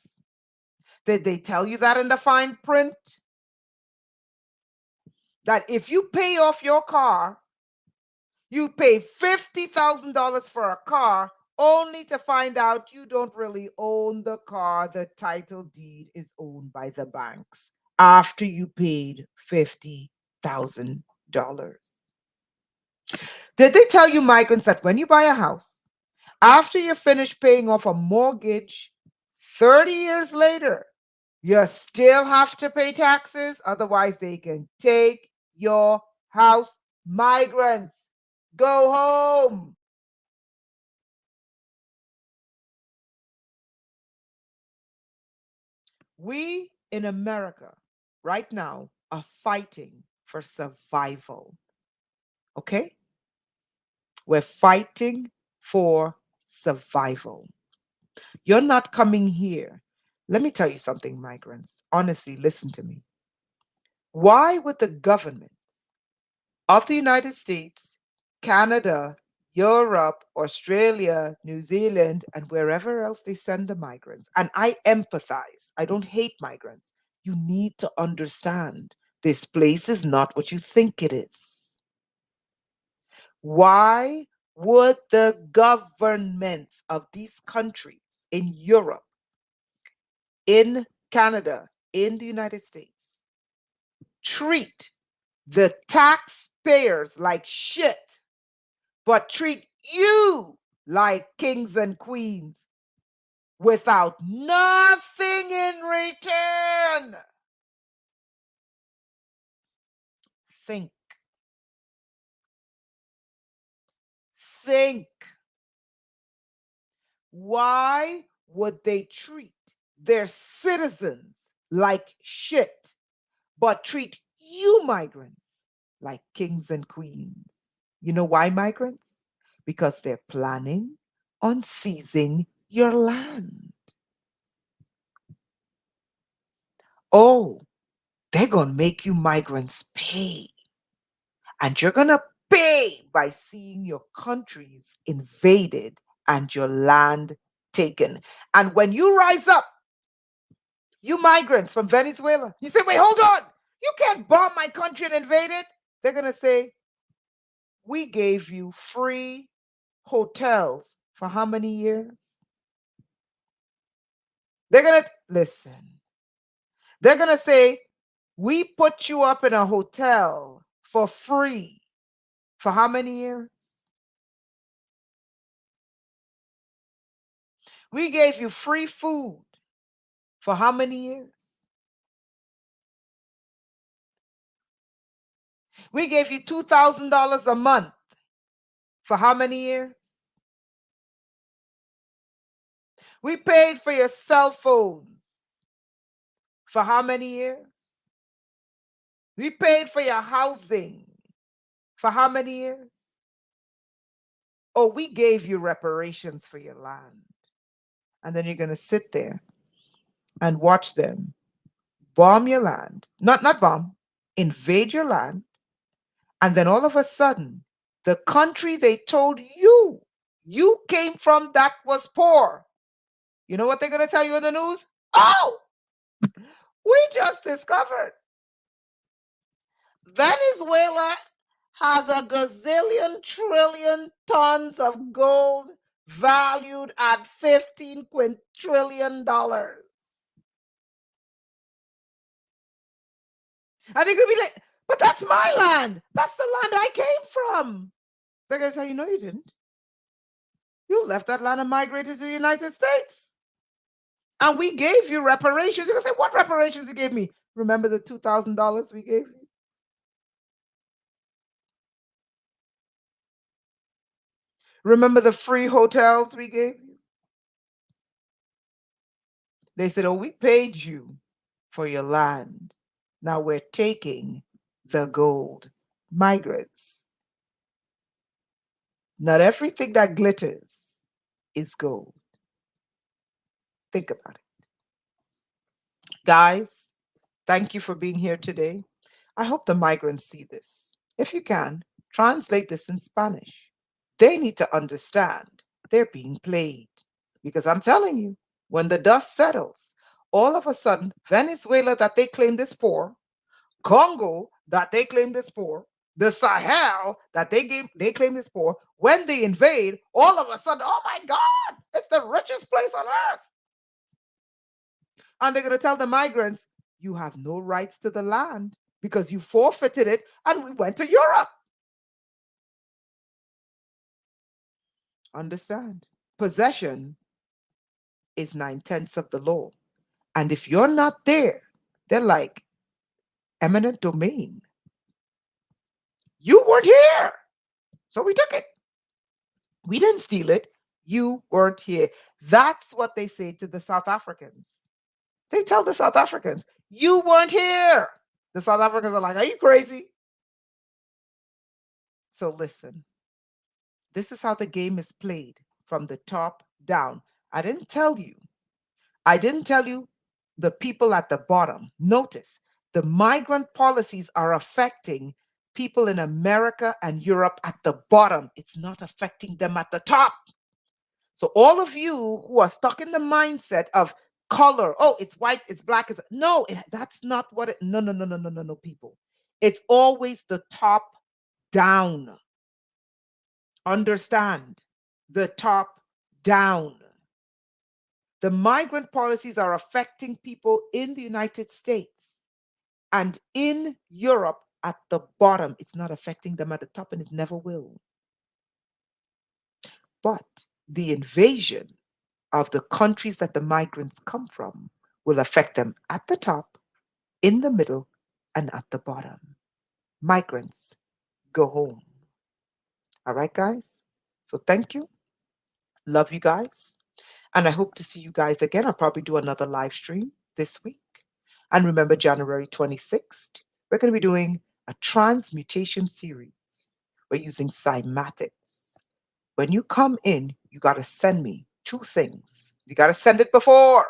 Did they tell you that in the fine print? That if you pay off your car, you pay $50,000 for a car only to find out you don't really own the car. The title deed is owned by the banks after you paid $50,000. Did they tell you, migrants, that when you buy a house, after you finish paying off a mortgage 30 years later, you still have to pay taxes? Otherwise, they can take your house. Migrants, go home. We in America right now are fighting for survival. Okay? We're fighting for survival. You're not coming here. Let me tell you something, migrants. Honestly, listen to me. Why would the government of the United States, Canada, Europe, Australia, New Zealand, and wherever else they send the migrants? And I empathize. I don't hate migrants. You need to understand this place is not what you think it is. Why would the governments of these countries in Europe, in Canada, in the United States treat the taxpayers like shit, but treat you like kings and queens without nothing in return? Think. Think. Why would they treat their citizens like shit, but treat you migrants like kings and queens? You know why, migrants? Because they're planning on seizing your land. Oh, they're going to make you migrants pay. And you're going to pay by seeing your countries invaded and your land taken. And when you rise up, you migrants from Venezuela, you say, wait, hold on. You can't bomb my country and invade it. They're going to say, we gave you free hotels for how many years? They're going to listen. They're going to say, we put you up in a hotel for free for how many years? We gave you free food for how many years? We gave you $2,000 a month for how many years? We paid for your cell phones for how many years? We paid for your housing for how many years? Oh, we gave you reparations for your land. And then you're going to sit there and watch them bomb your land. Not bomb, invade your land. And then all of a sudden, the country they told you came from that was poor. You know what they're going to tell you in the news? Oh, we just discovered Venezuela has a gazillion trillion tons of gold valued at $15 quintillion. And they're going to be like, but that's my land. That's the land I came from. They're going to tell you, no, you didn't. You left that land and migrated to the United States. And we gave you reparations. You're going to say, what reparations you gave me? Remember the $2,000 we gave you? Remember the free hotels we gave you? They said, oh, we paid you for your land. Now we're taking the gold. Migrants. Not everything that glitters is gold. Think about it. Guys, thank you for being here today. I hope the migrants see this. If you can, translate this in Spanish. They need to understand they're being played. Because I'm telling you, when the dust settles, all of a sudden, Venezuela that they claimed is poor, Congo that they claimed is poor, The Sahel that they claim is poor, when they invade, all of a sudden, oh my God, it's the richest place on earth. And they're going to tell the migrants, you have no rights to the land because you forfeited it and we went to Europe. Understand? Possession is 9/10 of the law. And if you're not there, they're like eminent domain. You weren't here. So we took it. We didn't steal it. You weren't here. That's what they say to the South Africans. They tell the South Africans, you weren't here. The South Africans are like, are you crazy? So listen, this is how the game is played from the top down. I didn't tell you. I didn't tell you the people at the bottom. Notice the migrant policies are affecting people in America and Europe at the bottom. It's not affecting them at the top. So all of you who are stuck in the mindset of color, oh, it's white, it's black, it's no, that's not what it. No, no, no, no, no, no, no, people. It's always the top down. Understand the top down. The migrant policies are affecting people in the United States and in Europe at the bottom. It's not affecting them at the top and it never will. But the invasion of the countries that the migrants come from will affect them at the top, in the middle, and at the bottom. Migrants, go home. All right, guys? So thank you. Love you guys. And I hope to see you guys again. I'll probably do another live stream this week. And remember, January 26th, we're going to be doing a transmutation series. We're using cymatics. When you come in, you got to send me two things. You got to send it before.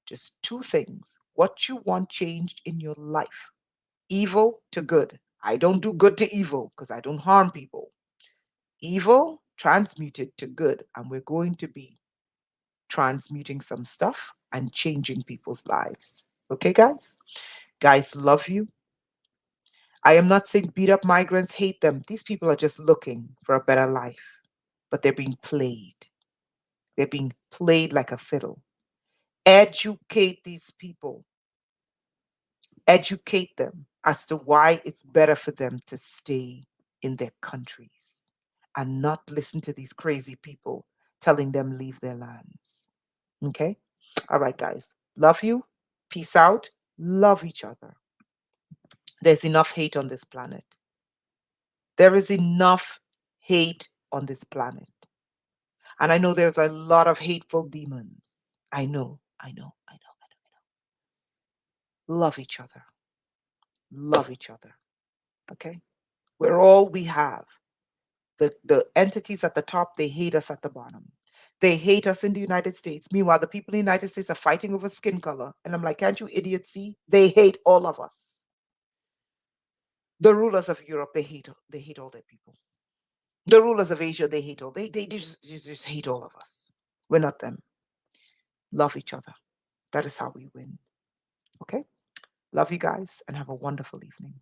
Just two things. What you want changed in your life. Evil to good. I don't do good to evil because I don't harm people. Evil transmuted to good. And we're going to be transmuting some stuff and changing people's lives. Okay, guys? Guys, love you. I am not saying beat up migrants, hate them. These people are just looking for a better life, but they're being played. They're being played like a fiddle. Educate these people. Educate them as to why it's better for them to stay in their countries and not listen to these crazy people telling them leave their lands. Okay? All right, guys. Love you. Peace out. Love each other. There's enough hate on this planet. There is enough hate on this planet. And I know there's a lot of hateful demons. I know, I know, I know, I know, I know. Love each other. Love each other. Okay? We're all we have. The entities at the top, they hate us at the bottom. They hate us in the United States. Meanwhile, the people in the United States are fighting over skin color. And I'm like, can't you idiots see? They hate all of us. The rulers of Europe, they hate all their people. The rulers of Asia, they hate all. They just hate all of us. We're not them. Love each other. That is how we win. Okay? Love you guys and have a wonderful evening.